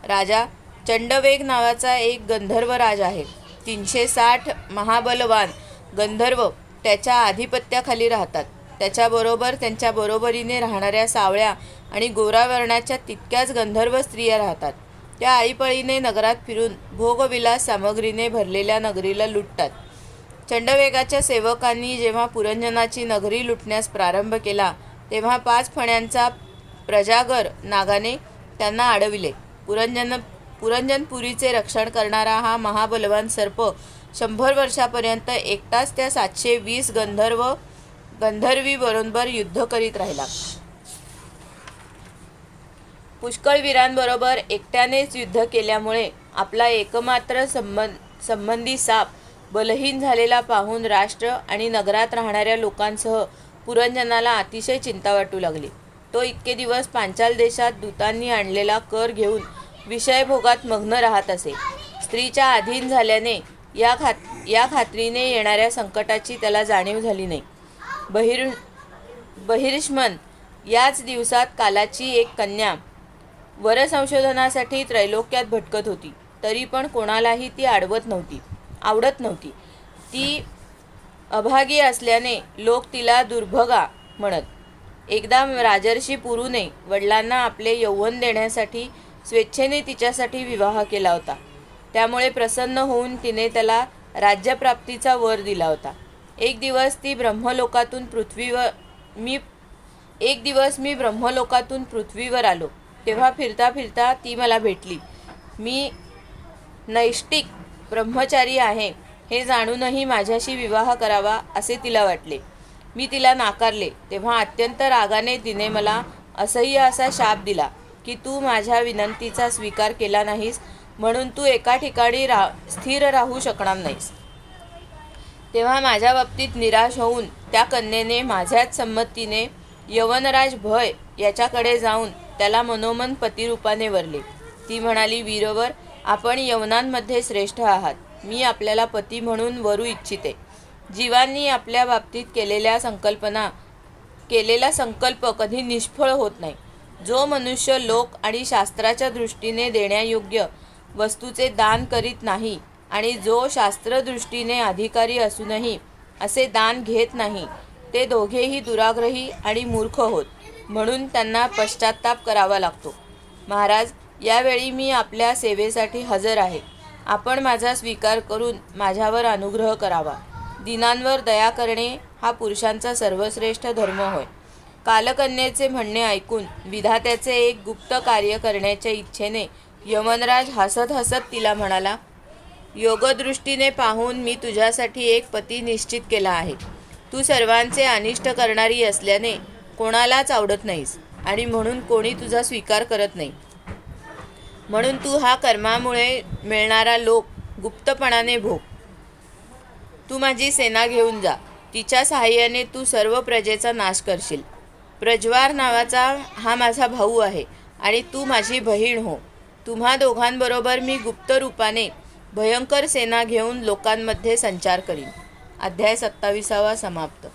राजा चंडवेग नावाचा एक गंधर्व राज आहे. 360 महाबलवान गंधर्व त्याच्या आधिपत्याखाली राहतात. त्याच्याबरोबर त्यांच्या बरोबरीने राहणाऱ्या सावळ्या आणि गोरा वर्णाच्या तितक्याच गंधर्व स्त्रिया राहतात. त्या आळीपळीने नगरात फिरून भोगविलास सामग्रीने भरलेल्या नगरीला लुटतात. चंडवेगाच्या सेवकांनी जेव्हा पुरंजनाची नगरी लुटण्यास प्रारंभ केला तेव्हा 5 फण्यांचा प्रजागर नागाने त्यांना अडविले. पुरंजनपुरीचे रक्षण करणारा हा महाबलवान सर्प 100 वर्षापर्यंत एकटाच त्या 720 गंधर्वी बरोबर युद्ध करीत राहिला. पुष्कळ वीरांबरोबर एकट्यानेच युद्ध केल्यामुळे आपला एकमात्र संबंधी साप बलहीन झालेला पाहून राष्ट्र आणि नगरात राहणाऱ्या लोकांसह पुरंजनाला अतिशय चिंता वाटू लागली. तो इतके दिवस पांचाल देशात दूतांनी आणलेला कर घेऊन विषयभोगात मग्न राहत असे. स्त्रीच्या अधीन झाल्याने या खात्रीने येणाऱ्या संकटाची त्याला जाणीव झाली नाही. बहिर्ष्मन याच दिवसात कालाची एक कन्या वरसंशोधनासाठी त्रैलोक्यात भटकत होती. तरी पण कोणालाही ती आवडत नव्हती. ती अभागी असल्याने लोक तिला दुर्भगा म्हणत. एकदा राजर्षी पुरूने वडिलांना आपले यौवन देण्यासाठी स्वेच्छेने तिच्यासाठी विवाह केला होता. त्यामुळे प्रसन्न होऊन तिने त्याला राज्यप्राप्तीचा वर दिला होता. एक दिवस मी ब्रह्मलोकातून पृथ्वीवर आलो तेव्हा फिरता फिरता ती मला भेटली. मी नैष्टिक ब्रह्मचारी आहे हे जाणूनही माझ्याशी विवाह करावा असे तिला वाटले. मी तिला नाकारले तेव्हा अत्यंत रागाने तिने मला असह्य असा शाप दिला की तू माझ्या विनंतीचा स्वीकार केला नाहीस म्हणून तू एका ठिकाणी स्थिर राहू शकणार नाहीस. तेव्हा माझ्या बाबतीत निराश होऊन त्या कन्येने माझ्याच संमतीने यवनराज भय याच्याकडे जाऊन त्याला मनोमन पतिरूपाने वरले. ती म्हणाली, वीरवर, आपण यवनांमध्ये श्रेष्ठ आहात. मी आपल्याला पती म्हणून वरू इच्छिते. जीवांनी आपल्या बाबतीत केलेला संकल्प कधी निष्फळ होत नाही. जो मनुष्य लोक आणि शास्त्राच्या दृष्टीने देण्यायोग्य वस्तूचे दान करीत नाही आणि जो शास्त्रदृष्टीने अधिकारी असूनही असे दान घेत नाही ते दोघेही दुराग्रही आणि मूर्ख होत. म्हणून त्यांना पश्चात्ताप करावा लागतो. महाराज, यावेळी मी आपल्या सेवेसाठी हजर आहे. आपण माझा स्वीकार करून माझ्यावर अनुग्रह करावा. दीनांवर दया करणे हा पुरुषांचा सर्वश्रेष्ठ धर्म होय. कालकन्येचे म्हणणे ऐकून विधात्याचे एक गुप्त कार्य करण्याच्या इच्छेने यमनराज हसत हसत तिला म्हणाला, योगदृष्टीने पाहून मी तुझ्यासाठी एक पती निश्चित केला आहे. तू सर्वांचे अनिष्ट करणारी असल्याने कोणालाच आवडत नाहीस आणि म्हणून कोणी तुझा स्वीकार करत नाही. म्हणून तू हा कर्मामुळे मिळणारा लोक गुप्तपणाने भोग. तू माझी सेना घेऊन जा. तिच्या सहाय्याने तू सर्व प्रजेचा नाश करशील. प्रज्वार नावाचा हा माझा भाऊ आहे आणि तू माझी बहीण हो. तुम्हा दोघांबरोबर मी गुप्त रूपाने भयंकर सेना घेऊन लोकांमध्ये संचार करीन. अध्याय 27 समाप्त.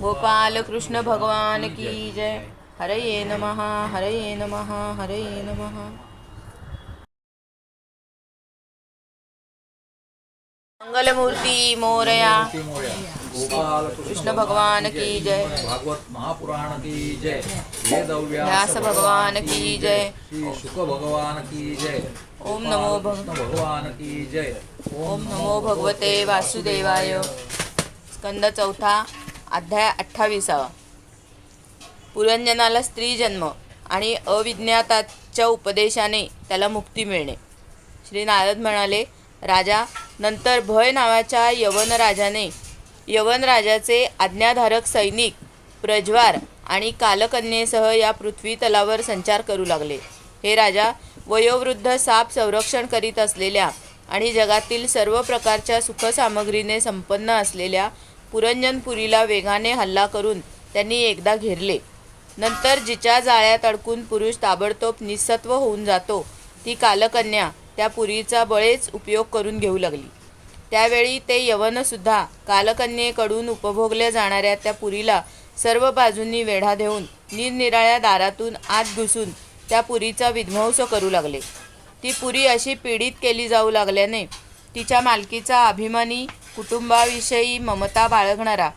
गोपाल कृष्ण भगवान की जय. हरये नमः, हरये नमः, हरये नमः. मंगलमूर्ती मोरया, गोपाल कृष्ण भगवान की जय, भागवत महापुराण की जय, वेद व्यास भगवान की जय, श्री शुक भगवान की जय, ओम नमो भगवान की जय, ओम नमो भगवते वासुदेवाय. स्कंद चौथा, अध्याय 28. पुरंजनाला स्त्री जन्म आणि अविज्ञाताच्या उपदेशाने त्याला मुक्ती मिळणे. श्री नारद म्हणाले, राजा, नंतर भय नावाच्या यवन राजाचे आज्ञाधारक सैनिक प्रज्वार आणि कालकन्येसह या पृथ्वी तलावर संचार करू लागले. हे राजा, वयोवृद्ध साप संरक्षण करीत असलेल्या आणि जगातील सर्व प्रकारच्या सुखसामग्रीने संपन्न असलेल्या पुरंजनपुरीला वेगाने हल्ला करून त्यांनी एकदा घेरले. नंतर जिच्या जाळ्यात अडकून पुरुष ताबडतोब निस्सत्व होऊन जातो, ती कालकन्या त्या पुरीचा बळेच उपयोग करून घेऊ लागली. त्यावेळी ते यवनसुद्धा कालकन्येकडून उपभोगल्या जाणाऱ्या त्या पुरीला सर्व बाजूंनी वेढा देऊन निरनिराळ्या दारातून आत घुसून त्या पुरीचा विध्वंस करू लागले. ती पुरी अशी पीडित केली जाऊ लागल्याने तिच्या मालकीचा अभिमानी, कुटुंबाविषयी ममता बाळगणारा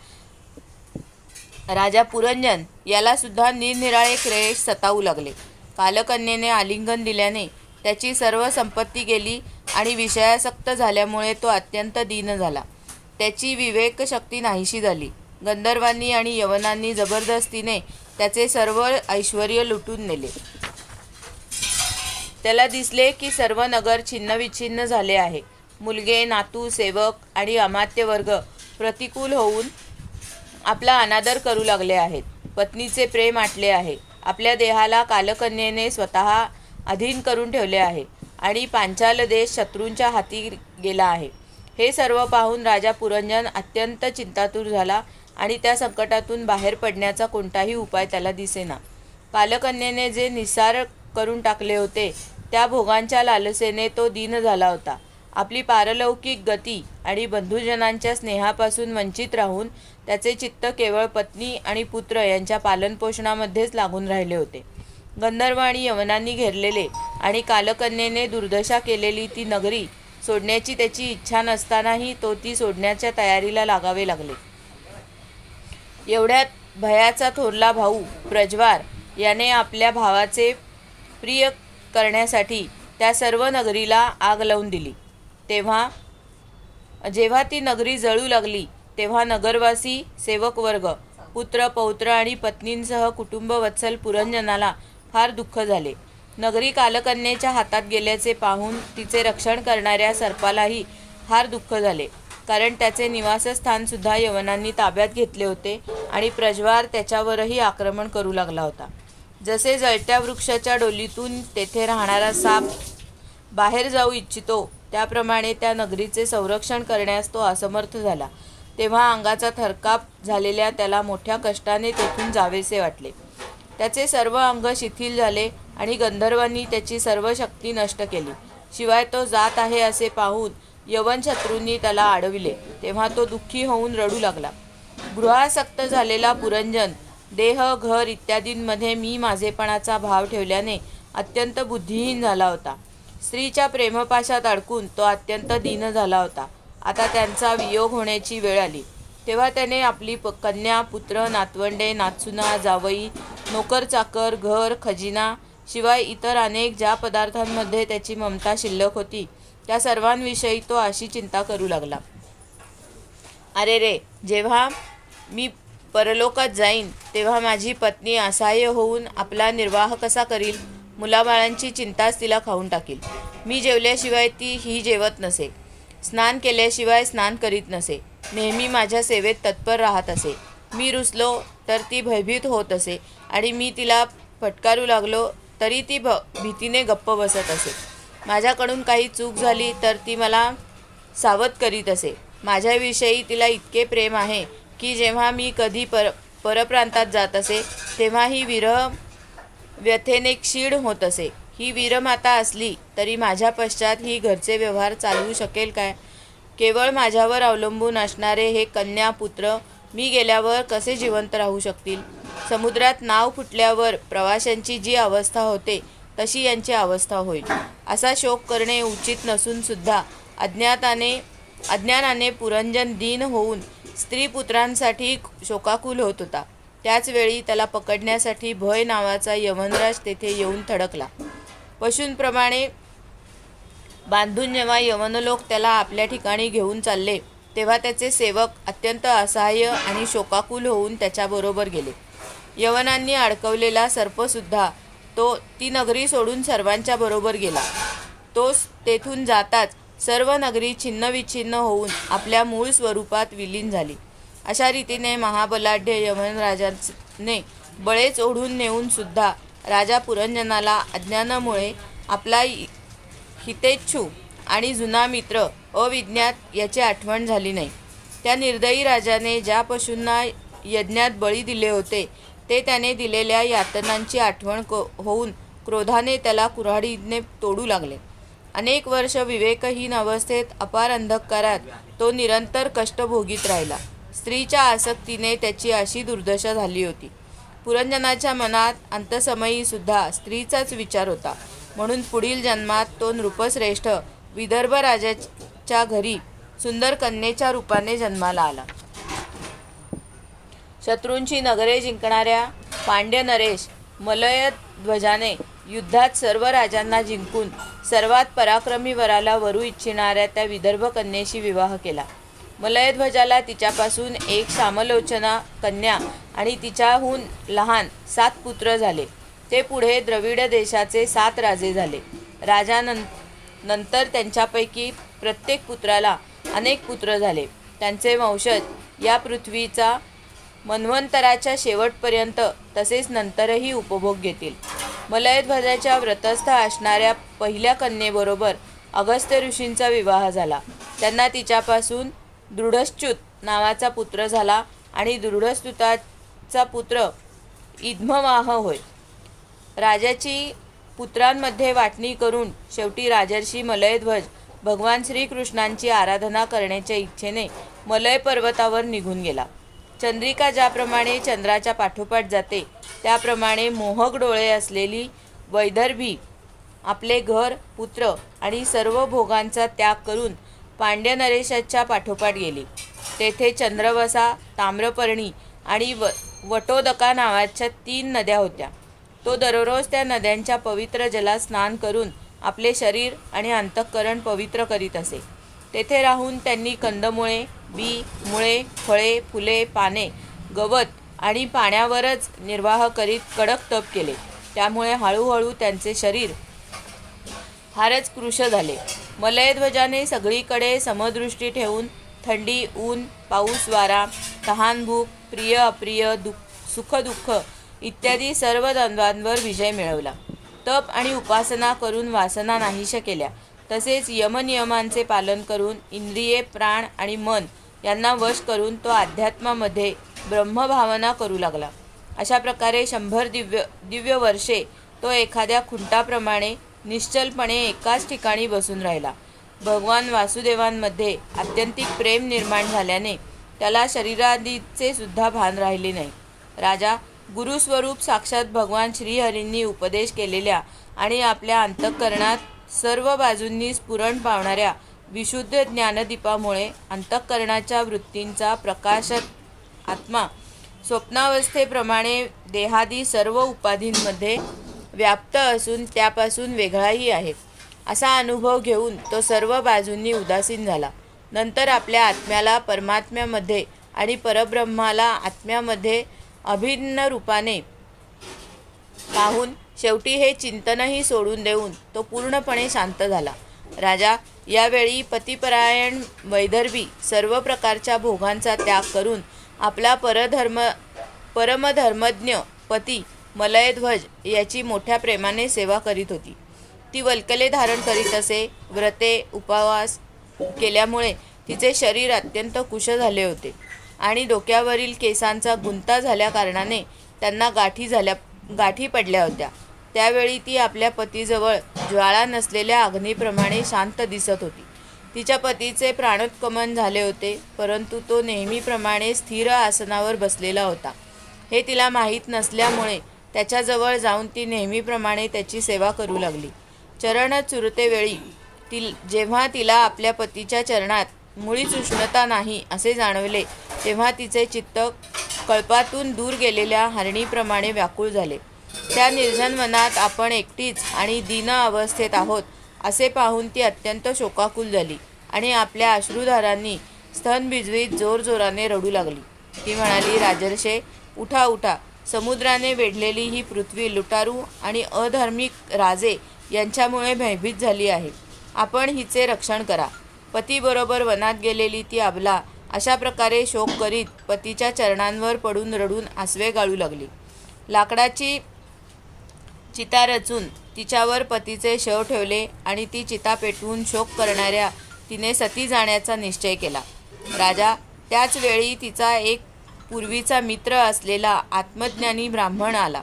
राजा पुरंजन याला सुद्धा निरनिराळे क्लेश सतावू लागले. कालकन्येने आलिंगन दिल्याने त्याची सर्व संपत्ती गेली आणि विषयासक्त झाल्यामुळे तो अत्यंत दीन झाला. त्याची विवेकशक्ती नाहीशी झाली. गंधर्वांनी आणि यवनांनी जबरदस्तीने त्याचे सर्व ऐश्वर्य लुटून नेले. त्याला दिसले की सर्व नगर छिन्नविच्छिन्न झाले आहे. मुलगे, नातू, सेवक आणि अमात्य वर्ग प्रतिकूल होऊन आपला अनादर करू लागले आहेत. पत्नीचे प्रेम आटले आहे. आपल्या देहाला कालकन्येने स्वतः अधीन करून ठेवले आहे आणि पांचाल देश शत्रूंच्या हाती गेला आहे. हे सर्व पाहून राजा पुरंजन अत्यंत चिंतातूर झाला आणि त्या संकटातून बाहेर पडण्याचा कोणताही उपाय त्याला दिसेना. कालकन्येने जे निस्सार करून टाकले होते त्या भोगांच्या लालसेने तो दीन झाला होता. आपली पारलौकिक गती आणि बंधुजनांच्या स्नेहापासून वंचित राहून त्याचे चित्त केवळ पत्नी आणि पुत्र यांच्या पालनपोषणामध्येच लागून राहिले होते. गंधर्व आणि यवनांनी घेरलेले आणि कालकन्येने दुर्दशा केलेली ती नगरी सोडण्याची त्याची इच्छा नसतानाही तो ती सोडण्याच्या तयारीला लागावे लागले. एवढ्यात भयाचा थोरला भाऊ प्रज्वार याने आपल्या भावाचे प्रिय करण्यासाठी त्या सर्व नगरीला आग लावून दिली. जेव्हा ती नगरी जळू लागली तेव्हा नगरवासी, सेवकवर्ग, पुत्र, पौत्र आणि पत्नींसह कुटुंबवत्सल पुरंजनाला फार दुःख झाले. नगरी कालकन्येच्या हातात गेल्याचे पाहून तिचे रक्षण करणाऱ्या सर्पालाही फार दुःख झाले, कारण त्याचे निवासस्थानसुद्धा यवनांनी ताब्यात घेतले होते आणि प्रज्वार त्याच्यावरही आक्रमण करू लागला होता. जसे जळत्या वृक्षाच्या डोलीतून तेथे राहणारा साप बाहेर जाऊ इच्छितो, त्याप्रमाणे त्या नगरीचे संरक्षण करण्यास तो असमर्थ झाला. तेव्हा अंगाचा थरकाप झालेल्या त्याला मोठ्या कष्टाने तेथून जावेसे वाटले. त्याचे सर्व अंग शिथिल झाले आणि गंधर्वांनी त्याची सर्व शक्ती नष्ट केली. शिवाय तो जात आहे असे पाहून यवन शत्रूंनी त्याला अडविले. तेव्हा तो दुःखी होऊन रडू लागला. गृहासक्त झालेला पुरंजन देह, घर इत्यादींमध्ये मी माझेपणाचा भाव ठेवल्याने अत्यंत बुद्धिहीन झाला होता. स्त्रीच्या प्रेमपाशात अडकून तो अत्यंत दीन झाला होता. आता त्यांचा वियोग होण्याची वेळ आली. तेव्हा त्याने आपली कन्या, पुत्र, नातवंडे, नातसुना, जावई, नोकर चाकर, घर, खजिना शिवाय इतर अनेक ज्या पदार्थांमध्ये त्याची ममता शिल्लक होती त्या सर्वांविषयी तो अशी चिंता करू लागला. अरे रे, जेव्हा मी परलोकात जाईन तेव्हा माझी पत्नी असहाय्य होऊन आपला निर्वाह कसा करील? मुलाबाळांची चिंताच तिला खाऊन टाकील. मी जेवल्याशिवाय ही जेवत नसे, स्नान केल्याशिवाय स्नान करीत नसे, नेहमी माझ्या सेवेत तत्पर राहत असे. मी रुसलो तर ती भयभीत होत असे आणि मी तिला फटकारू लागलो तरी ती भीतीने गप्प बसत असे. माझ्याकडून काही चूक झाली तर ती मला सावध करीत असे. माझ्याविषयी तिला इतके प्रेम आहे की जेव्हा मी कधी परप्रांतात जात असे तेव्हा ही विरह व्यथेने क्षीण होत असे. ही वीरमाता असली तरी माझ्या पश्चात ही घरचे व्यवहार चालवू शकेल काय? केवळ माझ्यावर अवलंबून असणारे हे कन्या, पुत्र मी गेल्यावर कसे जिवंत राहू शकतील? समुद्रात नाव फुटल्यावर प्रवाशांची जी अवस्था होते तशी यांची अवस्था होईल. असा शोक करणे उचित नसून सुद्धा अज्ञाताने अज्ञानाने पुरंजन दीन होऊन स्त्री पुत्रांसाठी शोकाकुल होत होता. त्याचवेळी त्याला पकडण्यासाठी भय नावाचा यमनराज तेथे येऊन थडकला. पशूंप्रमाणे बांधून जेव्हा यवनलोक त्याला आपल्या ठिकाणी घेऊन चालले तेव्हा त्याचे सेवक अत्यंत असहाय्य आणि शोकाकुल होऊन त्याच्याबरोबर गेले. यवनांनी अडकवलेला सर्पसुद्धा ती नगरी सोडून सर्वांच्या बरोबर गेला. तो तेथून जाताच सर्व नगरी छिन्नविच्छिन्न होऊन आपल्या मूळ स्वरूपात विलीन झाली. अशा रीतीने महाबलाढ्य यमनराजाने बळेच ओढून नेऊन सुद्धा राजा पुरंजनाला अज्ञानामुळे आपला हितेच्छू आणि जुना मित्र अविज्ञात याची आठवण झाली नाही. त्या निर्दयी राजाने ज्या पशूंना यज्ञात बळी दिले होते ते त्याने दिलेल्या यातनांची आठवण होऊन क्रोधाने त्याला कुऱ्हाडीने तोडू लागले. अनेक वर्ष विवेकहीन अवस्थेत अपार अंधकारात तो निरंतर कष्ट भोगीत राहिला. स्त्रीच्या आसक्तीने त्याची अशी दुर्दशा झाली होती. पुरंजनाच्या मनात अंतसमयी सुद्धा स्त्रीचाच विचार होता. म्हणून पुढील जन्मात तो नृपश्रेष्ठ विदर्भ राजाच्या घरी सुंदर कन्येच्या रूपाने जन्माला आला. शत्रूंची नगरे जिंकणाऱ्या पांड्य नरेश मलयध्वजाने युद्धात सर्व राजांना जिंकून सर्वात पराक्रमी वराला वरू इच्छिणाऱ्या त्या विदर्भ कन्येशी विवाह केला. मलयध्वजाला तिच्यापासून एक श्यामलोचना कन्या आणि तिच्याहून लहान 7 पुत्र झाले. ते पुढे द्रविड देशाचे 7 राजे झाले. राजानंतर त्यांच्यापैकी प्रत्येक पुत्राला अनेक पुत्र झाले. त्यांचे वंशज या पृथ्वीचा मन्वंतराच्या शेवटपर्यंत तसेच नंतरही उपभोग घेतील. मलयध्वजाच्या व्रतस्थ असणाऱ्या पहिल्या कन्येबरोबर अगस्त्य ऋषींचा विवाह झाला. त्यांना तिच्यापासून दृढश्च्युत नावाचा पुत्र झाला आणि दृढस्तुताचा पुत्र इद्मवाह होय. राजाची पुत्रांमध्ये वाटणी करून शेवटी राजर्षी मलयध्वज भगवान श्रीकृष्णांची आराधना करण्याच्या इच्छेने मलय पर्वतावर निघून गेला. चंद्रिका ज्याप्रमाणे चंद्राच्या पाठोपाठ जाते त्याप्रमाणे मोहक डोळे असलेली वैदर्भी आपले घर, पुत्र आणि सर्व भोगांचा त्याग करून पांड्य नरेशाच्या पाठोपाठ गेली. तेथे चंद्रवसा, ताम्रपर्णी आणि वटोदका नावाच्या 3 नद्या होत्या. तो दररोज त्या नद्यांच्या पवित्र जलात स्नान करून आपले शरीर आणि अंतःकरण पवित्र करीत असे. तेथे राहून त्यांनी कंदमुळे, बी, मुळे, फळे, फुले, पाने, गवत आणि पाण्यावरच निर्वाह करीत कडक तप केले. त्यामुळे हळूहळू त्यांचे शरीर फारच कृश झाले. मलयध्वजाने सगळीकडे समदृष्टी ठेवून थंडी, ऊन, पाऊस, वारा, तहान, भूक, प्रिय अप्रिय, सुख दुःख इत्यादी सर्व द्वंद्वांवर विजय मिळवला. तप आणि उपासना करून वासना नाहीशा केल्या. तसेच यमनियमांचे पालन करून इंद्रिये, प्राण आणि मन यांना वश करून तो अध्यात्मामध्ये ब्रह्मभावना करू लागला. अशा प्रकारे 100 दिव्य वर्षे तो एखाद्या खुंटाप्रमाणे निश्चलपणे एकाच ठिकाणी बसून राहिला. भगवान वासुदेवांमध्ये आत्यंतिक प्रेम निर्माण झाल्याने त्याला शरीरादीचे सुद्धा भान राहिले नाही. राजा गुरुस्वरूप साक्षात भगवान श्रीहरींनी उपदेश केलेल्या आणि आपल्या अंतःकरणात सर्व बाजूंनी स्फुरण पावणाऱ्या विशुद्ध ज्ञानदीपामुळे अंतःकरणाच्या वृत्तींचा प्रकाशक आत्मा स्वप्नावस्थेप्रमाणे देहादी सर्व उपाधींमध्ये व्याप्त असून त्यापासून वेगळाही आहे असा अनुभव घेऊन तो सर्व बाजूंनी उदासीन झाला. नंतर आपल्या आत्म्याला परमात्म्यामध्ये आणि परब्रह्माला आत्म्यामध्ये अभिन्न रूपाने पाहून शेवटी हे चिंतनही सोडून देऊन तो पूर्णपणे शांत झाला. राजा यावेळी पतिपरायण वैदर्भी सर्व प्रकारच्या भोगांचा त्याग करून आपला परमधर्मज्ञ पती मलयध्वज याची मोठ्या प्रेमाने सेवा करीत होती. ती वल्कले धारण करीत असे. व्रते, उपवास केल्यामुळे तिचे शरीर अत्यंत कुश झाले होते आणि डोक्यावरील केसांचा गुंता झाल्या कारणाने त्यांना गाठी पडल्या होत्या. त्यावेळी ती आपल्या पतीजवळ ज्वाळा नसलेल्या अग्नीप्रमाणे शांत दिसत होती. तिच्या पतीचे प्राणोत्कमन झाले होते, परंतु तो नेहमीप्रमाणे स्थिर आसनावर बसलेला होता. हे तिला माहीत नसल्यामुळे त्याच्याजवळ जाऊन ती नेहमीप्रमाणे त्याची सेवा करू लागली. चरण चुरतेवेळी जेव्हा तिला आपल्या पतीच्या चरणात मुळीच उष्णता नाही असे जाणवले तेव्हा तिचे चित्त कळपातून दूर गेलेल्या हरणीप्रमाणे व्याकुळ झाले. त्या निर्जन वनात आपण एकटीच आणि दीन अवस्थेत आहोत असे पाहून ती अत्यंत शोकाकुल झाली आणि आपल्या अश्रुधारांनी स्तन भिजवीत जोरजोराने रडू लागली. ती म्हणाली, राजर्षे, उठा उठा. समुद्राने वेढलेली ही पृथ्वी लुटारू आणि अधार्मिक राजे यांच्यामुळे भयभीत झाली आहे. आपण हिचे रक्षण करा. पतीबरोबर वनात गेलेली ती अबला अशा प्रकारे शोक करीत पतीच्या चरणांवर पडून रडून आसवे गाळू लागली. लाकडाची चिता रचून तिच्यावर पतीचे शव ठेवले आणि ती चिता पेटवून शोक करणाऱ्या तिने सती जाण्याचा निश्चय केला. राजा, त्याच वेळी तिचा एक पूर्वीचा मित्र असलेला आत्मज्ञानी ब्राह्मण आला.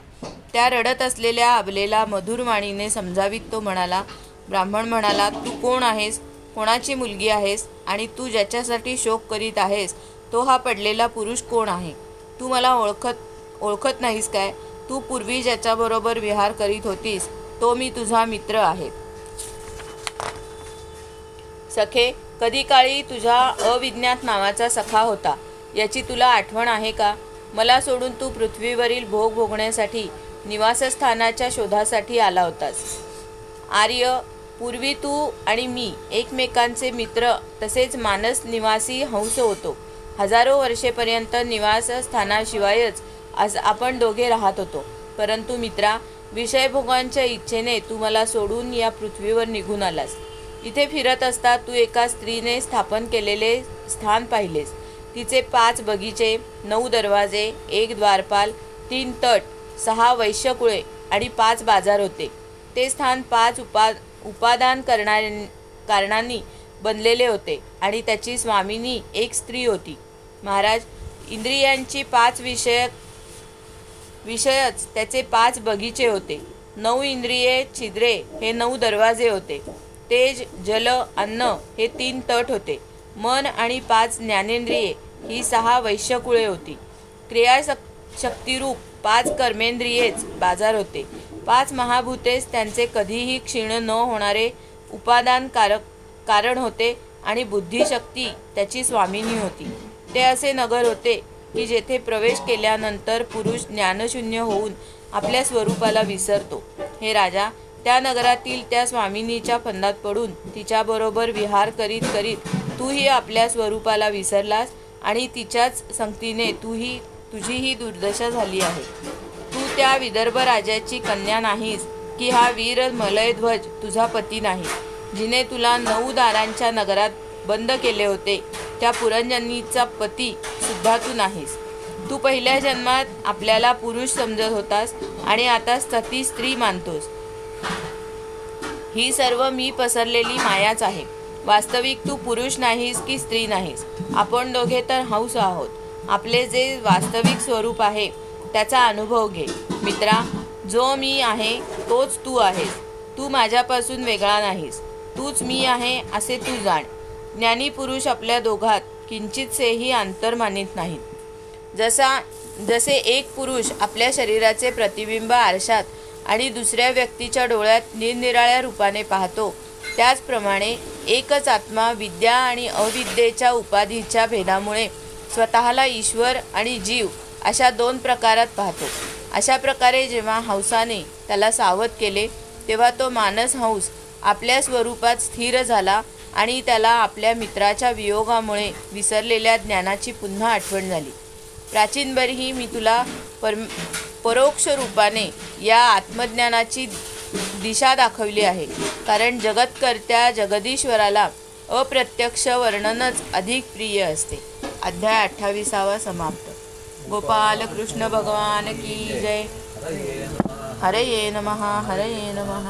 त्या रडत असलेल्या अबलेला मधुर वाणीने समजावीत तो म्हणाला. ब्राह्मण म्हणाला, तू कोण आहेस? कोणाची मुलगी आहेस? आणि तू ज्याच्यासाठी शोक करीत आहेस तो हा पडलेला पुरुष कोण आहे? तू मला ओळखत नाहीस काय? तू पूर्वी ज्याच्याबरोबर विहार करीत होतीस तो मी तुझा मित्र आहे. सखे, कधी काळी तुझा अविज्ञात नावाचा सखा होता याची तुला आठवण आहे का? मला सोडून तू पृथ्वीवरील भोग भोगण्यासाठी निवासस्थानाच्या शोधासाठी आला होतास. आर्य, पूर्वी तू आणि मी एकमेकांचे मित्र तसेच मानस निवासी हंस होतो. हजारो वर्षेपर्यंत निवासस्थानाशिवायच आज आपण दोघे राहत होतो. परंतु मित्रा, विषयभोगांच्या इच्छेने तू मला सोडून या पृथ्वीवर निघून आलास. इथे फिरत असता तू एका स्त्रीने स्थापन केलेले स्थान पाहिलेस. तिचे 5 बगीचे, 9 दरवाजे, 1 द्वारपाल, 3 तट, 6 वैश्यकुळे आणि 5 बाजार होते. ते स्थान 5 उपादान कारणांनी बनलेले होते आणि त्याची स्वामिनी एक स्त्री होती. महाराज, इंद्रियांची 5 विषयच त्याचे 5 बगीचे होते. 9 इंद्रिये छिद्रे हे 9 दरवाजे होते. तेज, जल, अन्न हे 3 तट होते. मन आणि 5 ज्ञानेंद्रिये ही 6 वैश्यकुळे होती. क्रियाशक्तिरूप 5 कर्मेंद्रियेच बाजार होते. 5 महाभूतेस त्यांचे कधीही क्षीण न होणारे उपादान कारण होते आणि बुद्धिशक्ती त्याची स्वामिनी होती. ते असे नगर होते की जेथे प्रवेश केल्यानंतर पुरुष ज्ञानशून्य होऊन आपल्या स्वरूपाला विसरतो. हे राजा, त्या नगरातील त्या स्वामिनीच्या फंदात पडून तिच्याबरोबर विहार करीत करीत तूही आपल्या स्वरूपाला विसरलास आणि तिच्याच संगतीने तुझीही दुर्दशा झाली आहे. तू त्या विदर्भ राजाची कन्या नाहीस की हा वीर मलयध्वज तुझा पती नाही, जिने तुला 9 दारांच्या नगरात बंद केले होते त्या पुरंजनीचा पती सुद्धा तू नाहीस. तू पहिल्या जन्मात आपल्याला पुरुष समजत होतास आणि आता सती स्त्री मानतोस. ही सर्व मी पसरलेली मायाच आहे. वास्तविक तू पुरुष नाहीस की स्त्री नाहीस. आपण दोघे तर हंस आहोत. आपले जे वास्तविक स्वरूप आहे त्याचा अनुभव घे. मित्रा, जो मी आहे तोच तू आहेस. तू माझ्यापासून वेगळा नाहीस. तूच मी आहे असे तू जाण. ज्ञानी पुरुष आपल्या दोघात किंचितसेही अंतर मानित नाहीत. जसे एक पुरुष आपल्या शरीराचे प्रतिबिंब आरशात आणि दुसऱ्या व्यक्तीच्या डोळ्यात निरनिराळ्या रूपाने पाहतो, त्याचप्रमाणे एकच आत्मा विद्या आणि अविद्येच्या उपाधीच्या भेदामुळे स्वतःला ईश्वर आणि जीव अशा 2 प्रकारात पाहतो. अशा प्रकारे जेव्हा हंसाने त्याला सावध केले तेव्हा तो मानस हंस आपल्या स्वरूपात स्थिर झाला आणि त्याला आपल्या मित्राच्या वियोगामुळे विसरलेल्या ज्ञानाची पुन्हा आठवण झाली. प्राचीनभरही मी तुला परोक्ष रूपाने या आत्मज्ञानाची दिशा दाखवली आहे, कारण जगतकर्त्या जगदीश्वराला अप्रत्यक्ष वर्णनच अधिक प्रिय असते. अध्याय 28 समाप्त. गोपाल कृष्ण भगवान की जय. हरये नमः. हरये नमः.